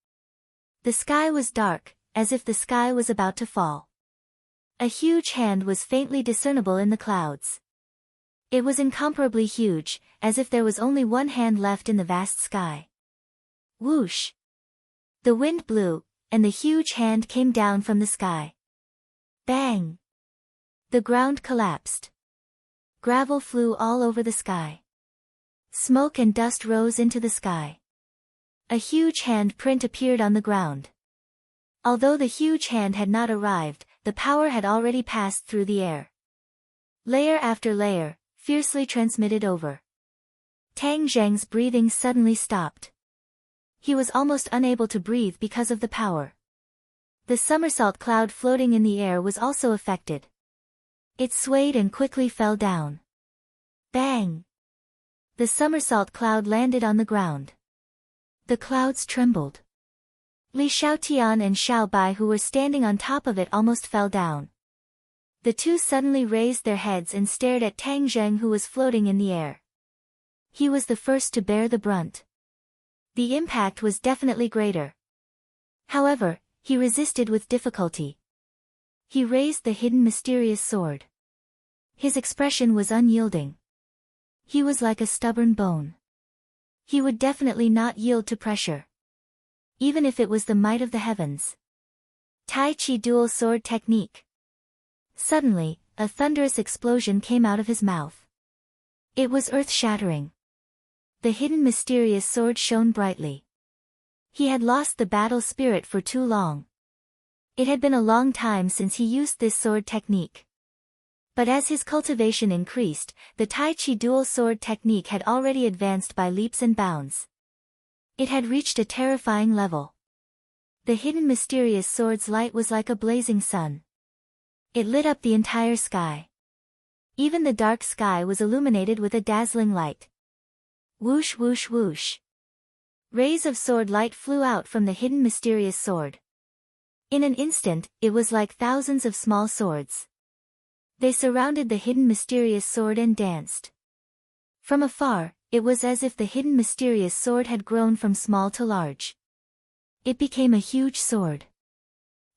The sky was dark, as if the sky was about to fall. A huge hand was faintly discernible in the clouds. It was incomparably huge, as if there was only one hand left in the vast sky. Whoosh! The wind blew, and the huge hand came down from the sky. Bang! The ground collapsed. Gravel flew all over the sky. Smoke and dust rose into the sky. A huge hand print appeared on the ground. Although the huge hand had not arrived, the power had already passed through the air. Layer after layer, fiercely transmitted over. Tang Zheng's breathing suddenly stopped. He was almost unable to breathe because of the power. The somersault cloud floating in the air was also affected. It swayed and quickly fell down. Bang! The somersault cloud landed on the ground. The clouds trembled. Li Xiaotian and Xiao Bai, who were standing on top of it, almost fell down. The two suddenly raised their heads and stared at Tang Zheng, who was floating in the air. He was the first to bear the brunt. The impact was definitely greater. However, he resisted with difficulty. He raised the hidden mysterious sword. His expression was unyielding. He was like a stubborn bone. He would definitely not yield to pressure. Even if it was the might of the heavens. Tai Chi dual sword technique. Suddenly, a thunderous explosion came out of his mouth. It was earth-shattering. The hidden mysterious sword shone brightly. He had lost the battle spirit for too long. It had been a long time since he used this sword technique. But as his cultivation increased, the Tai Chi dual sword technique had already advanced by leaps and bounds. It had reached a terrifying level. The hidden mysterious sword's light was like a blazing sun. It lit up the entire sky. Even the dark sky was illuminated with a dazzling light. Whoosh whoosh whoosh. Rays of sword light flew out from the hidden mysterious sword. In an instant, it was like thousands of small swords. They surrounded the hidden mysterious sword and danced. From afar, it was as if the hidden mysterious sword had grown from small to large. It became a huge sword.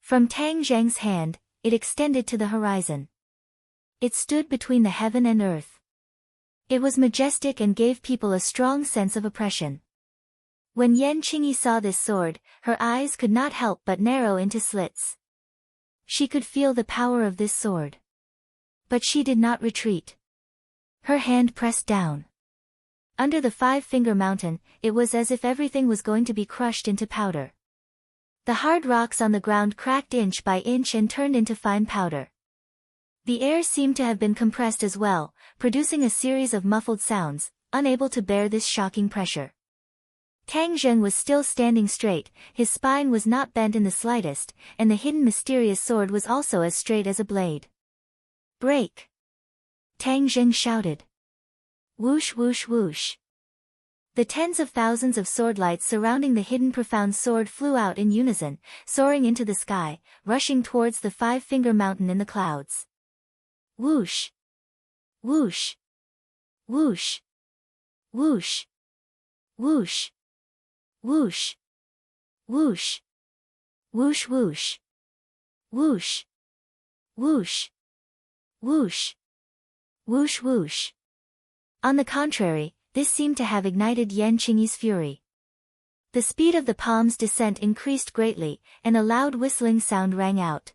From Tang Zheng's hand, it extended to the horizon. It stood between the heaven and earth. It was majestic and gave people a strong sense of oppression. When Yan Qingyi saw this sword, her eyes could not help but narrow into slits. She could feel the power of this sword. But she did not retreat. Her hand pressed down. Under the five-finger mountain, it was as if everything was going to be crushed into powder. The hard rocks on the ground cracked inch by inch and turned into fine powder. The air seemed to have been compressed as well, producing a series of muffled sounds, unable to bear this shocking pressure. Tang Zheng was still standing straight, his spine was not bent in the slightest, and the hidden mysterious sword was also as straight as a blade. Break! Tang Zheng shouted. Whoosh whoosh whoosh. The tens of thousands of sword lights surrounding the hidden profound sword flew out in unison, soaring into the sky, rushing towards the five-finger mountain in the clouds. Whoosh! Whoosh! Whoosh! Whoosh! Whoosh! Whoosh! Whoosh! Whoosh whoosh! Whoosh! Whoosh! Whoosh! Whoosh whoosh! On the contrary, this seemed to have ignited Yan Qingyi's fury. The speed of the palm's descent increased greatly, and a loud whistling sound rang out.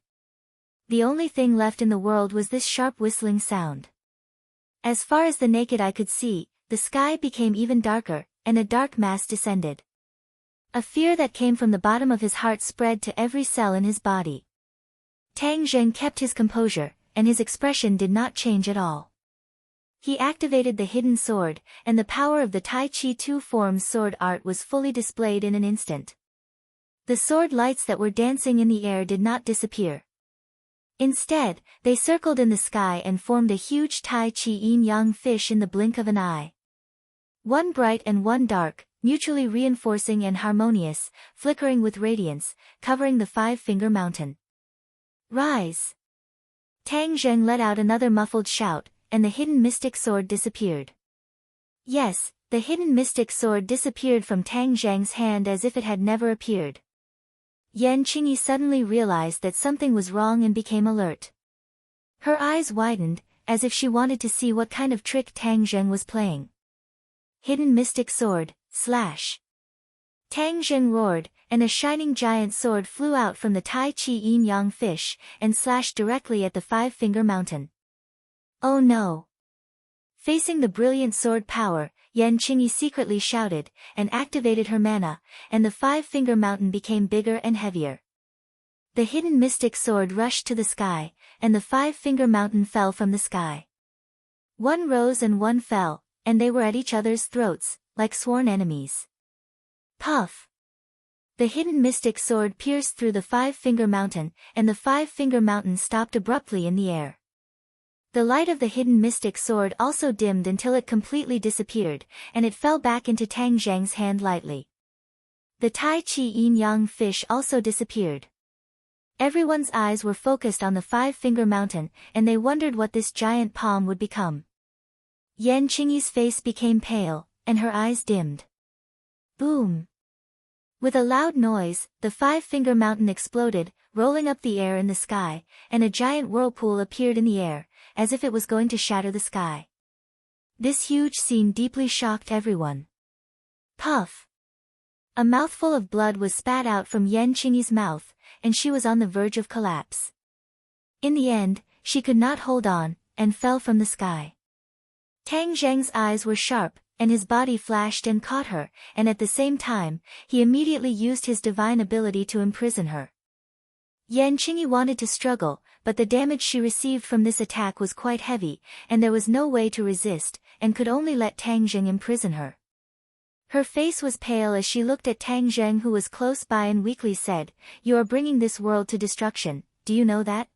The only thing left in the world was this sharp whistling sound. As far as the naked eye could see, the sky became even darker, and a dark mass descended. A fear that came from the bottom of his heart spread to every cell in his body. Tang Zheng kept his composure, and his expression did not change at all. He activated the hidden sword, and the power of the Tai Chi two forms sword art was fully displayed in an instant. The sword lights that were dancing in the air did not disappear. Instead, they circled in the sky and formed a huge Tai Chi yin-yang fish in the blink of an eye. One bright and one dark, mutually reinforcing and harmonious, flickering with radiance, covering the five-finger mountain. Rise! Tang Zheng let out another muffled shout, and the hidden mystic sword disappeared. Yes, the hidden mystic sword disappeared from Tang Zheng's hand as if it had never appeared. Yan Qingyi suddenly realized that something was wrong and became alert. Her eyes widened, as if she wanted to see what kind of trick Tang Zheng was playing. Hidden mystic sword, slash! Tang Zheng roared, and a shining giant sword flew out from the Tai Chi yin-yang fish, and slashed directly at the five-finger mountain. Oh no! Facing the brilliant sword power, Yan Qingyi secretly shouted, and activated her mana, and the five-finger mountain became bigger and heavier. The hidden mystic sword rushed to the sky, and the five-finger mountain fell from the sky. One rose and one fell, and they were at each other's throats, like sworn enemies. Puff! The hidden mystic sword pierced through the Five-Finger Mountain, and the Five-Finger Mountain stopped abruptly in the air. The light of the hidden mystic sword also dimmed until it completely disappeared, and it fell back into Tang Zhang's hand lightly. The Tai Chi Yin-Yang fish also disappeared. Everyone's eyes were focused on the Five-Finger Mountain, and they wondered what this giant palm would become. Yan Qingyi's face became pale, and her eyes dimmed. Boom! With a loud noise, the Five-Finger Mountain exploded, rolling up the air in the sky, and a giant whirlpool appeared in the air, as if it was going to shatter the sky. This huge scene deeply shocked everyone. Puff! A mouthful of blood was spat out from Yan Qingyi's mouth, and she was on the verge of collapse. In the end, she could not hold on, and fell from the sky. Tang Zhang's eyes were sharp, and his body flashed and caught her, and at the same time, he immediately used his divine ability to imprison her. Yan Qingyi wanted to struggle, but the damage she received from this attack was quite heavy, and there was no way to resist, and could only let Tang Zheng imprison her. Her face was pale as she looked at Tang Zheng, who was close by, and weakly said, "You are bringing this world to destruction, do you know that?"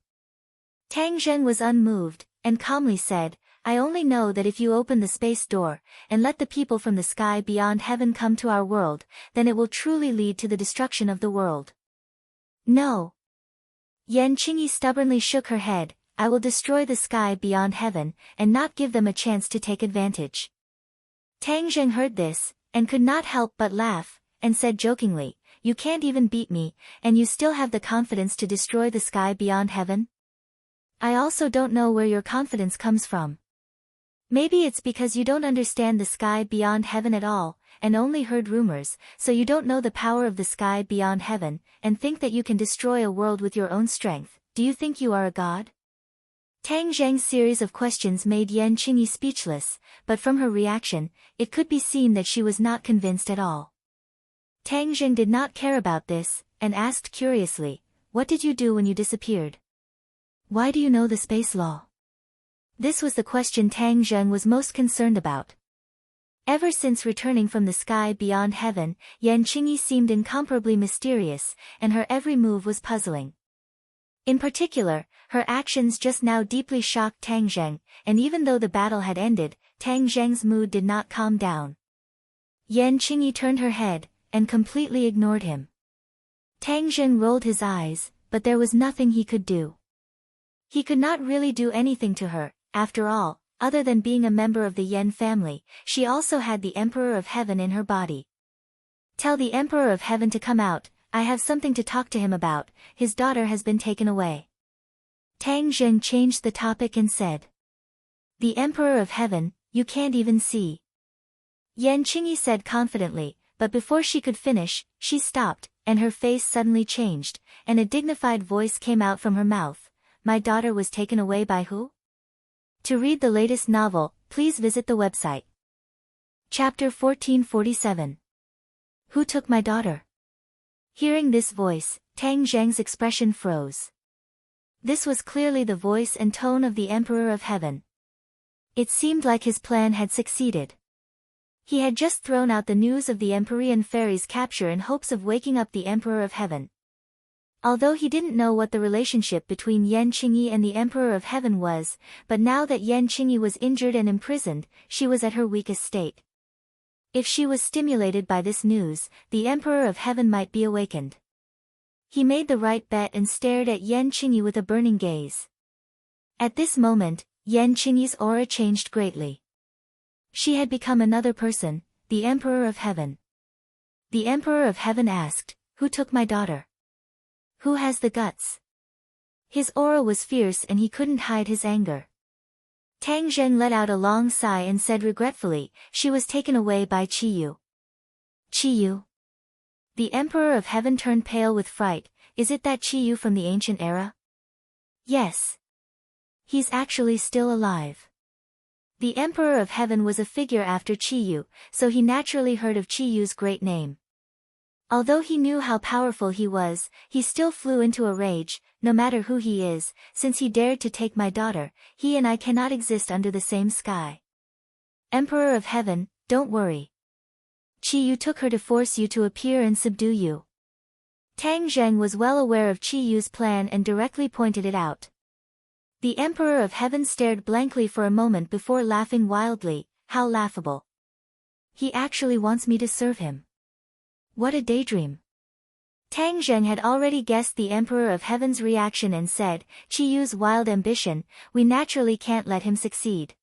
Tang Zheng was unmoved, and calmly said, "I only know that if you open the space door, and let the people from the sky beyond heaven come to our world, then it will truly lead to the destruction of the world." "No." Yan Qingyi stubbornly shook her head, "I will destroy the sky beyond heaven, and not give them a chance to take advantage." Tang Zheng heard this, and could not help but laugh, and said jokingly, "You can't even beat me, and you still have the confidence to destroy the sky beyond heaven? I also don't know where your confidence comes from. Maybe it's because you don't understand the sky beyond heaven at all, and only heard rumors, so you don't know the power of the sky beyond heaven, and think that you can destroy a world with your own strength. Do you think you are a god?" Tang Zheng's series of questions made Yan Qingyi speechless, but from her reaction, it could be seen that she was not convinced at all. Tang Zheng did not care about this, and asked curiously, "What did you do when you disappeared? Why do you know the space law?" This was the question Tang Zheng was most concerned about. Ever since returning from the sky beyond heaven, Yan Qingyi seemed incomparably mysterious, and her every move was puzzling. In particular, her actions just now deeply shocked Tang Zheng, and even though the battle had ended, Tang Zheng's mood did not calm down. Yan Qingyi turned her head, and completely ignored him. Tang Zheng rolled his eyes, but there was nothing he could do. He could not really do anything to her, after all, other than being a member of the Yan family. She also had the Emperor of Heaven in her body. "Tell the Emperor of Heaven to come out, I have something to talk to him about, his daughter has been taken away." Tang Zheng changed the topic and said, "The Emperor of Heaven, you can't even see." Yan Qingyi said confidently, but before she could finish, she stopped, and her face suddenly changed, and a dignified voice came out from her mouth. "My daughter was taken away by who?" To read the latest novel, please visit the website. Chapter 1447. Who took my daughter? Hearing this voice, Tang Zheng's expression froze. This was clearly the voice and tone of the Emperor of Heaven. It seemed like his plan had succeeded. He had just thrown out the news of the Empyrean fairy's capture in hopes of waking up the Emperor of Heaven. Although he didn't know what the relationship between Yan Qingyi and the Emperor of Heaven was, but now that Yan Qingyi was injured and imprisoned, she was at her weakest state. If she was stimulated by this news, the Emperor of Heaven might be awakened. He made the right bet and stared at Yan Qingyi with a burning gaze. At this moment, Yan Qingyi's aura changed greatly. She had become another person, the Emperor of Heaven. The Emperor of Heaven asked, "Who took my daughter? Who has the guts?" His aura was fierce and he couldn't hide his anger. Tang Zheng let out a long sigh and said regretfully, "She was taken away by Qiyu." Qiyu? The Emperor of Heaven turned pale with fright. Is it that Qiyu from the ancient era? Yes. He's actually still alive. The Emperor of Heaven was a figure after Qiyu, so he naturally heard of Qiyu's great name. Although he knew how powerful he was, he still flew into a rage. No matter who he is, since he dared to take my daughter, he and I cannot exist under the same sky. Emperor of Heaven, don't worry. Qi Yu took her to force you to appear and subdue you. Tang Zheng was well aware of Qi Yu's plan and directly pointed it out. The Emperor of Heaven stared blankly for a moment before laughing wildly. How laughable. He actually wants me to serve him. What a daydream. Tang Zheng had already guessed the Emperor of Heaven's reaction and said, Qi Yu's wild ambition, we naturally can't let him succeed.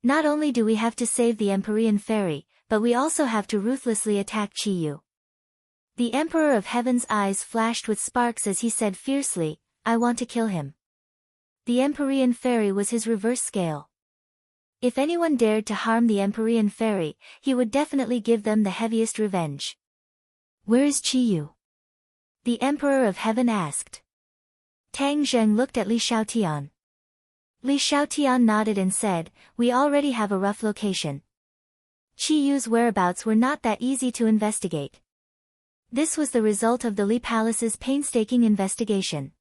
Not only do we have to save the Empyrean Fairy, but we also have to ruthlessly attack Qi Yu. The Emperor of Heaven's eyes flashed with sparks as he said fiercely, I want to kill him. The Empyrean Fairy was his reverse scale. If anyone dared to harm the Empyrean Fairy, he would definitely give them the heaviest revenge. Where is Qi Yu? The Emperor of Heaven asked. Tang Zheng looked at Li Xiaotian. Li Xiaotian nodded and said, we already have a rough location. Qi Yu's whereabouts were not that easy to investigate. This was the result of the Li Palace's painstaking investigation.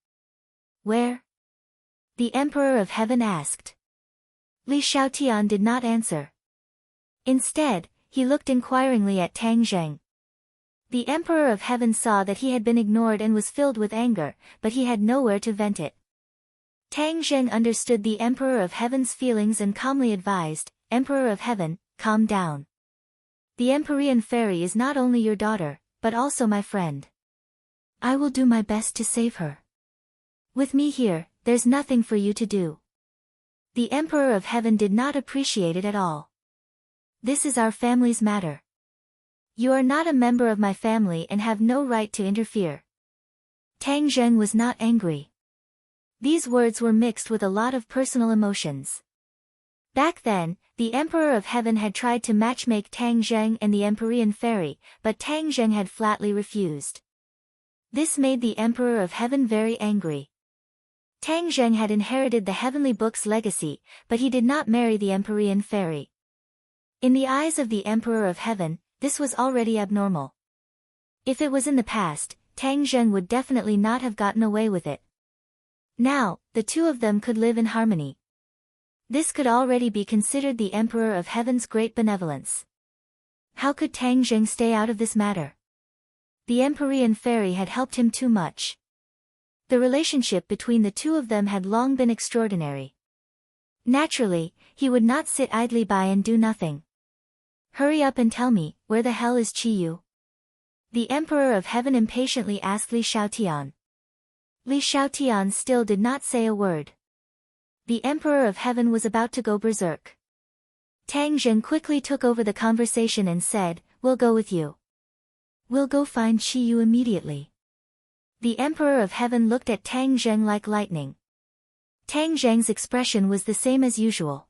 Where? The Emperor of Heaven asked. Li Xiaotian did not answer. Instead, he looked inquiringly at Tang Zheng. The Emperor of Heaven saw that he had been ignored and was filled with anger, but he had nowhere to vent it. Tang Zheng understood the Emperor of Heaven's feelings and calmly advised, Emperor of Heaven, calm down. The Empyrean Fairy is not only your daughter, but also my friend. I will do my best to save her. With me here, there's nothing for you to do. The Emperor of Heaven did not appreciate it at all. This is our family's matter. You are not a member of my family and have no right to interfere. Tang Zheng was not angry. These words were mixed with a lot of personal emotions. Back then, the Emperor of Heaven had tried to matchmake Tang Zheng and the Empyrean Fairy, but Tang Zheng had flatly refused. This made the Emperor of Heaven very angry. Tang Zheng had inherited the Heavenly Book's legacy, but he did not marry the Empyrean Fairy. In the eyes of the Emperor of Heaven, this was already abnormal. If it was in the past, Tang Zheng would definitely not have gotten away with it. Now, the two of them could live in harmony. This could already be considered the Emperor of Heaven's great benevolence. How could Tang Zheng stay out of this matter? The Empyrean Fairy had helped him too much. The relationship between the two of them had long been extraordinary. Naturally, he would not sit idly by and do nothing. Hurry up and tell me, where the hell is Qi Yu? The Emperor of Heaven impatiently asked Li Xiaotian. Li Xiaotian still did not say a word. The Emperor of Heaven was about to go berserk. Tang Zheng quickly took over the conversation and said, we'll go with you. We'll go find Qi Yu immediately. The Emperor of Heaven looked at Tang Zheng like lightning. Tang Zheng's expression was the same as usual.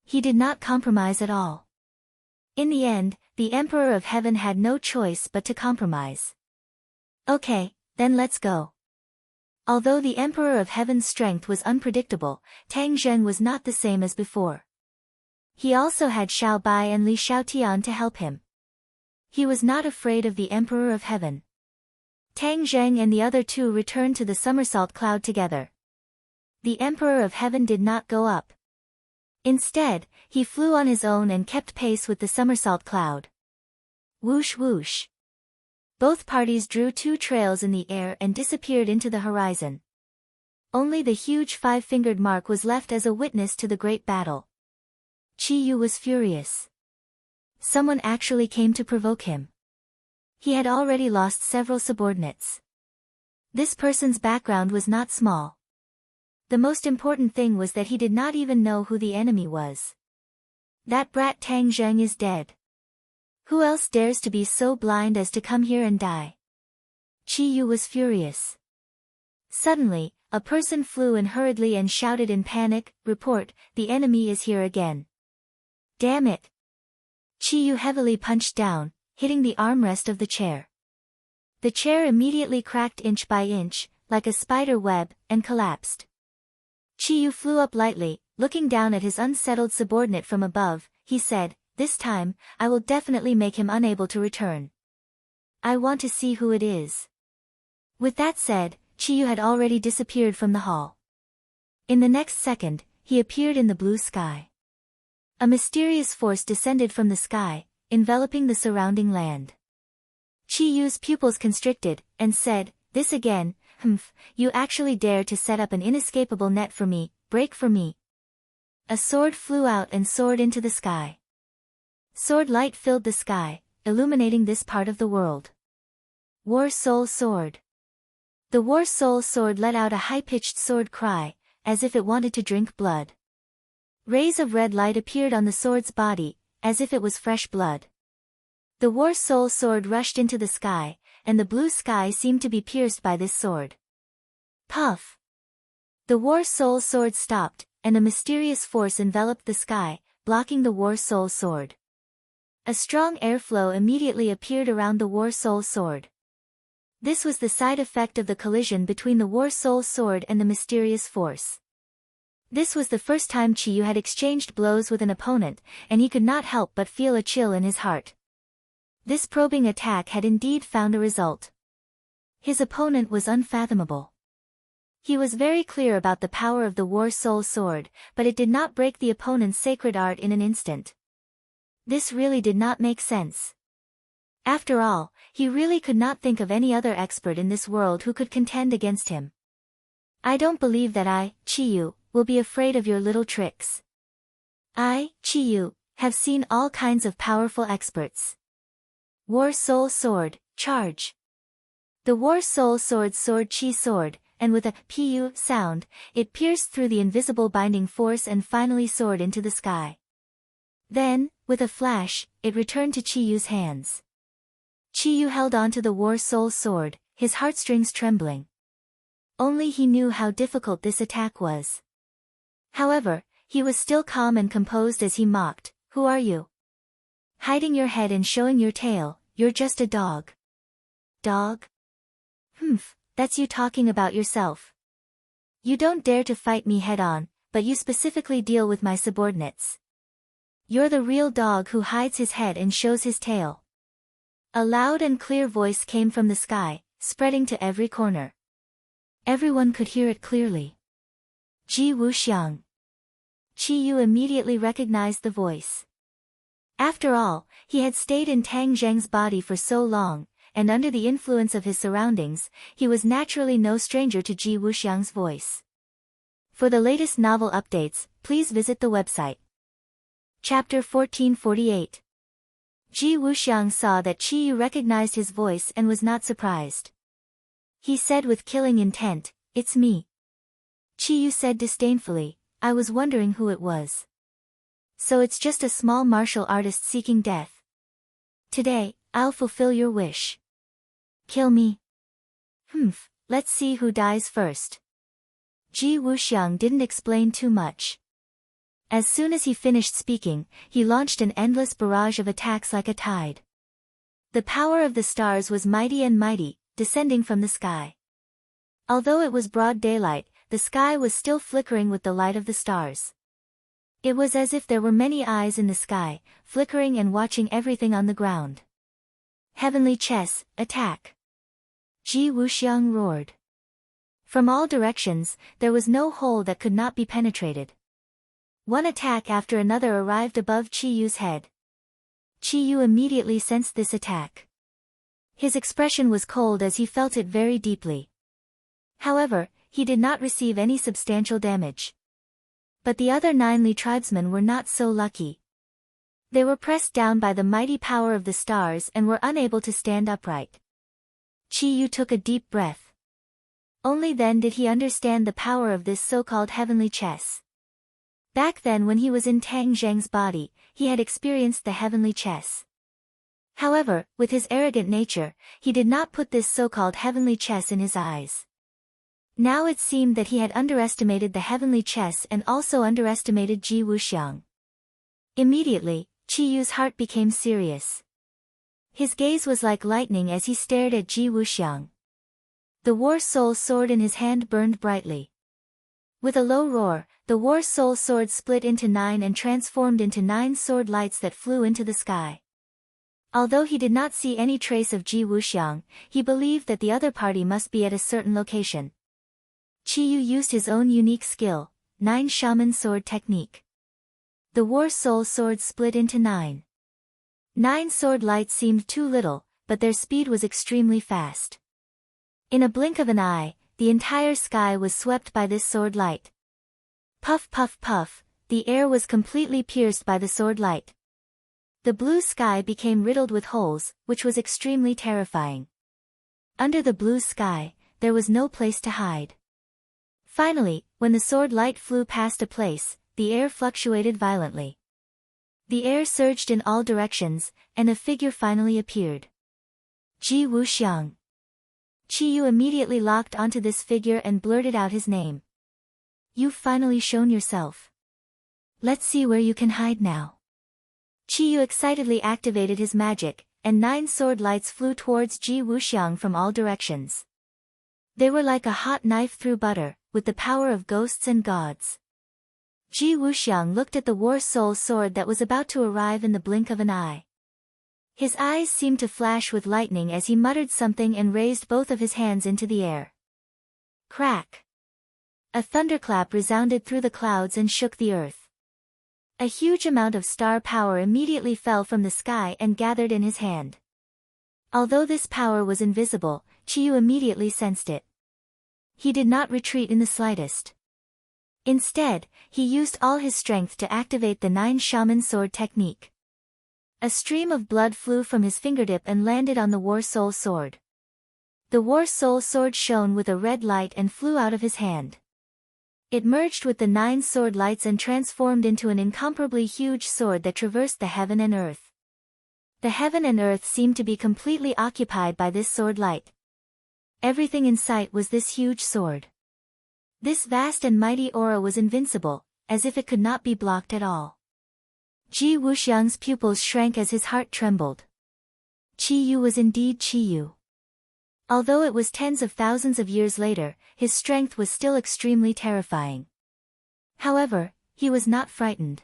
He did not compromise at all. In the end, the Emperor of Heaven had no choice but to compromise. Okay, then let's go. Although the Emperor of Heaven's strength was unpredictable, Tang Zheng was not the same as before. He also had Xiao Bai and Li Xiaotian to help him. He was not afraid of the Emperor of Heaven. Tang Zheng and the other two returned to the somersault cloud together. The Emperor of Heaven did not go up. Instead, he flew on his own and kept pace with the somersault cloud. Whoosh whoosh. Both parties drew two trails in the air and disappeared into the horizon. Only the huge five-fingered mark was left as a witness to the great battle. Qi Yu was furious. Someone actually came to provoke him. He had already lost several subordinates. This person's background was not small. The most important thing was that he did not even know who the enemy was. That brat Tang Zheng is dead. Who else dares to be so blind as to come here and die? Qi Yu was furious. Suddenly, a person flew in hurriedly and shouted in panic, report, the enemy is here again. Damn it! Qi Yu heavily punched down, hitting the armrest of the chair. The chair immediately cracked inch by inch, like a spider web, and collapsed. Qi Yu flew up lightly, looking down at his unsettled subordinate from above. He said, this time, I will definitely make him unable to return. I want to see who it is. With that said, Chiyu had already disappeared from the hall. In the next second, he appeared in the blue sky. A mysterious force descended from the sky, enveloping the surrounding land. Chiyu's pupils constricted, and said, "This again, humph, you actually dare to set up an inescapable net for me, break for me." A sword flew out and soared into the sky. Sword light filled the sky, illuminating this part of the world. War Soul Sword. The War Soul Sword let out a high-pitched sword cry, as if it wanted to drink blood. Rays of red light appeared on the sword's body, as if it was fresh blood. The War Soul Sword rushed into the sky, and the blue sky seemed to be pierced by this sword. Puff! The War Soul Sword stopped, and a mysterious force enveloped the sky, blocking the War Soul Sword. A strong airflow immediately appeared around the War Soul Sword. This was the side effect of the collision between the War Soul Sword and the mysterious force. This was the first time Chiyu had exchanged blows with an opponent, and he could not help but feel a chill in his heart. This probing attack had indeed found a result. His opponent was unfathomable. He was very clear about the power of the War Soul Sword, but it did not break the opponent's sacred art in an instant. This really did not make sense. After all, he really could not think of any other expert in this world who could contend against him. "I don't believe that I, Chiyu, will be afraid of your little tricks. I, Chiyu, have seen all kinds of powerful experts." War Soul Sword, charge! The War Soul Sword soared Chi sword, and with a pu sound, it pierced through the invisible binding force and finally soared into the sky. Then, with a flash, it returned to Chiyu's hands. Chiyu held onto the War Soul Sword, his heartstrings trembling. Only he knew how difficult this attack was. However, he was still calm and composed as he mocked, "Who are you? Hiding your head and showing your tail, you're just a dog." "Dog? Humph, that's you talking about yourself. You don't dare to fight me head-on, but you specifically deal with my subordinates. You're the real dog who hides his head and shows his tail." A loud and clear voice came from the sky, spreading to every corner. Everyone could hear it clearly. Ji Wuxiang. Chiyu immediately recognized the voice. After all, he had stayed in Tang Zheng's body for so long, and under the influence of his surroundings, he was naturally no stranger to Ji Wuxiang's voice. For the latest novel updates, please visit the website. Chapter 1448. Ji Wuxiang saw that Chiyu recognized his voice and was not surprised. He said with killing intent, "It's me." Chiyu said disdainfully, "I was wondering who it was. So it's just a small martial artist seeking death. Today, I'll fulfill your wish. Kill me. Humph, let's see who dies first." Ji Wuxiang didn't explain too much. As soon as he finished speaking, he launched an endless barrage of attacks like a tide. The power of the stars was mighty and mighty, descending from the sky. Although it was broad daylight, the sky was still flickering with the light of the stars. It was as if there were many eyes in the sky, flickering and watching everything on the ground. "Heavenly Chess, attack!" Ji Wuxiang roared. From all directions, there was no hole that could not be penetrated. One attack after another arrived above Chiyu's head. Chiyu immediately sensed this attack. His expression was cold as he felt it very deeply. However, he did not receive any substantial damage. But the other 9 Li tribesmen were not so lucky. They were pressed down by the mighty power of the stars and were unable to stand upright. Chiyu took a deep breath. Only then did he understand the power of this so-called heavenly chess. Back then when he was in Tang Zheng's body, he had experienced the heavenly chess. However, with his arrogant nature, he did not put this so-called heavenly chess in his eyes. Now it seemed that he had underestimated the heavenly chess and also underestimated Ji Wuxiang. Immediately, Chiyu's heart became serious. His gaze was like lightning as he stared at Ji Wuxiang. The War Soul Sword in his hand burned brightly. With a low roar, the War Soul Sword split into 9 and transformed into 9 sword lights that flew into the sky. Although he did not see any trace of Ji Wuxiang, he believed that the other party must be at a certain location. Qi Yu used his own unique skill, 9 Shaman Sword Technique. The War Soul Sword split into 9. 9 sword lights seemed too little, but their speed was extremely fast. In a blink of an eye, the entire sky was swept by this sword light. Puff puff puff, the air was completely pierced by the sword light. The blue sky became riddled with holes, which was extremely terrifying. Under the blue sky, there was no place to hide. Finally, when the sword light flew past a place, the air fluctuated violently. The air surged in all directions, and a figure finally appeared. Ji Wuxiang. Qi Yu immediately locked onto this figure and blurted out his name. You've finally shown yourself. Let's see where you can hide now. Qi Yu excitedly activated his magic, and 9 sword lights flew towards Ji Wuxiang from all directions. They were like a hot knife through butter, with the power of ghosts and gods. Ji Wuxiang looked at the War Soul Sword that was about to arrive in the blink of an eye. His eyes seemed to flash with lightning as he muttered something and raised both of his hands into the air. Crack! A thunderclap resounded through the clouds and shook the earth. A huge amount of star power immediately fell from the sky and gathered in his hand. Although this power was invisible, Qi Yu immediately sensed it. He did not retreat in the slightest. Instead, he used all his strength to activate the 9 Shaman Sword Technique. A stream of blood flew from his fingertip and landed on the War Soul Sword. The War Soul Sword shone with a red light and flew out of his hand. It merged with the 9 sword lights and transformed into an incomparably huge sword that traversed the heaven and earth. The heaven and earth seemed to be completely occupied by this sword light. Everything in sight was this huge sword. This vast and mighty aura was invincible, as if it could not be blocked at all. Ji Wuxiang's pupils shrank as his heart trembled. Qi Yu was indeed Qi Yu. Although it was tens of thousands of years later, his strength was still extremely terrifying. However, he was not frightened.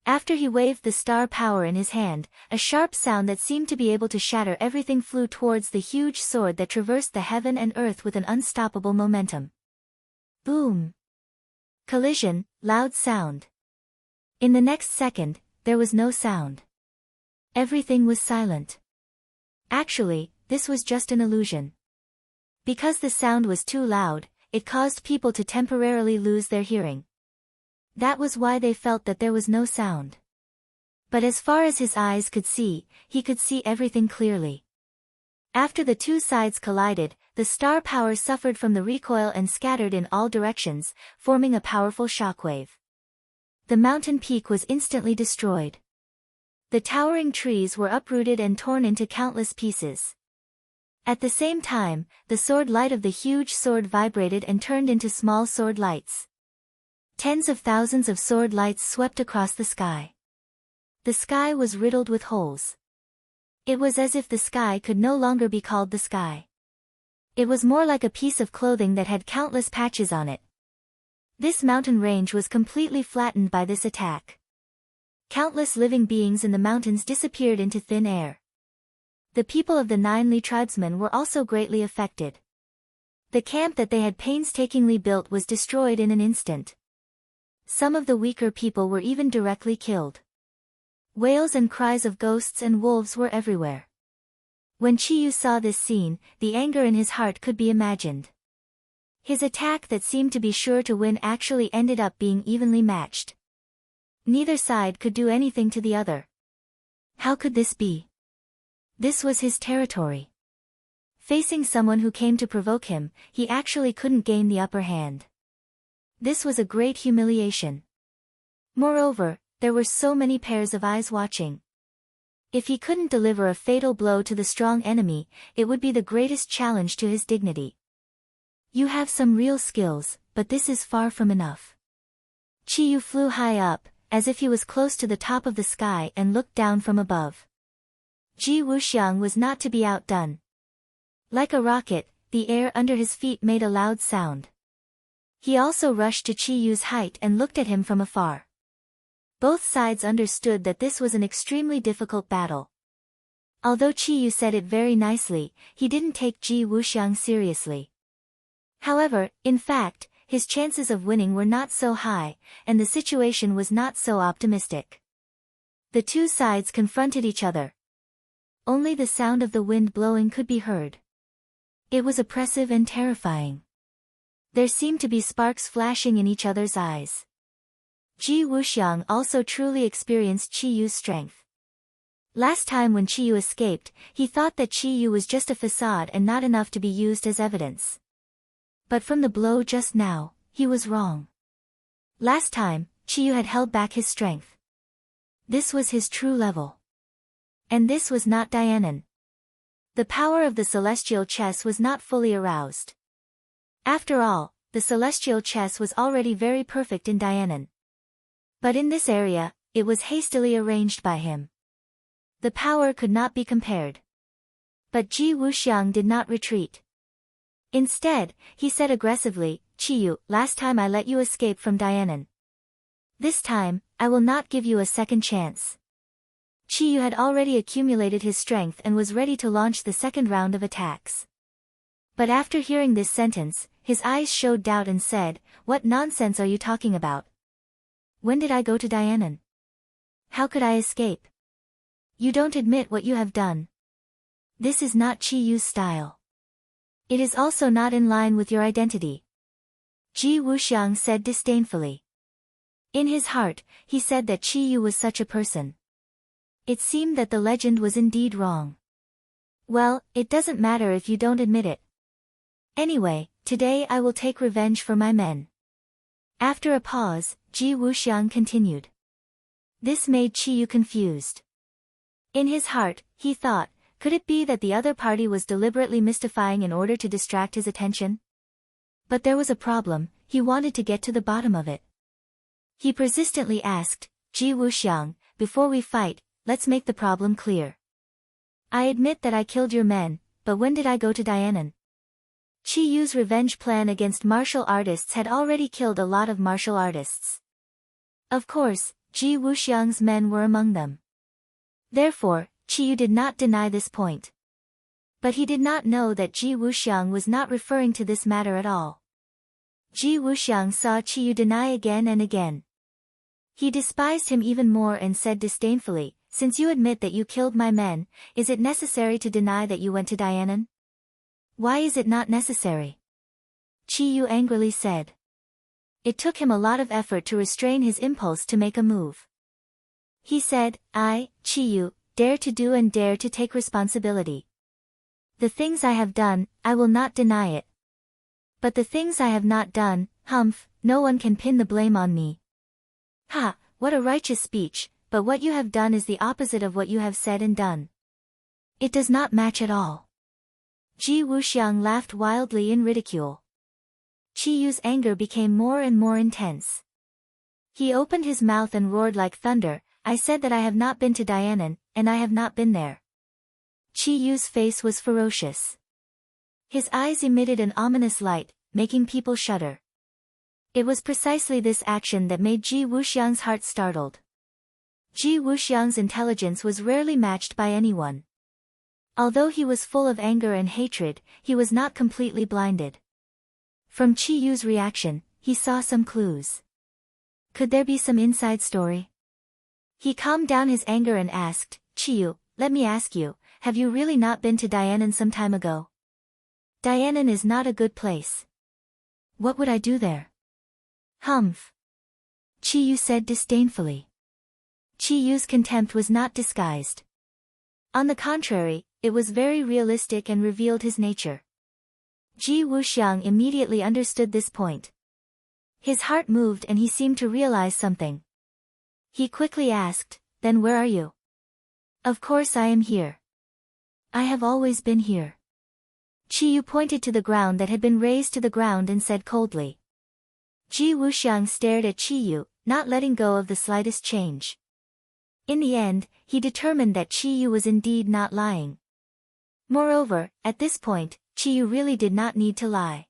After he waved the star power in his hand, a sharp sound that seemed to be able to shatter everything flew towards the huge sword that traversed the heaven and earth with an unstoppable momentum. Boom! Collision, loud sound. In the next second, there was no sound. Everything was silent. Actually, this was just an illusion. Because the sound was too loud, it caused people to temporarily lose their hearing. That was why they felt that there was no sound. But as far as his eyes could see, he could see everything clearly. After the two sides collided, the star power suffered from the recoil and scattered in all directions, forming a powerful shockwave. The mountain peak was instantly destroyed. The towering trees were uprooted and torn into countless pieces. At the same time, the sword light of the huge sword vibrated and turned into small sword lights. Tens of thousands of sword lights swept across the sky. The sky was riddled with holes. It was as if the sky could no longer be called the sky. It was more like a piece of clothing that had countless patches on it. This mountain range was completely flattened by this attack. Countless living beings in the mountains disappeared into thin air. The people of the 9 Li tribesmen were also greatly affected. The camp that they had painstakingly built was destroyed in an instant. Some of the weaker people were even directly killed. Wails and cries of ghosts and wolves were everywhere. When Qi Yu saw this scene, the anger in his heart could be imagined. His attack that seemed to be sure to win actually ended up being evenly matched. Neither side could do anything to the other. How could this be? This was his territory. Facing someone who came to provoke him, he actually couldn't gain the upper hand. This was a great humiliation. Moreover, there were so many pairs of eyes watching. If he couldn't deliver a fatal blow to the strong enemy, it would be the greatest challenge to his dignity. You have some real skills, but this is far from enough. Qi Yu flew high up, as if he was close to the top of the sky and looked down from above. Ji Wuxiang was not to be outdone. Like a rocket, the air under his feet made a loud sound. He also rushed to Qi Yu's height and looked at him from afar. Both sides understood that this was an extremely difficult battle. Although Qiyu said it very nicely, he didn't take Ji Wuxiang seriously. However, in fact, his chances of winning were not so high, and the situation was not so optimistic. The two sides confronted each other. Only the sound of the wind blowing could be heard. It was oppressive and terrifying. There seemed to be sparks flashing in each other's eyes. Ji Wuxiang also truly experienced Qiyu's strength. Last time when Qiyu escaped, he thought that Qiyu was just a facade and not enough to be used as evidence. But from the blow just now, he was wrong. Last time, Qiyu had held back his strength. This was his true level. And this was not Dianan. The power of the celestial chess was not fully aroused. After all, the celestial chess was already very perfect in Dianan. But in this area, it was hastily arranged by him. The power could not be compared. But Ji Wuxiang did not retreat. Instead, he said aggressively, Qiyu, last time I let you escape from Dianan. This time, I will not give you a second chance. Qiyu had already accumulated his strength and was ready to launch the second round of attacks. But after hearing this sentence, his eyes showed doubt and said, what nonsense are you talking about? When did I go to Dianan? How could I escape? You don't admit what you have done. This is not Qiyu's style. It is also not in line with your identity. Ji Wuxiang said disdainfully. In his heart, he said that Qiyu was such a person. It seemed that the legend was indeed wrong. Well, it doesn't matter if you don't admit it. Anyway, today I will take revenge for my men. After a pause, Ji Wuxiang continued. This made Qiyu confused. In his heart, he thought, could it be that the other party was deliberately mystifying in order to distract his attention? But there was a problem, he wanted to get to the bottom of it. He persistently asked, Ji Wuxiang, before we fight, let's make the problem clear. I admit that I killed your men, but when did I go to Dianan? Qiyu's revenge plan against martial artists had already killed a lot of martial artists. Of course, Ji Wuxiang's men were among them. Therefore, Qiyu did not deny this point. But he did not know that Ji Wuxiang was not referring to this matter at all. Ji Wuxiang saw Qiyu deny again and again. He despised him even more and said disdainfully, since you admit that you killed my men, is it necessary to deny that you went to Dianan? Why is it not necessary? Qiyu angrily said. It took him a lot of effort to restrain his impulse to make a move. He said, I, Qiyu, dare to do and dare to take responsibility. The things I have done, I will not deny it. But the things I have not done, humph, no one can pin the blame on me. Ha, what a righteous speech, but what you have done is the opposite of what you have said and done. It does not match at all. Ji Wuxiang laughed wildly in ridicule. Qiyu's anger became more and more intense. He opened his mouth and roared like thunder, I said that I have not been to Dianan, and I have not been there. Qiyu's face was ferocious. His eyes emitted an ominous light, making people shudder. It was precisely this action that made Ji Wuxiang's heart startled. Ji Wuxiang's intelligence was rarely matched by anyone. Although he was full of anger and hatred, he was not completely blinded. From Qiyu's reaction, he saw some clues. Could there be some inside story? He calmed down his anger and asked, Qiyu, let me ask you, have you really not been to Dianan some time ago? Dianan is not a good place. What would I do there? Humph. Qiyu said disdainfully. Qiyu's contempt was not disguised. On the contrary, it was very realistic and revealed his nature. Ji Wuxiang immediately understood this point. His heart moved and he seemed to realize something. He quickly asked, then where are you? Of course I am here. I have always been here. Qiyu pointed to the ground that had been razed to the ground and said coldly. Ji Wuxiang stared at Qiyu, not letting go of the slightest change. In the end, he determined that Qiyu was indeed not lying. Moreover, at this point, Qiyu really did not need to lie.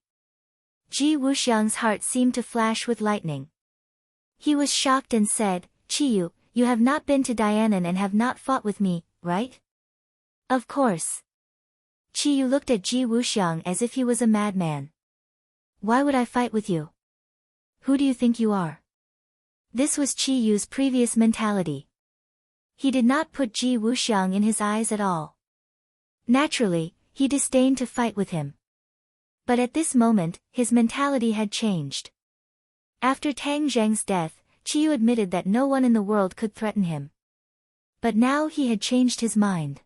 Ji Wuxiang's heart seemed to flash with lightning. He was shocked and said, Qiyu, you have not been to Dianan and have not fought with me, right? Of course. Qiyu looked at Ji Wuxiang as if he was a madman. Why would I fight with you? Who do you think you are? This was Qiyu's previous mentality. He did not put Ji Wuxiang in his eyes at all. Naturally, he disdained to fight with him. But at this moment, his mentality had changed. After Tang Zheng's death, Qiyu admitted that no one in the world could threaten him. But now he had changed his mind.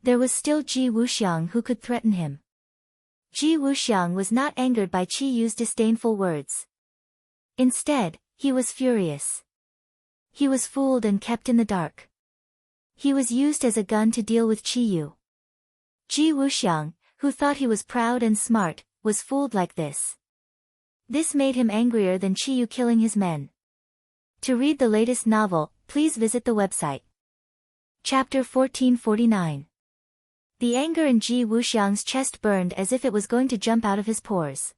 There was still Ji Wuxiang who could threaten him. Ji Wuxiang was not angered by Qiyu's disdainful words. Instead, he was furious. He was fooled and kept in the dark. He was used as a gun to deal with Qiyu. Ji Wuxiang, who thought he was proud and smart, was fooled like this. This made him angrier than Qiyu killing his men. To read the latest novel, please visit the website. Chapter 1449. The anger in Ji Wuxiang's chest burned as if it was going to jump out of his pores.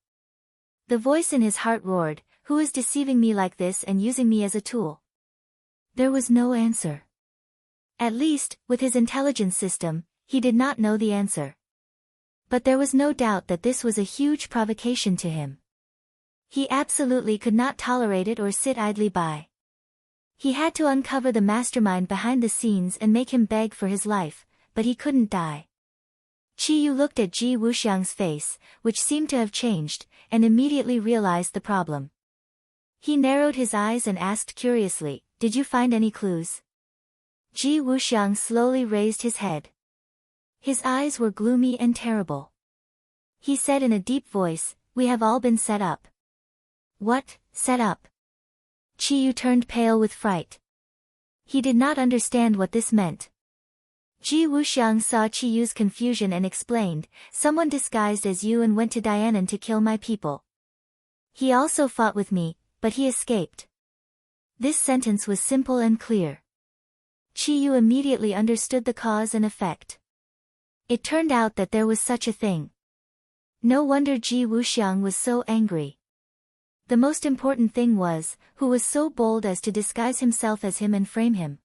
The voice in his heart roared, "Who is deceiving me like this and using me as a tool?" There was no answer. At least, with his intelligence system, he did not know the answer. But there was no doubt that this was a huge provocation to him. He absolutely could not tolerate it or sit idly by. He had to uncover the mastermind behind the scenes and make him beg for his life, but he couldn't die. Qiyu looked at Ji Wuxiang's face, which seemed to have changed, and immediately realized the problem. He narrowed his eyes and asked curiously, "Did you find any clues?" Ji Wuxiang slowly raised his head. His eyes were gloomy and terrible. He said in a deep voice, "We have all been set up." "What, set up?" Qiyu turned pale with fright. He did not understand what this meant. Ji Wuxiang saw Qiyu's confusion and explained, "Someone disguised as you and went to Dianan to kill my people. He also fought with me, but he escaped." This sentence was simple and clear. Qiyu immediately understood the cause and effect. It turned out that there was such a thing. No wonder Ji Wuxiang was so angry. The most important thing was, who was so bold as to disguise himself as him and frame him?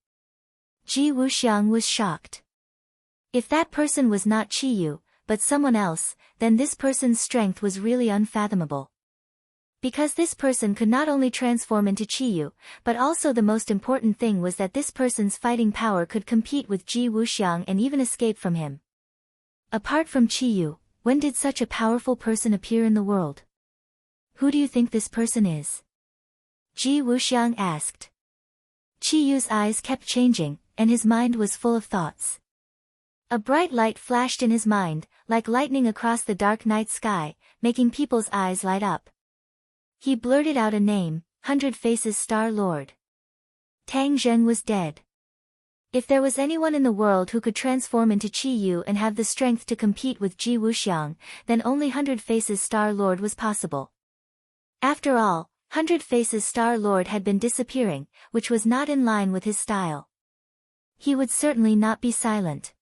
Ji Wuxiang was shocked. If that person was not Qiyu, but someone else, then this person's strength was really unfathomable. Because this person could not only transform into Qiyu, but also the most important thing was that this person's fighting power could compete with Ji Wuxiang and even escape from him. Apart from Qiyu, when did such a powerful person appear in the world? Who do you think this person is? Ji Wuxiang asked. Qiyu's eyes kept changing, and his mind was full of thoughts. A bright light flashed in his mind, like lightning across the dark night sky, making people's eyes light up. He blurted out a name, 100 Faces Star Lord. Tang Zheng was dead. If there was anyone in the world who could transform into Qiyu and have the strength to compete with Ji Wuxiang, then only 100 Faces Star Lord was possible. After all, 100 Faces Star Lord had been disappearing, which was not in line with his style. He would certainly not be silent.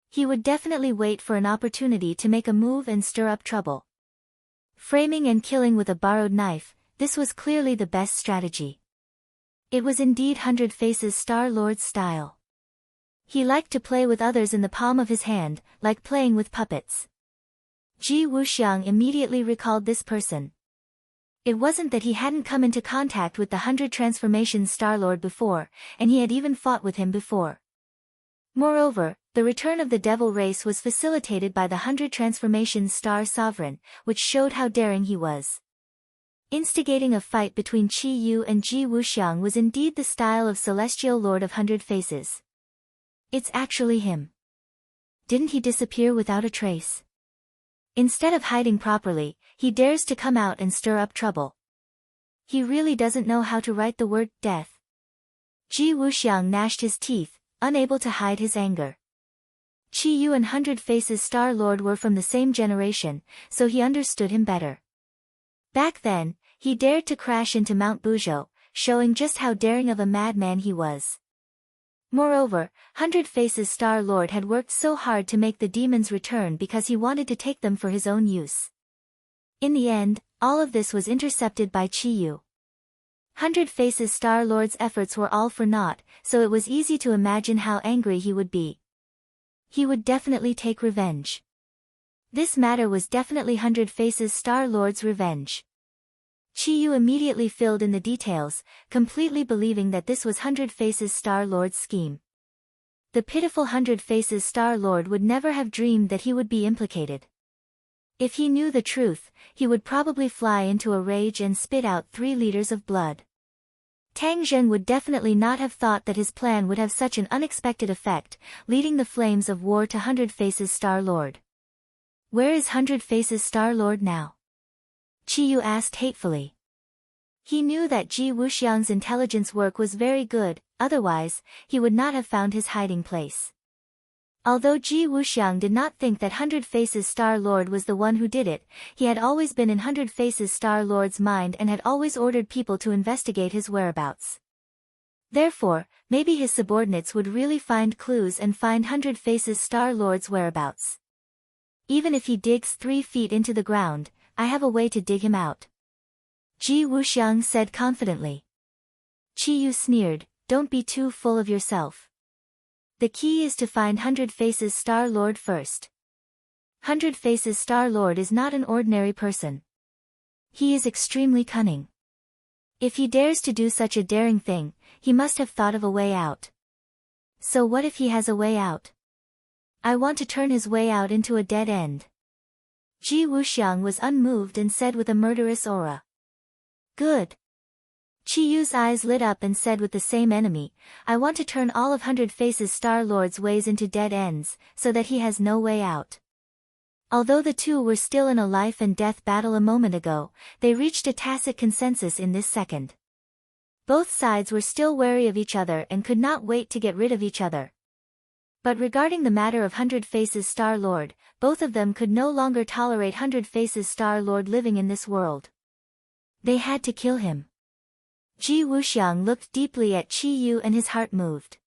He would definitely wait for an opportunity to make a move and stir up trouble. Framing and killing with a borrowed knife, this was clearly the best strategy. It was indeed 100 Faces Star Lord's style. He liked to play with others in the palm of his hand, like playing with puppets. Ji Wuxiang immediately recalled this person. It wasn't that he hadn't come into contact with the 100 Transformations Star Lord before, and he had even fought with him before. Moreover, the return of the devil race was facilitated by the 100 Transformations Star Sovereign, which showed how daring he was. Instigating a fight between Qiyu and Ji Wuxiang was indeed the style of Celestial Lord of 100 Faces. It's actually him. Didn't he disappear without a trace? Instead of hiding properly, he dares to come out and stir up trouble. He really doesn't know how to write the word death. Ji Wuxiang gnashed his teeth, unable to hide his anger. Qiyu and 100 Faces Star Lord were from the same generation, so he understood him better. Back then, he dared to crash into Mount Buzhou, showing just how daring of a madman he was. Moreover, 100 Faces Star Lord had worked so hard to make the demons return because he wanted to take them for his own use. In the end, all of this was intercepted by Qiyu. 100 Faces Star Lord's efforts were all for naught, so it was easy to imagine how angry he would be. He would definitely take revenge. This matter was definitely Hundred Faces Star-Lord's revenge. Chiyu immediately filled in the details, completely believing that this was Hundred Faces Star-Lord's scheme. The pitiful Hundred Faces Star-Lord would never have dreamed that he would be implicated. If he knew the truth, he would probably fly into a rage and spit out 3 liters of blood. Tang Zhen would definitely not have thought that his plan would have such an unexpected effect, leading the flames of war to Hundred Faces Star-Lord. Where is Hundred Faces Star-Lord now? Chiyu asked hatefully. He knew that Ji Wuxiang's intelligence work was very good, otherwise, he would not have found his hiding place. Although Ji Wuxiang did not think that Hundred Faces Star-Lord was the one who did it, he had always been in Hundred Faces Star-Lord's mind and had always ordered people to investigate his whereabouts. Therefore, maybe his subordinates would really find clues and find Hundred Faces Star-Lord's whereabouts. Even if he digs 3 feet into the ground, I have a way to dig him out. Ji Wuxiang said confidently. Chiyu sneered, don't be too full of yourself. The key is to find Hundred Faces Star-Lord first. Hundred Faces Star-Lord is not an ordinary person. He is extremely cunning. If he dares to do such a daring thing, he must have thought of a way out. So what if he has a way out? I want to turn his way out into a dead end. Ji Wuxiang was unmoved and said with a murderous aura. Good. Chiyu's eyes lit up and said with the same enemy, I want to turn all of Hundred Faces Star-Lord's ways into dead ends, so that he has no way out. Although the two were still in a life and death battle a moment ago, they reached a tacit consensus in this second. Both sides were still wary of each other and could not wait to get rid of each other. But regarding the matter of Hundred Faces Star-Lord, both of them could no longer tolerate Hundred Faces Star-Lord living in this world. They had to kill him. Ji Wuxiang looked deeply at Chiyu and his heart moved.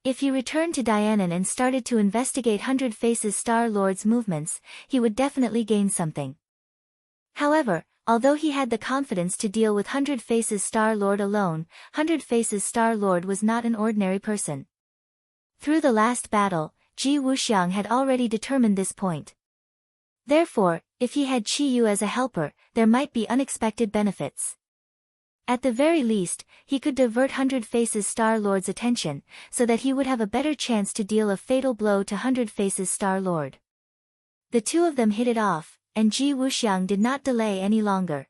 If he returned to Dianan and started to investigate Hundred Faces Star-Lord's movements, he would definitely gain something. However, although he had the confidence to deal with Hundred Faces Star-Lord alone, Hundred Faces Star-Lord was not an ordinary person. Through the last battle, Ji Wuxiang had already determined this point. Therefore, if he had Chiyu as a helper, there might be unexpected benefits. At the very least, he could divert Hundred Faces Star-Lord's attention, so that he would have a better chance to deal a fatal blow to Hundred Faces Star-Lord. The two of them hit it off, and Ji Wuxiang did not delay any longer.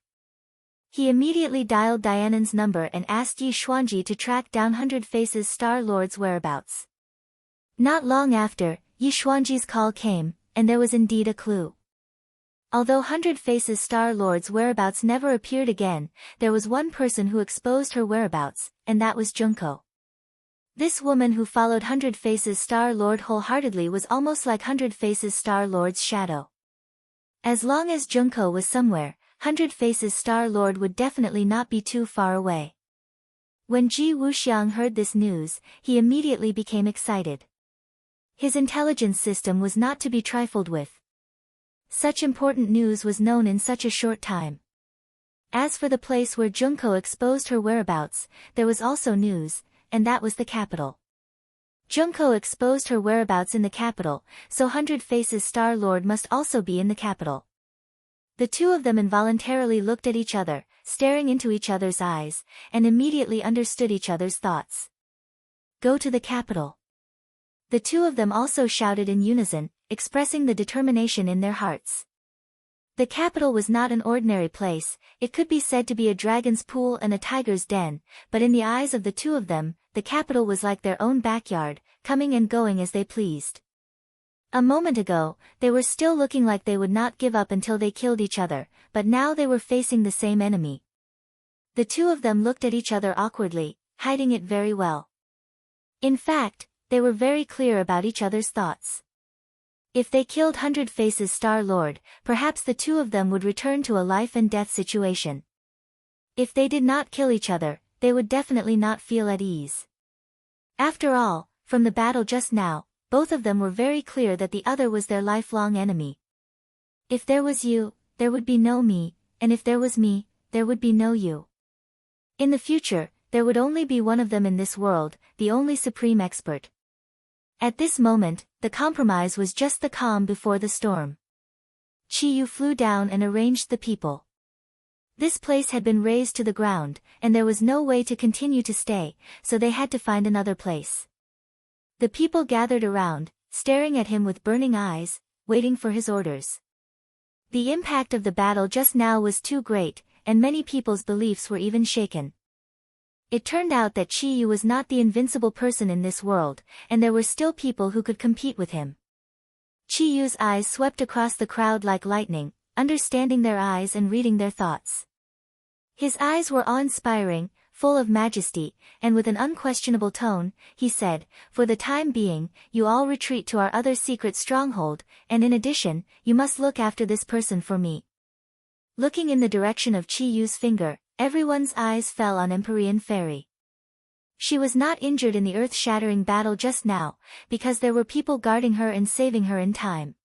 He immediately dialed Dianan's number and asked Yi Xuanji to track down Hundred Faces Star-Lord's whereabouts. Not long after, Yi Xuanji's call came, and there was indeed a clue. Although Hundred Faces Star-Lord's whereabouts never appeared again, there was one person who exposed her whereabouts, and that was Junko. This woman who followed Hundred Faces Star-Lord wholeheartedly was almost like Hundred Faces Star-Lord's shadow. As long as Junko was somewhere, Hundred Faces Star-Lord would definitely not be too far away. When Ji Wuxiang heard this news, he immediately became excited. His intelligence system was not to be trifled with. Such important news was known in such a short time. As for the place where Junko exposed her whereabouts, there was also news, and that was the capital. Junko exposed her whereabouts in the capital, so Hundred Faces Star-Lord must also be in the capital. The two of them involuntarily looked at each other, staring into each other's eyes, and immediately understood each other's thoughts. Go to the capital. The two of them also shouted in unison, expressing the determination in their hearts. The capital was not an ordinary place, it could be said to be a dragon's pool and a tiger's den, but in the eyes of the two of them, the capital was like their own backyard, coming and going as they pleased. A moment ago, they were still looking like they would not give up until they killed each other, but now they were facing the same enemy. The two of them looked at each other awkwardly, hiding it very well. In fact, they were very clear about each other's thoughts. If they killed Hundred Faces Star-Lord, perhaps the two of them would return to a life and death situation. If they did not kill each other, they would definitely not feel at ease. After all, from the battle just now, both of them were very clear that the other was their lifelong enemy. If there was you, there would be no me, and if there was me, there would be no you. In the future, there would only be one of them in this world, the only supreme expert. At this moment, the compromise was just the calm before the storm. Chi Yu flew down and arranged the people. This place had been razed to the ground, and there was no way to continue to stay, so they had to find another place. The people gathered around, staring at him with burning eyes, waiting for his orders. The impact of the battle just now was too great, and many people's beliefs were even shaken. It turned out that Chi Yu was not the invincible person in this world, and there were still people who could compete with him. Chi Yu's eyes swept across the crowd like lightning, understanding their eyes and reading their thoughts. His eyes were awe-inspiring, full of majesty, and with an unquestionable tone, he said, "For the time being, you all retreat to our other secret stronghold, and in addition, you must look after this person for me." Looking in the direction of Chi Yu's finger, everyone's eyes fell on Empyrean Fairy. She was not injured in the earth-shattering battle just now, because there were people guarding her and saving her in time.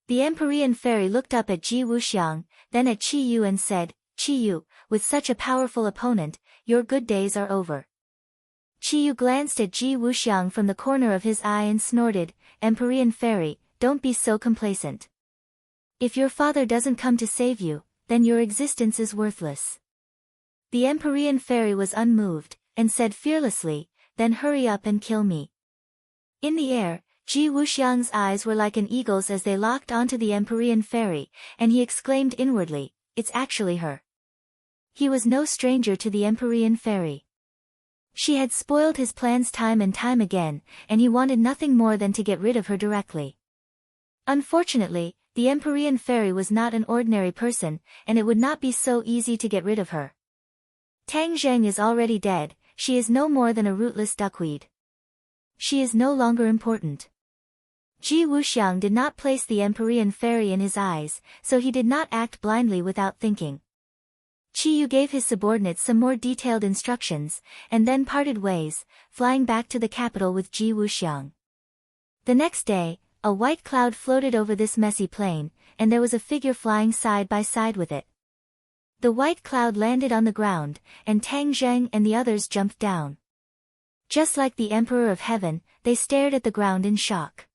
The Empyrean Fairy looked up at Ji Wuxiang, then at Chi Yu and said, "Chi Yu, with such a powerful opponent, your good days are over." Chi Yu glanced at Ji Wuxiang from the corner of his eye and snorted, "Empyrean Fairy, don't be so complacent. If your father doesn't come to save you, then your existence is worthless." The Empyrean Fairy was unmoved, and said fearlessly, "Then hurry up and kill me." In the air, Ji Wuxiang's eyes were like an eagle's as they locked onto the Empyrean Fairy, and he exclaimed inwardly, "It's actually her." He was no stranger to the Empyrean Fairy. She had spoiled his plans time and time again, and he wanted nothing more than to get rid of her directly. Unfortunately, the Empyrean Fairy was not an ordinary person, and it would not be so easy to get rid of her. Tang Zheng is already dead, she is no more than a rootless duckweed. She is no longer important. Ji Wuxiang did not place the Empyrean Fairy in his eyes, so he did not act blindly without thinking. Chi Yu gave his subordinates some more detailed instructions, and then parted ways, flying back to the capital with Ji Wuxiang. The next day, a white cloud floated over this messy plain, and there was a figure flying side by side with it. The white cloud landed on the ground, and Tang Zheng and the others jumped down. Just like the Emperor of Heaven, they stared at the ground in shock.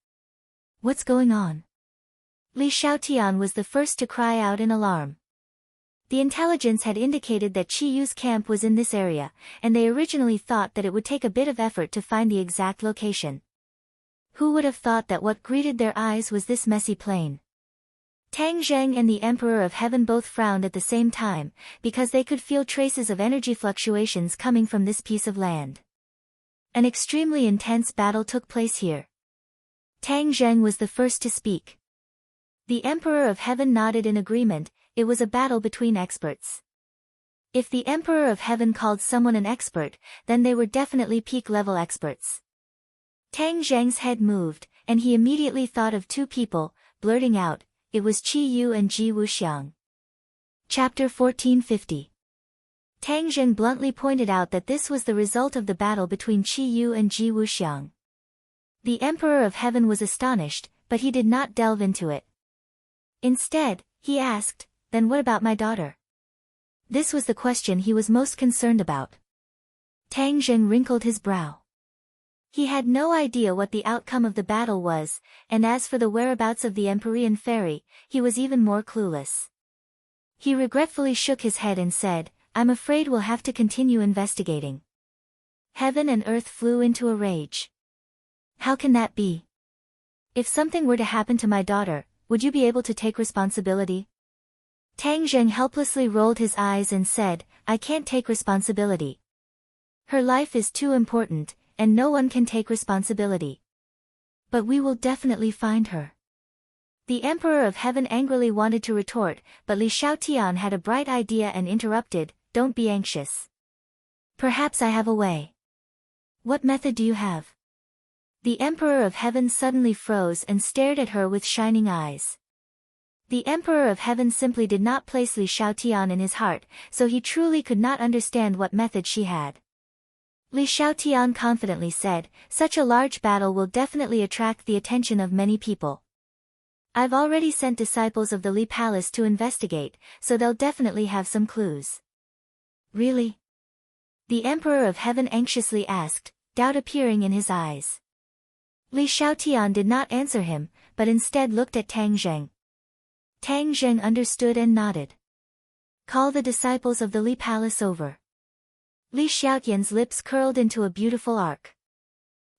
"What's going on?" Li Shaotian was the first to cry out in alarm. The intelligence had indicated that Chi Yu's camp was in this area, and they originally thought that it would take a bit of effort to find the exact location. Who would have thought that what greeted their eyes was this messy plain? Tang Zheng and the Emperor of Heaven both frowned at the same time, because they could feel traces of energy fluctuations coming from this piece of land. An extremely intense battle took place here. Tang Zheng was the first to speak. The Emperor of Heaven nodded in agreement. It was a battle between experts. If the Emperor of Heaven called someone an expert, then they were definitely peak-level experts. Tang Zheng's head moved, and he immediately thought of two people, blurting out, "It was Chi Yu and Ji Wuxiang." Chapter 1450. Tang Zheng bluntly pointed out that this was the result of the battle between Chi Yu and Ji Wuxiang. The Emperor of Heaven was astonished, but he did not delve into it. Instead, he asked, "Then what about my daughter?" This was the question he was most concerned about. Tang Zheng wrinkled his brow. He had no idea what the outcome of the battle was, and as for the whereabouts of the Empyrean Fairy, he was even more clueless. He regretfully shook his head and said, "I'm afraid we'll have to continue investigating." Heaven and earth flew into a rage. "How can that be? If something were to happen to my daughter, would you be able to take responsibility?" Tang Zheng helplessly rolled his eyes and said, "I can't take responsibility. Her life is too important, and no one can take responsibility. But we will definitely find her." The Emperor of Heaven angrily wanted to retort, but Li Shaotian had a bright idea and interrupted, "Don't be anxious. Perhaps I have a way." "What method do you have?" The Emperor of Heaven suddenly froze and stared at her with shining eyes. The Emperor of Heaven simply did not place Li Shaotian in his heart, so he truly could not understand what method she had. Li Shaotian confidently said, "Such a large battle will definitely attract the attention of many people. I've already sent disciples of the Li Palace to investigate, so they'll definitely have some clues." "Really?" The Emperor of Heaven anxiously asked, doubt appearing in his eyes. Li Xiaotian did not answer him, but instead looked at Tang Zheng. Tang Zheng understood and nodded. Call the disciples of the Li Palace over. Li Xiaotian's lips curled into a beautiful arc.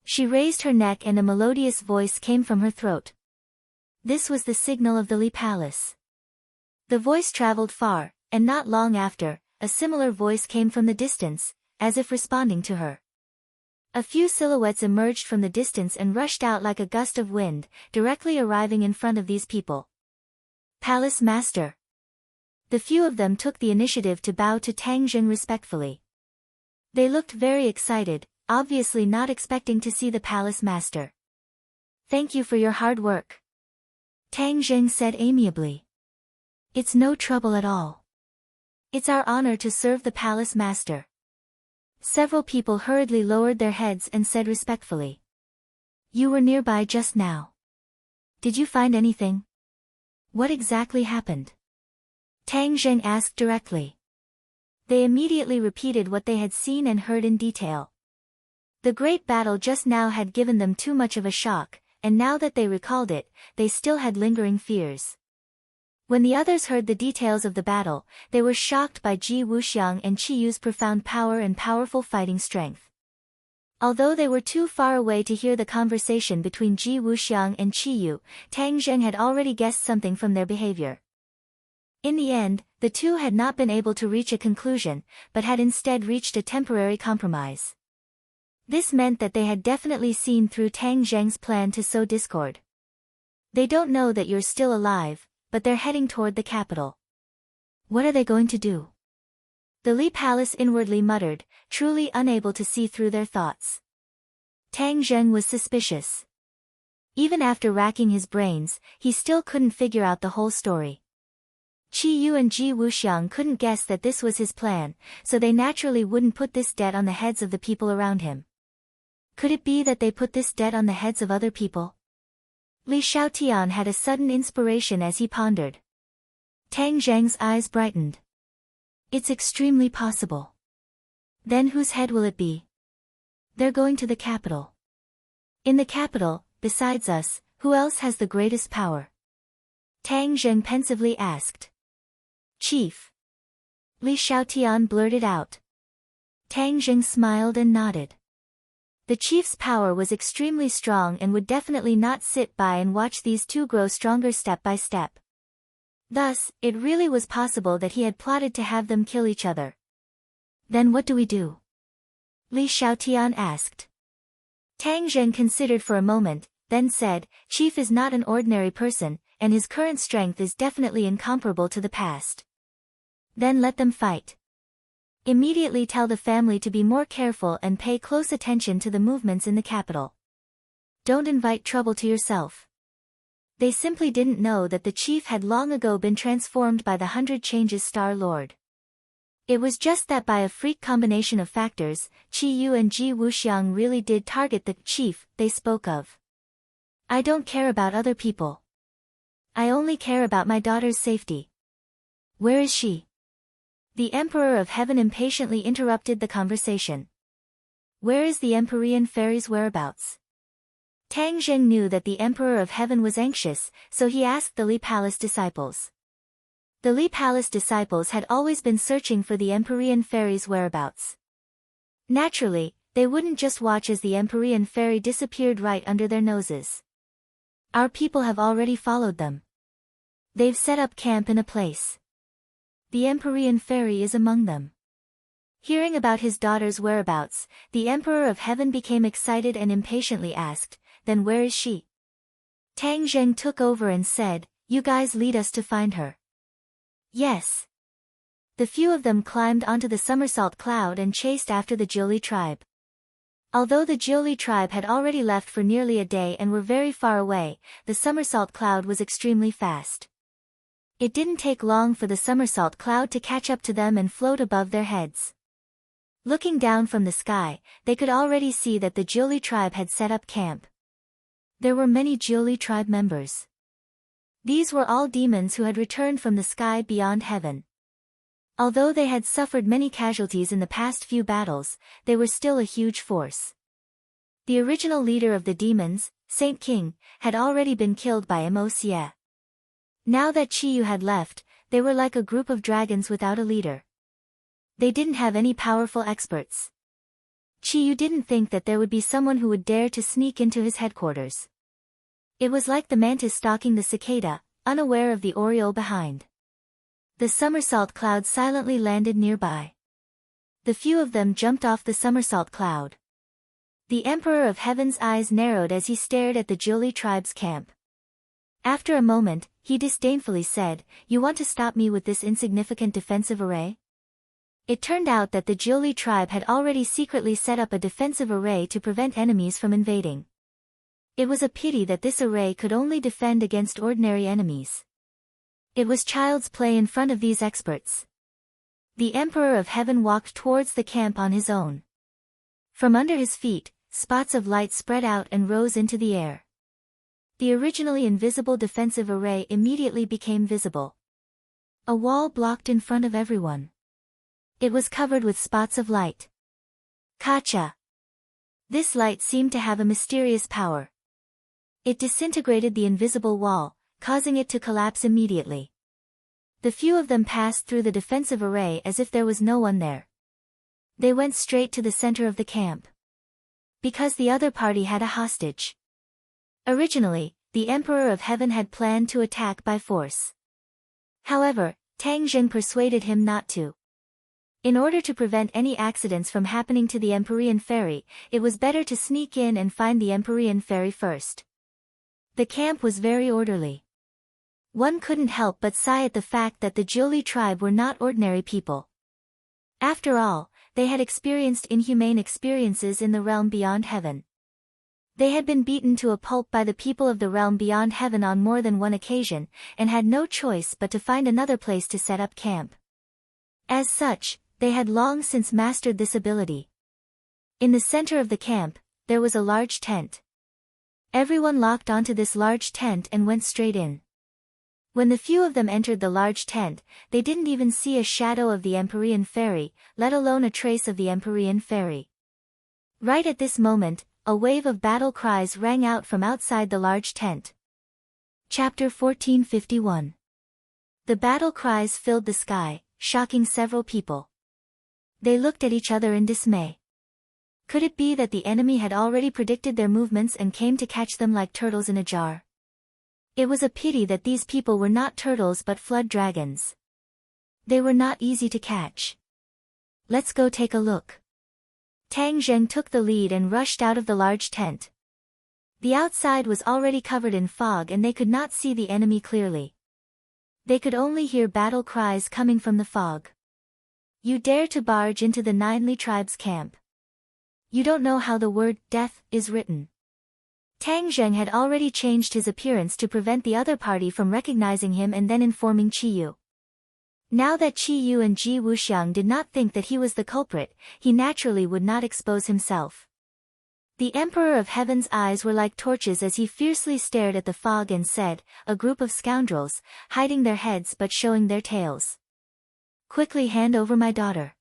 She raised her neck and a melodious voice came from her throat. This was the signal of the Li Palace. The voice traveled far, and not long after, a similar voice came from the distance, as if responding to her. A few silhouettes emerged from the distance and rushed out like a gust of wind, directly arriving in front of these people. Palace Master. The few of them took the initiative to bow to Tang Zheng respectfully. They looked very excited, obviously not expecting to see the Palace Master. Thank you for your hard work. Tang Zheng said amiably. It's no trouble at all. It's our honor to serve the Palace Master. Several people hurriedly lowered their heads and said respectfully. You were nearby just now. Did you find anything? What exactly happened? Tang Zheng asked directly. They immediately repeated what they had seen and heard in detail. The great battle just now had given them too much of a shock, and now that they recalled it, they still had lingering fears. When the others heard the details of the battle, they were shocked by Ji Wuxiang and Qi Yu's profound power and powerful fighting strength. Although they were too far away to hear the conversation between Ji Wuxiang and Qi Yu, Tang Zheng had already guessed something from their behavior. In the end, the two had not been able to reach a conclusion, but had instead reached a temporary compromise. This meant that they had definitely seen through Tang Zheng's plan to sow discord. They don't know that you're still alive, but they're heading toward the capital. What are they going to do? The Li Palace inwardly muttered, truly unable to see through their thoughts. Tang Zheng was suspicious. Even after racking his brains, he still couldn't figure out the whole story. Qi Yu and Ji Wuxiang couldn't guess that this was his plan, so they naturally wouldn't put this debt on the heads of the people around him. Could it be that they put this debt on the heads of other people? Li Xiaotian had a sudden inspiration as he pondered. Tang Zheng's eyes brightened. It's extremely possible. Then whose head will it be? They're going to the capital. In the capital, besides us, who else has the greatest power? Tang Zheng pensively asked. Chief. Li Xiaotian blurted out. Tang Zheng smiled and nodded. The chief's power was extremely strong and would definitely not sit by and watch these two grow stronger step by step. Thus, it really was possible that he had plotted to have them kill each other. Then what do we do? Li Xiaotian asked. Tang Zheng considered for a moment, then said, Chief is not an ordinary person, and his current strength is definitely incomparable to the past. Then let them fight. Immediately tell the family to be more careful and pay close attention to the movements in the capital. Don't invite trouble to yourself. They simply didn't know that the chief had long ago been transformed by the 100 Changes Star Lord. It was just that by a freak combination of factors, Qi Yu and Ji Wuxiang really did target the chief they spoke of. I don't care about other people. I only care about my daughter's safety. Where is she? The Emperor of Heaven impatiently interrupted the conversation. Where is the Empyrean fairy's whereabouts? Tang Zheng knew that the Emperor of Heaven was anxious, so he asked the Li Palace disciples. The Li Palace disciples had always been searching for the Empyrean fairy's whereabouts. Naturally, they wouldn't just watch as the Empyrean fairy disappeared right under their noses. Our people have already followed them. They've set up camp in a place. The Empyrean fairy is among them. Hearing about his daughter's whereabouts, the Emperor of Heaven became excited and impatiently asked, Then where is she? Tang Zheng took over and said, You guys lead us to find her. Yes. The few of them climbed onto the somersault cloud and chased after the Jiuli tribe. Although the Jiuli tribe had already left for nearly a day and were very far away, the somersault cloud was extremely fast. It didn't take long for the somersault cloud to catch up to them and float above their heads. Looking down from the sky, they could already see that the Jiuli tribe had set up camp. There were many Jiuli tribe members. These were all demons who had returned from the sky beyond heaven. Although they had suffered many casualties in the past few battles, they were still a huge force. The original leader of the demons, Saint King, had already been killed by Moxie. Now that Chiyu had left, they were like a group of dragons without a leader. They didn't have any powerful experts. Chiyu didn't think that there would be someone who would dare to sneak into his headquarters. It was like the mantis stalking the cicada, unaware of the oriole behind. The somersault cloud silently landed nearby. The few of them jumped off the somersault cloud. The Emperor of Heaven's eyes narrowed as he stared at the Jiuli tribe's camp. After a moment, he disdainfully said, "You want to stop me with this insignificant defensive array?" It turned out that the Jiuli tribe had already secretly set up a defensive array to prevent enemies from invading. It was a pity that this array could only defend against ordinary enemies. It was child's play in front of these experts. The Emperor of Heaven walked towards the camp on his own. From under his feet, spots of light spread out and rose into the air. The originally invisible defensive array immediately became visible. A wall blocked in front of everyone. It was covered with spots of light. Kacha! This light seemed to have a mysterious power. It disintegrated the invisible wall, causing it to collapse immediately. The few of them passed through the defensive array as if there was no one there. They went straight to the center of the camp. Because the other party had a hostage. Originally, the Emperor of Heaven had planned to attack by force. However, Tang Zheng persuaded him not to. In order to prevent any accidents from happening to the Empyrean Ferry, it was better to sneak in and find the Empyrean Ferry first. The camp was very orderly. One couldn't help but sigh at the fact that the Jiuli tribe were not ordinary people. After all, they had experienced inhumane experiences in the realm beyond heaven. They had been beaten to a pulp by the people of the realm beyond heaven on more than one occasion, and had no choice but to find another place to set up camp. As such, they had long since mastered this ability. In the center of the camp, there was a large tent. Everyone locked onto this large tent and went straight in. When the few of them entered the large tent, they didn't even see a shadow of the Empyrean Ferry, let alone a trace of the Empyrean Ferry. Right at this moment, a wave of battle cries rang out from outside the large tent. Chapter 1451. The battle cries filled the sky, shocking several people. They looked at each other in dismay. Could it be that the enemy had already predicted their movements and came to catch them like turtles in a jar? It was a pity that these people were not turtles but flood dragons. They were not easy to catch. Let's go take a look. Tang Zheng took the lead and rushed out of the large tent. The outside was already covered in fog and they could not see the enemy clearly. They could only hear battle cries coming from the fog. You dare to barge into the Ninely tribe's camp. You don't know how the word death is written. Tang Zheng had already changed his appearance to prevent the other party from recognizing him and then informing Chiyu. Now that Chiyu and Ji Wuxiang did not think that he was the culprit, he naturally would not expose himself. The Emperor of Heaven's eyes were like torches as he fiercely stared at the fog and said, "A group of scoundrels, hiding their heads but showing their tails. Quickly hand over my daughter."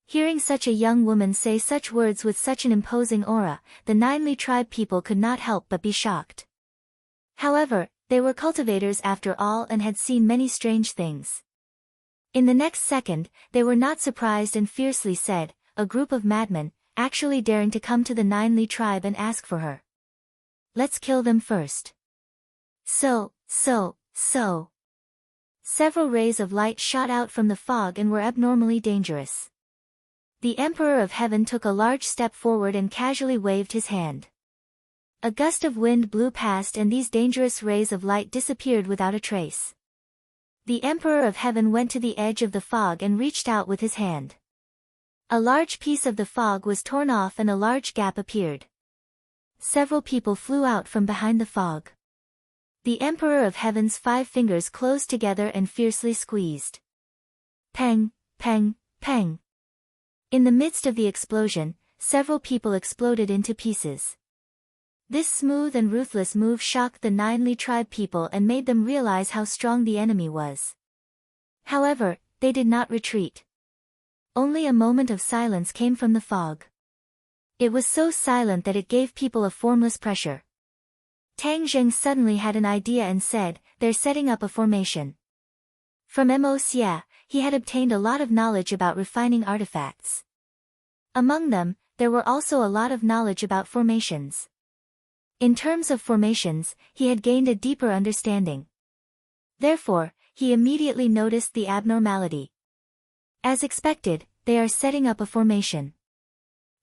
Hearing such a young woman say such words with such an imposing aura, the Ninely tribe people could not help but be shocked. However, they were cultivators after all and had seen many strange things. In the next second, they were not surprised and fiercely said, "A group of madmen, actually daring to come to the Ninely tribe and ask for her. Let's kill them first." So. Several rays of light shot out from the fog and were abnormally dangerous. The Emperor of Heaven took a large step forward and casually waved his hand. A gust of wind blew past and these dangerous rays of light disappeared without a trace. The Emperor of Heaven went to the edge of the fog and reached out with his hand. A large piece of the fog was torn off and a large gap appeared. Several people flew out from behind the fog. The Emperor of Heaven's 5 fingers closed together and fiercely squeezed. Peng, peng, peng. In the midst of the explosion, several people exploded into pieces. This smooth and ruthless move shocked the Ninely tribe people and made them realize how strong the enemy was. However, they did not retreat. Only a moment of silence came from the fog. It was so silent that it gave people a formless pressure. Tang Zheng suddenly had an idea and said, "They're setting up a formation." From Mo Xia, he had obtained a lot of knowledge about refining artifacts. Among them, there were also a lot of knowledge about formations. In terms of formations, he had gained a deeper understanding. Therefore, he immediately noticed the abnormality. As expected, they are setting up a formation.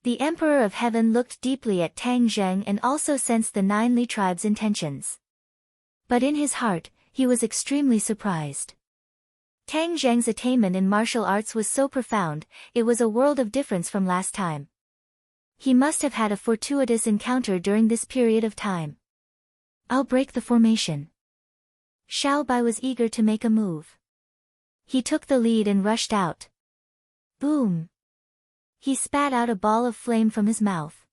The Emperor of Heaven looked deeply at Tang Zheng and also sensed the 9 Li tribe's intentions. But in his heart, he was extremely surprised. Tang Zheng's attainment in martial arts was so profound, it was a world of difference from last time. He must have had a fortuitous encounter during this period of time. "I'll break the formation." Xiao Bai was eager to make a move. He took the lead and rushed out. Boom! He spat out a ball of flame from his mouth.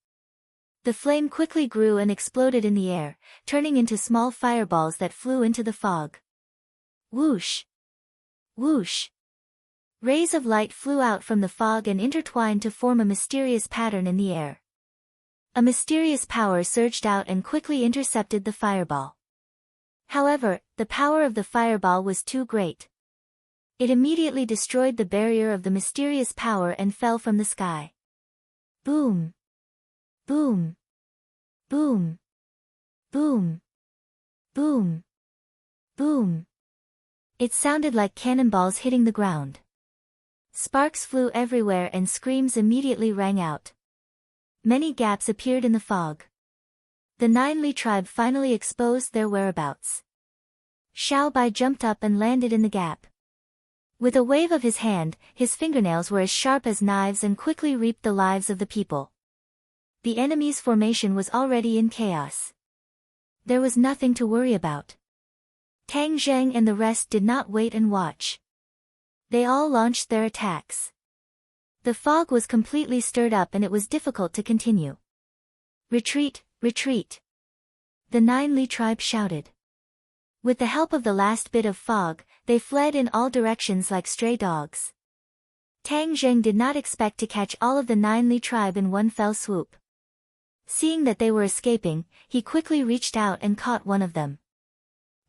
The flame quickly grew and exploded in the air, turning into small fireballs that flew into the fog. Whoosh! Whoosh! Rays of light flew out from the fog and intertwined to form a mysterious pattern in the air. A mysterious power surged out and quickly intercepted the fireball. However, the power of the fireball was too great. It immediately destroyed the barrier of the mysterious power and fell from the sky. Boom! Boom! Boom! Boom! Boom! Boom! It sounded like cannonballs hitting the ground. Sparks flew everywhere and screams immediately rang out. Many gaps appeared in the fog. The 9 Li tribe finally exposed their whereabouts. Xiao Bai jumped up and landed in the gap. With a wave of his hand, his fingernails were as sharp as knives and quickly reaped the lives of the people. The enemy's formation was already in chaos. There was nothing to worry about. Tang Zheng and the rest did not wait and watch. They all launched their attacks. The fog was completely stirred up and it was difficult to continue. "Retreat, retreat!" The 9 Li tribe shouted. With the help of the last bit of fog, they fled in all directions like stray dogs. Tang Zheng did not expect to catch all of the 9 Li tribe in one fell swoop. Seeing that they were escaping, he quickly reached out and caught one of them.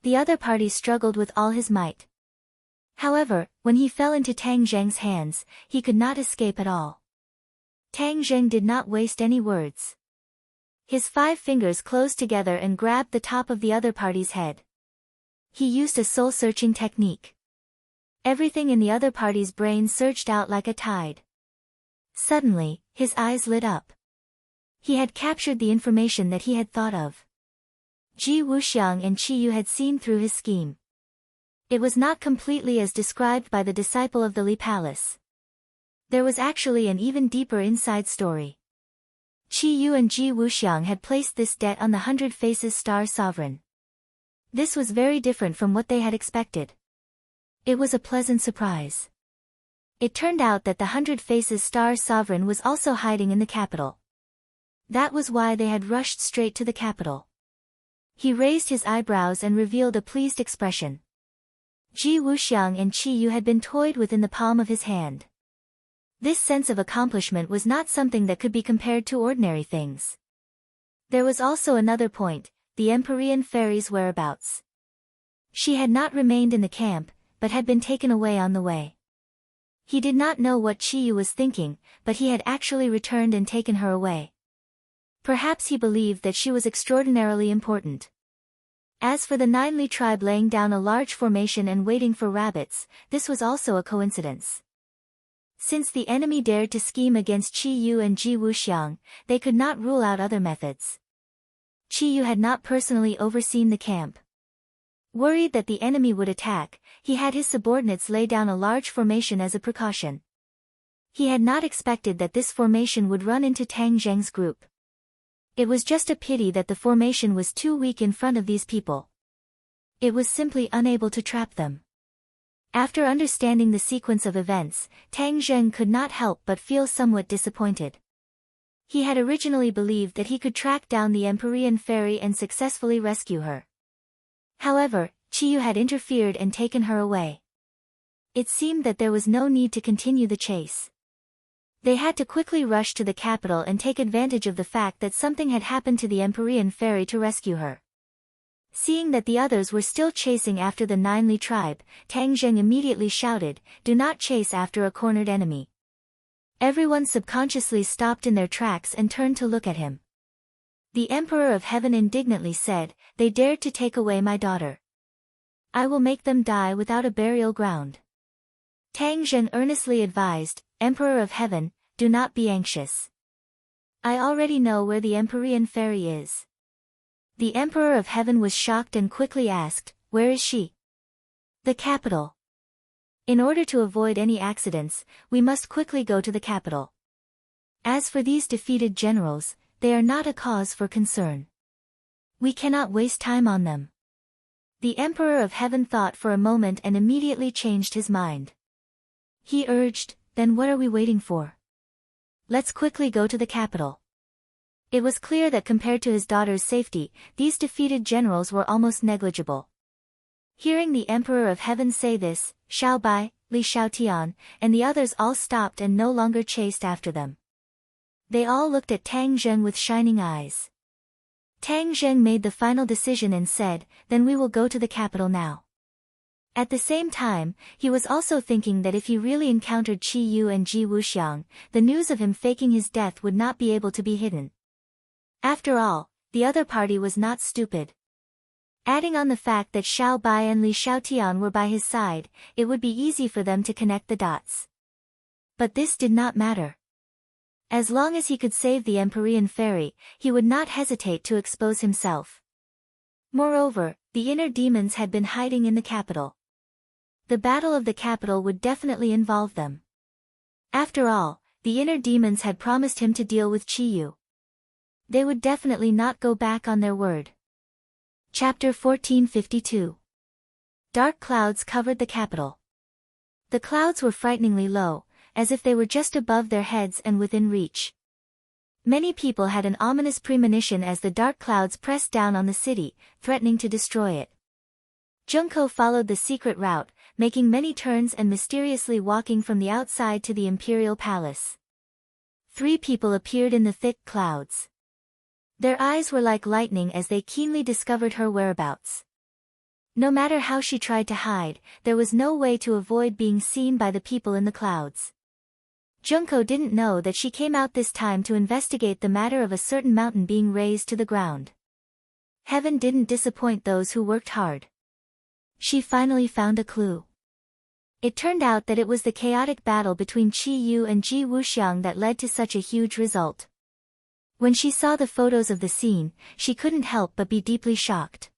The other party struggled with all his might. However, when he fell into Tang Zheng's hands, he could not escape at all. Tang Zheng did not waste any words. His 5 fingers closed together and grabbed the top of the other party's head. He used a soul-searching technique. Everything in the other party's brain surged out like a tide. Suddenly, his eyes lit up. He had captured the information that he had thought of. Ji Wuxiang and Qi Yu had seen through his scheme. It was not completely as described by the disciple of the Li Palace. There was actually an even deeper inside story. Qi Yu and Ji Wuxiang had placed this debt on the 100 Faces Star Sovereign. This was very different from what they had expected. It was a pleasant surprise. It turned out that the 100 Faces Star Sovereign was also hiding in the capital. That was why they had rushed straight to the capital. He raised his eyebrows and revealed a pleased expression. Ji Wuxiang and Qi Yu had been toyed with in the palm of his hand. This sense of accomplishment was not something that could be compared to ordinary things. There was also another point. The Empyrean fairy's whereabouts. She had not remained in the camp, but had been taken away on the way. He did not know what Qi Yu was thinking, but he had actually returned and taken her away. Perhaps he believed that she was extraordinarily important. As for the 9 Li tribe laying down a large formation and waiting for rabbits, this was also a coincidence. Since the enemy dared to scheme against Qi Yu and Ji Wuxiang, they could not rule out other methods. Qi Yu had not personally overseen the camp. Worried that the enemy would attack, he had his subordinates lay down a large formation as a precaution. He had not expected that this formation would run into Tang Zheng's group. It was just a pity that the formation was too weak in front of these people. It was simply unable to trap them. After understanding the sequence of events, Tang Zheng could not help but feel somewhat disappointed. He had originally believed that he could track down the Empyrean fairy and successfully rescue her. However, Qi Yu had interfered and taken her away. It seemed that there was no need to continue the chase. They had to quickly rush to the capital and take advantage of the fact that something had happened to the Empyrean fairy to rescue her. Seeing that the others were still chasing after the Nine Li tribe, Tang Zheng immediately shouted, "Do not chase after a cornered enemy." Everyone subconsciously stopped in their tracks and turned to look at him. The Emperor of Heaven indignantly said, "They dared to take away my daughter. I will make them die without a burial ground." Tang Zheng earnestly advised, "Emperor of Heaven, do not be anxious. I already know where the Empyrean fairy is." The Emperor of Heaven was shocked and quickly asked, "Where is she?" "The capital. In order to avoid any accidents, we must quickly go to the capital. As for these defeated generals, they are not a cause for concern. We cannot waste time on them." The Emperor of Heaven thought for a moment and immediately changed his mind. He urged, "Then what are we waiting for? Let's quickly go to the capital." It was clear that compared to his daughter's safety, these defeated generals were almost negligible. Hearing the Emperor of Heaven say this, Xiao Bai, Li Xiaotian, and the others all stopped and no longer chased after them. They all looked at Tang Zheng with shining eyes. Tang Zheng made the final decision and said, "Then we will go to the capital now." At the same time, he was also thinking that if he really encountered Qi Yu and Ji Wuxiang, the news of him faking his death would not be able to be hidden. After all, the other party was not stupid. Adding on the fact that Xiao Bai and Li Xiaotian were by his side, it would be easy for them to connect the dots. But this did not matter. As long as he could save the Empyrean fairy, he would not hesitate to expose himself. Moreover, the inner demons had been hiding in the capital. The battle of the capital would definitely involve them. After all, the inner demons had promised him to deal with Qi Yu. They would definitely not go back on their word. Chapter 1452. Dark clouds covered the capital. The clouds were frighteningly low, as if they were just above their heads and within reach. Many people had an ominous premonition as the dark clouds pressed down on the city, threatening to destroy it. Junko followed the secret route, making many turns and mysteriously walking from the outside to the imperial palace. 3 people appeared in the thick clouds. Their eyes were like lightning as they keenly discovered her whereabouts. No matter how she tried to hide, there was no way to avoid being seen by the people in the clouds. Junko didn't know that she came out this time to investigate the matter of a certain mountain being razed to the ground. Heaven didn't disappoint those who worked hard. She finally found a clue. It turned out that it was the chaotic battle between Qi Yu and Ji Wuxiang that led to such a huge result. When she saw the photos of the scene, she couldn't help but be deeply shocked.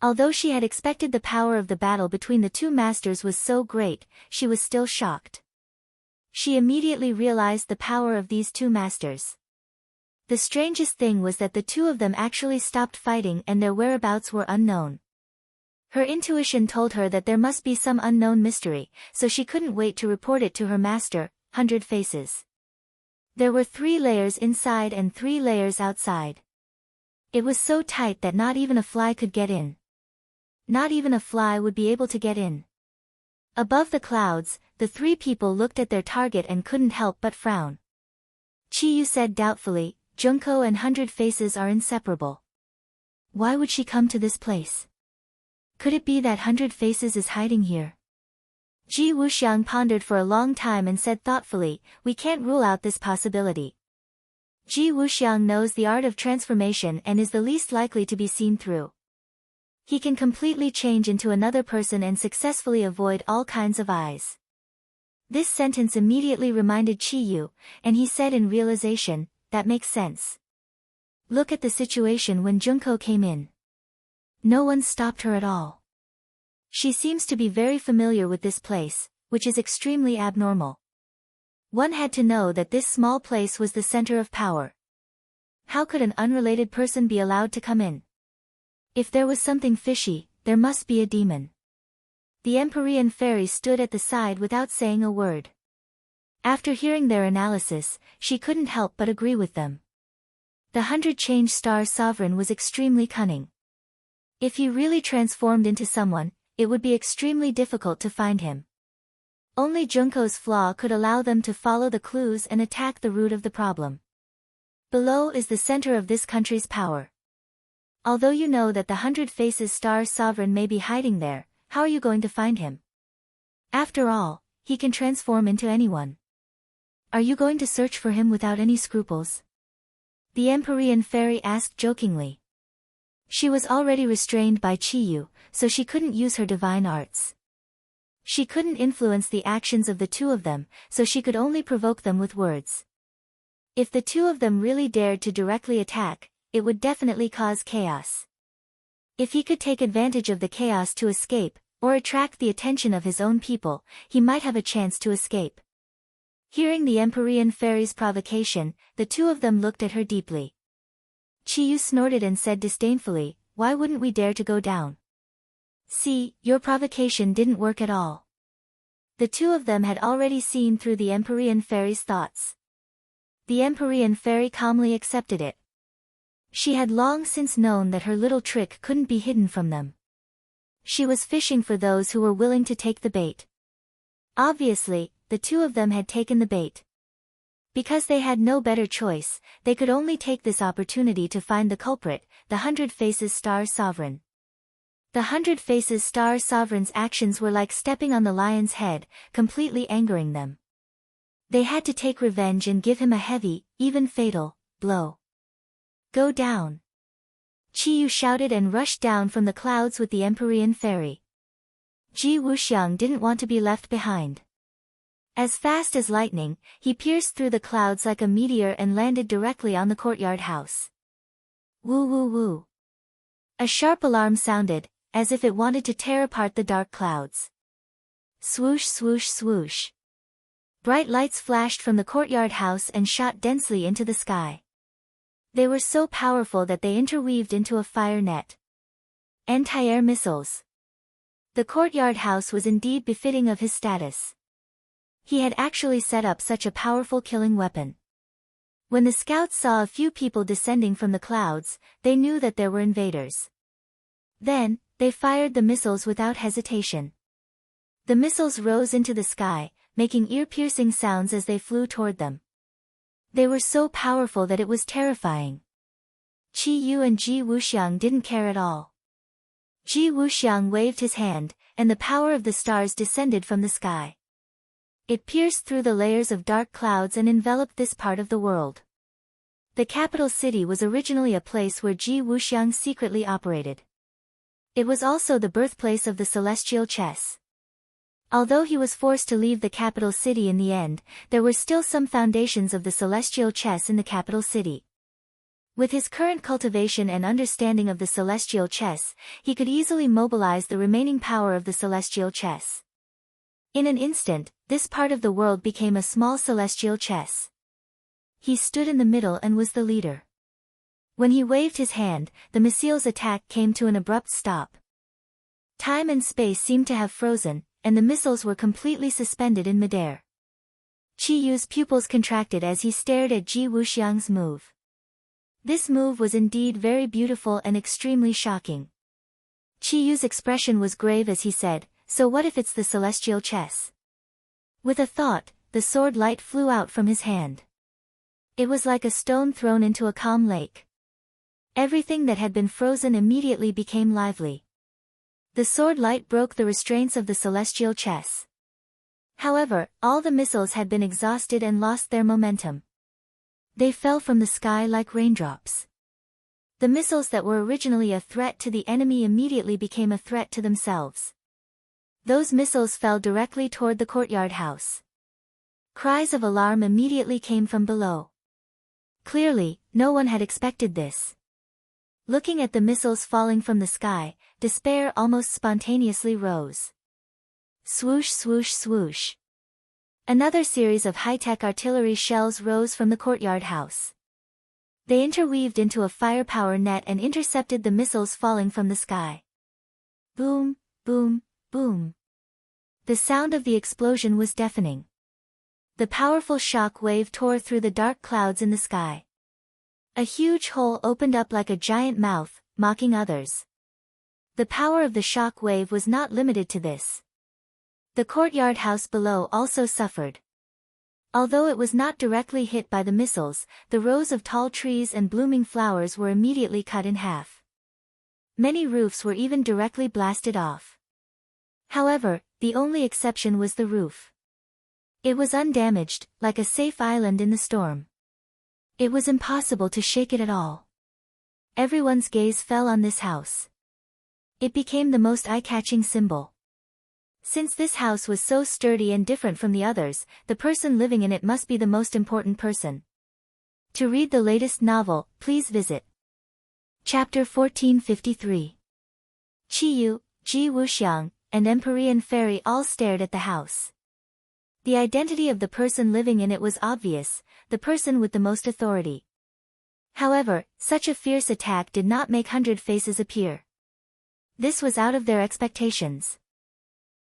Although she had expected the power of the battle between the two masters was so great, she was still shocked. She immediately realized the power of these two masters. The strangest thing was that the two of them actually stopped fighting and their whereabouts were unknown. Her intuition told her that there must be some unknown mystery, so she couldn't wait to report it to her master, 100 Faces. There were 3 layers inside and 3 layers outside. It was so tight that not even a fly could get in. Not even a fly would be able to get in. Above the clouds, the 3 people looked at their target and couldn't help but frown. Qi Yu said doubtfully, "Junko and 100 Faces are inseparable. Why would she come to this place? Could it be that 100 Faces is hiding here?" Ji Wuxiang pondered for a long time and said thoughtfully, "We can't rule out this possibility. Ji Wuxiang knows the art of transformation and is the least likely to be seen through. He can completely change into another person and successfully avoid all kinds of eyes." This sentence immediately reminded Qi Yu, and he said in realization, "That makes sense. Look at the situation when Junko came in. No one stopped her at all. She seems to be very familiar with this place, which is extremely abnormal. One had to know that this small place was the center of power. How could an unrelated person be allowed to come in? If there was something fishy, there must be a demon." The Empyrean fairy stood at the side without saying a word. After hearing their analysis, she couldn't help but agree with them. The 100 Change Star Sovereign was extremely cunning. If he really transformed into someone, it would be extremely difficult to find him. Only Junko's flaw could allow them to follow the clues and attack the root of the problem. Below is the center of this country's power. Although you know that the 100 Faces Star Sovereign may be hiding there, how are you going to find him? After all, he can transform into anyone. Are you going to search for him without any scruples? The Empyrean fairy asked jokingly. She was already restrained by Chiyu, so she couldn't use her divine arts. She couldn't influence the actions of the two of them, so she could only provoke them with words. If the two of them really dared to directly attack, it would definitely cause chaos. If he could take advantage of the chaos to escape, or attract the attention of his own people, he might have a chance to escape. Hearing the Empyrean fairy's provocation, the two of them looked at her deeply. Chiyu snorted and said disdainfully, "Why wouldn't we dare to go down? See, your provocation didn't work at all." The two of them had already seen through the Empyrean fairy's thoughts. The Empyrean fairy calmly accepted it. She had long since known that her little trick couldn't be hidden from them. She was fishing for those who were willing to take the bait. Obviously, the two of them had taken the bait. Because they had no better choice, they could only take this opportunity to find the culprit, the 100 Faces Star Sovereign. The 100 Faces Star Sovereign's actions were like stepping on the lion's head, completely angering them. They had to take revenge and give him a heavy, even fatal, blow. "Go down!" Chiyu shouted and rushed down from the clouds with the Empyrean fairy. Ji Wuxiang didn't want to be left behind. As fast as lightning, he pierced through the clouds like a meteor and landed directly on the courtyard house. Woo woo woo. A sharp alarm sounded, as if it wanted to tear apart the dark clouds. Swoosh swoosh swoosh. Bright lights flashed from the courtyard house and shot densely into the sky. They were so powerful that they interweaved into a fire net. Anti-air missiles. The courtyard house was indeed befitting of his status. He had actually set up such a powerful killing weapon. When the scouts saw a few people descending from the clouds, they knew that there were invaders. Then, they fired the missiles without hesitation. The missiles rose into the sky, making ear-piercing sounds as they flew toward them. They were so powerful that it was terrifying. Qi Yu and Ji Wuxiang didn't care at all. Ji Wuxiang waved his hand, and the power of the stars descended from the sky. It pierced through the layers of dark clouds and enveloped this part of the world. The capital city was originally a place where Ji Wuxiang secretly operated. It was also the birthplace of the celestial chess. Although he was forced to leave the capital city in the end, there were still some foundations of the celestial chess in the capital city. With his current cultivation and understanding of the celestial chess, he could easily mobilize the remaining power of the celestial chess. In an instant, this part of the world became a small celestial chess. He stood in the middle and was the leader. When he waved his hand, the missile's attack came to an abrupt stop. Time and space seemed to have frozen, and the missiles were completely suspended in midair. Qi Yu's pupils contracted as he stared at Ji Wuxiang's move. This move was indeed very beautiful and extremely shocking. Qi Yu's expression was grave as he said, "So what if it's the celestial chess?" With a thought, the sword light flew out from his hand. It was like a stone thrown into a calm lake. Everything that had been frozen immediately became lively. The sword light broke the restraints of the celestial chess. However, all the missiles had been exhausted and lost their momentum. They fell from the sky like raindrops. The missiles that were originally a threat to the enemy immediately became a threat to themselves. Those missiles fell directly toward the courtyard house. Cries of alarm immediately came from below. Clearly, no one had expected this. Looking at the missiles falling from the sky, despair almost spontaneously rose. Swoosh swoosh swoosh. Another series of high-tech artillery shells rose from the courtyard house. They interweaved into a firepower net and intercepted the missiles falling from the sky. Boom, boom, boom. The sound of the explosion was deafening. The powerful shock wave tore through the dark clouds in the sky. A huge hole opened up like a giant mouth, mocking others. The power of the shock wave was not limited to this. The courtyard house below also suffered. Although it was not directly hit by the missiles, the rows of tall trees and blooming flowers were immediately cut in half. Many roofs were even directly blasted off. However, the only exception was the roof. It was undamaged, like a safe island in the storm. It was impossible to shake it at all. Everyone's gaze fell on this house. It became the most eye-catching symbol. Since this house was so sturdy and different from the others, the person living in it must be the most important person. To read the latest novel, please visit Chapter 1453. Qiyu, Ji Wuxiang, and Empyrean Fairy all stared at the house. The identity of the person living in it was obvious, the person with the most authority. However, such a fierce attack did not make 100 Faces appear. This was out of their expectations.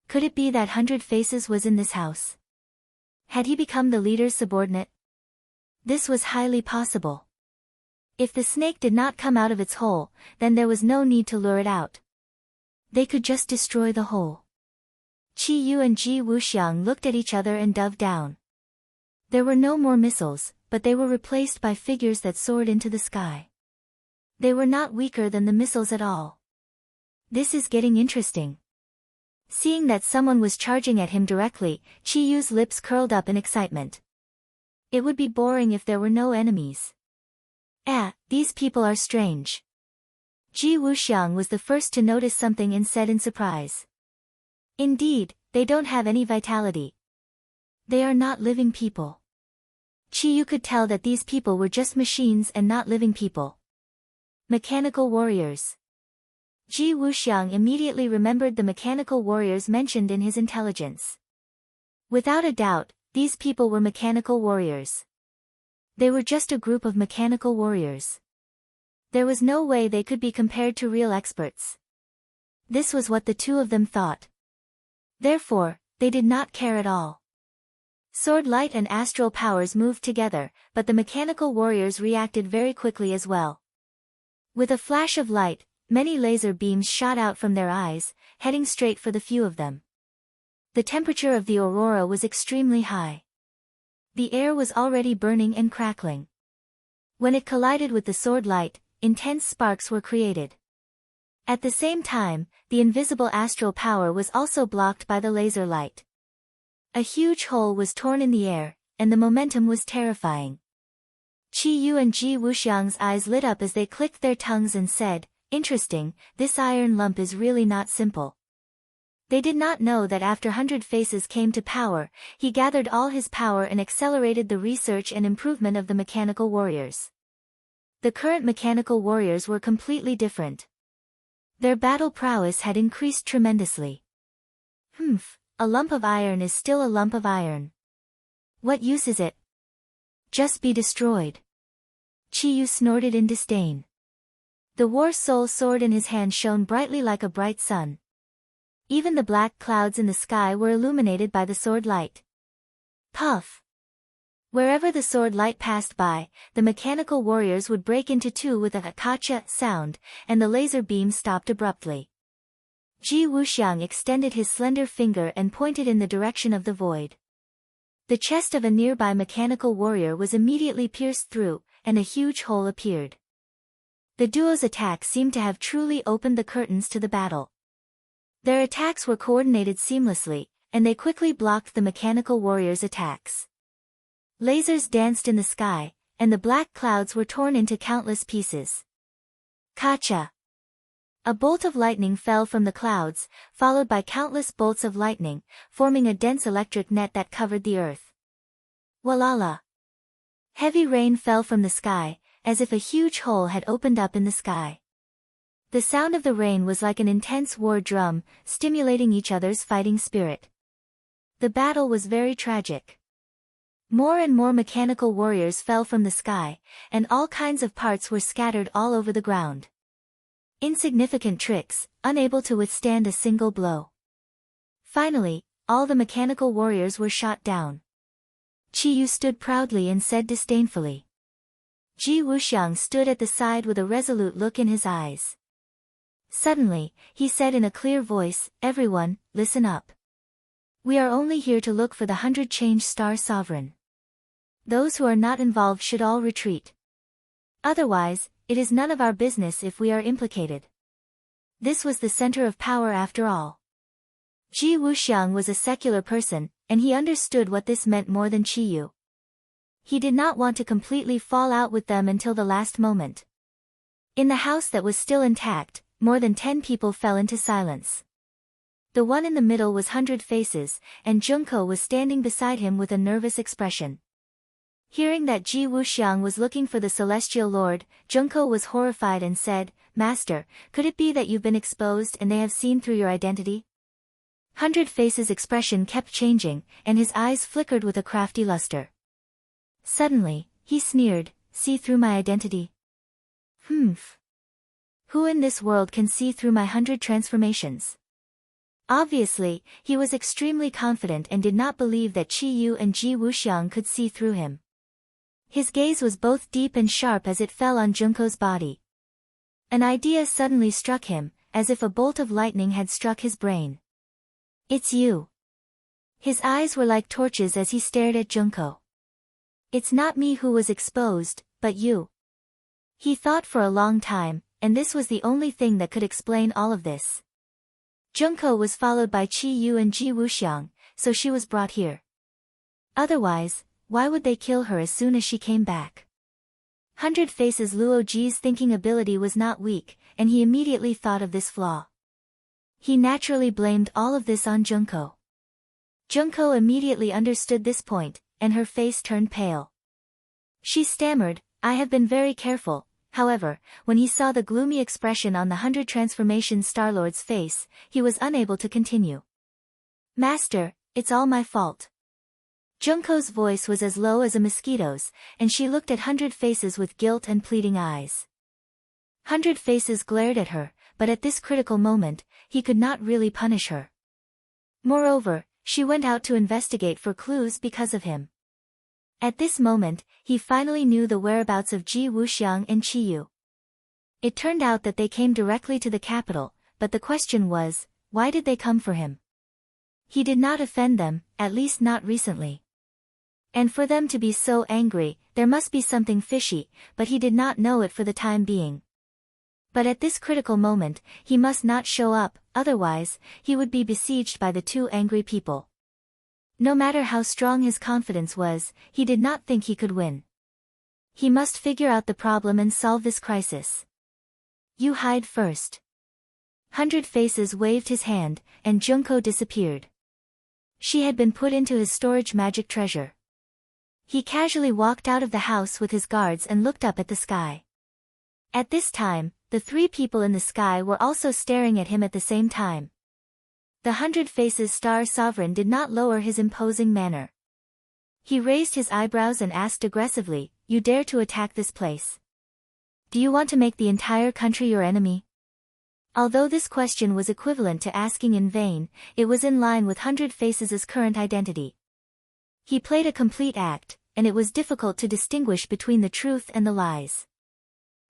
Could it be that 100 Faces was in this house? Had he become the leader's subordinate? This was highly possible. If the snake did not come out of its hole, then there was no need to lure it out. They could just destroy the hole. Qiyu and Ji Wuxiang looked at each other and dove down. There were no more missiles, but they were replaced by figures that soared into the sky. They were not weaker than the missiles at all. This is getting interesting. Seeing that someone was charging at him directly, Qiyu's lips curled up in excitement. It would be boring if there were no enemies. These people are strange. Ji Wuxiang was the first to notice something and said in surprise. Indeed, they don't have any vitality. They are not living people. Qiyu could tell that these people were just machines and not living people. Mechanical warriors. Ji Wuxiang immediately remembered the mechanical warriors mentioned in his intelligence. Without a doubt, these people were mechanical warriors. They were just a group of mechanical warriors. There was no way they could be compared to real experts. This was what the two of them thought. Therefore, they did not care at all. Sword light and astral powers moved together, but the mechanical warriors reacted very quickly as well. With a flash of light, many laser beams shot out from their eyes, heading straight for the few of them. The temperature of the aurora was extremely high. The air was already burning and crackling. When it collided with the sword light, intense sparks were created. At the same time, the invisible astral power was also blocked by the laser light. A huge hole was torn in the air, and the momentum was terrifying. Qiyu and Ji Wuxiang's eyes lit up as they clicked their tongues and said, "Interesting, this iron lump is really not simple." They did not know that after 100 Faces came to power, he gathered all his power and accelerated the research and improvement of the mechanical warriors. The current mechanical warriors were completely different. Their battle prowess had increased tremendously. A lump of iron is still a lump of iron. What use is it? Just be destroyed. Qiyu snorted in disdain. The war soul sword in his hand shone brightly like a bright sun. Even the black clouds in the sky were illuminated by the sword light. Puff! Wherever the sword light passed by, the mechanical warriors would break into two with a akacha sound, and the laser beam stopped abruptly. Ji Wuxiang extended his slender finger and pointed in the direction of the void. The chest of a nearby mechanical warrior was immediately pierced through, and a huge hole appeared. The duo's attack seemed to have truly opened the curtains to the battle. Their attacks were coordinated seamlessly, and they quickly blocked the mechanical warriors' attacks. Lasers danced in the sky, and the black clouds were torn into countless pieces. Kacha! A bolt of lightning fell from the clouds, followed by countless bolts of lightning, forming a dense electric net that covered the earth. Walala! Heavy rain fell from the sky, as if a huge hole had opened up in the sky. The sound of the rain was like an intense war drum, stimulating each other's fighting spirit. The battle was very tragic. More and more mechanical warriors fell from the sky, and all kinds of parts were scattered all over the ground. Insignificant tricks, unable to withstand a single blow. Finally, all the mechanical warriors were shot down. Qiyu stood proudly and said disdainfully. Ji Wuxiang stood at the side with a resolute look in his eyes. Suddenly, he said in a clear voice, "Everyone, listen up. We are only here to look for the 100 change star sovereign. Those who are not involved should all retreat. Otherwise, it is none of our business if we are implicated. This was the center of power after all. Ji Wuxiang was a secular person, and he understood what this meant more than Qiyu. He did not want to completely fall out with them until the last moment. In the house that was still intact, more than 10 people fell into silence. The one in the middle was 100 Faces, and Junko was standing beside him with a nervous expression. Hearing that Ji Wuxiang was looking for the Celestial Lord, Junko was horrified and said, "Master, could it be that you've been exposed and they have seen through your identity?" 100 Faces' expression kept changing, and his eyes flickered with a crafty luster. Suddenly, he sneered, "See through my identity? Humph. Who in this world can see through my 100 transformations?" Obviously, he was extremely confident and did not believe that Qiyu and Ji Wuxiang could see through him. His gaze was both deep and sharp as it fell on Junko's body. An idea suddenly struck him, as if a bolt of lightning had struck his brain. "It's you." His eyes were like torches as he stared at Junko. "It's not me who was exposed, but you." He thought for a long time, and this was the only thing that could explain all of this. Junko was followed by Qiyu and Ji Wuxiang, so she was brought here. Otherwise, why would they kill her as soon as she came back? 100 Faces Luo Ji's thinking ability was not weak, and he immediately thought of this flaw. He naturally blamed all of this on Junko. Junko immediately understood this point, and her face turned pale. She stammered, "I have been very careful." However, when he saw the gloomy expression on the 100 Transformation Starlord's face, he was unable to continue. "Master, it's all my fault." Junko's voice was as low as a mosquito's, and she looked at 100 Faces with guilt and pleading eyes. 100 Faces glared at her, but at this critical moment, he could not really punish her. Moreover, she went out to investigate for clues because of him. At this moment, he finally knew the whereabouts of Ji Wuxiang and Qiyu. It turned out that they came directly to the capital, but the question was, why did they come for him? He did not offend them, at least not recently. And for them to be so angry, there must be something fishy, but he did not know it for the time being. But at this critical moment, he must not show up, otherwise, he would be besieged by the two angry people. No matter how strong his confidence was, he did not think he could win. He must figure out the problem and solve this crisis. "You hide first." 100 Faces waved his hand, and Junko disappeared. She had been put into his storage magic treasure. He casually walked out of the house with his guards and looked up at the sky. At this time, the three people in the sky were also staring at him at the same time. The 100 Faces Star Sovereign did not lower his imposing manner. He raised his eyebrows and asked aggressively, "You dare to attack this place? Do you want to make the entire country your enemy?" Although this question was equivalent to asking in vain, it was in line with 100 Faces' current identity. He played a complete act, and it was difficult to distinguish between the truth and the lies.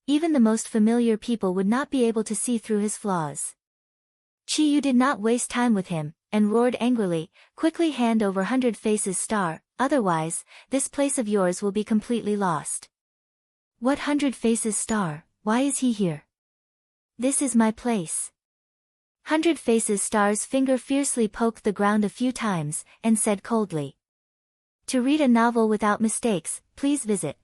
Even the most familiar people would not be able to see through his flaws. Qiyu did not waste time with him, and roared angrily, "Quickly hand over 100 Faces Star, otherwise, this place of yours will be completely lost." "What 100 Faces Star, why is he here?" "This is my place." 100 Faces Star's finger fiercely poked the ground a few times, and said coldly, "To read a novel without mistakes, please visit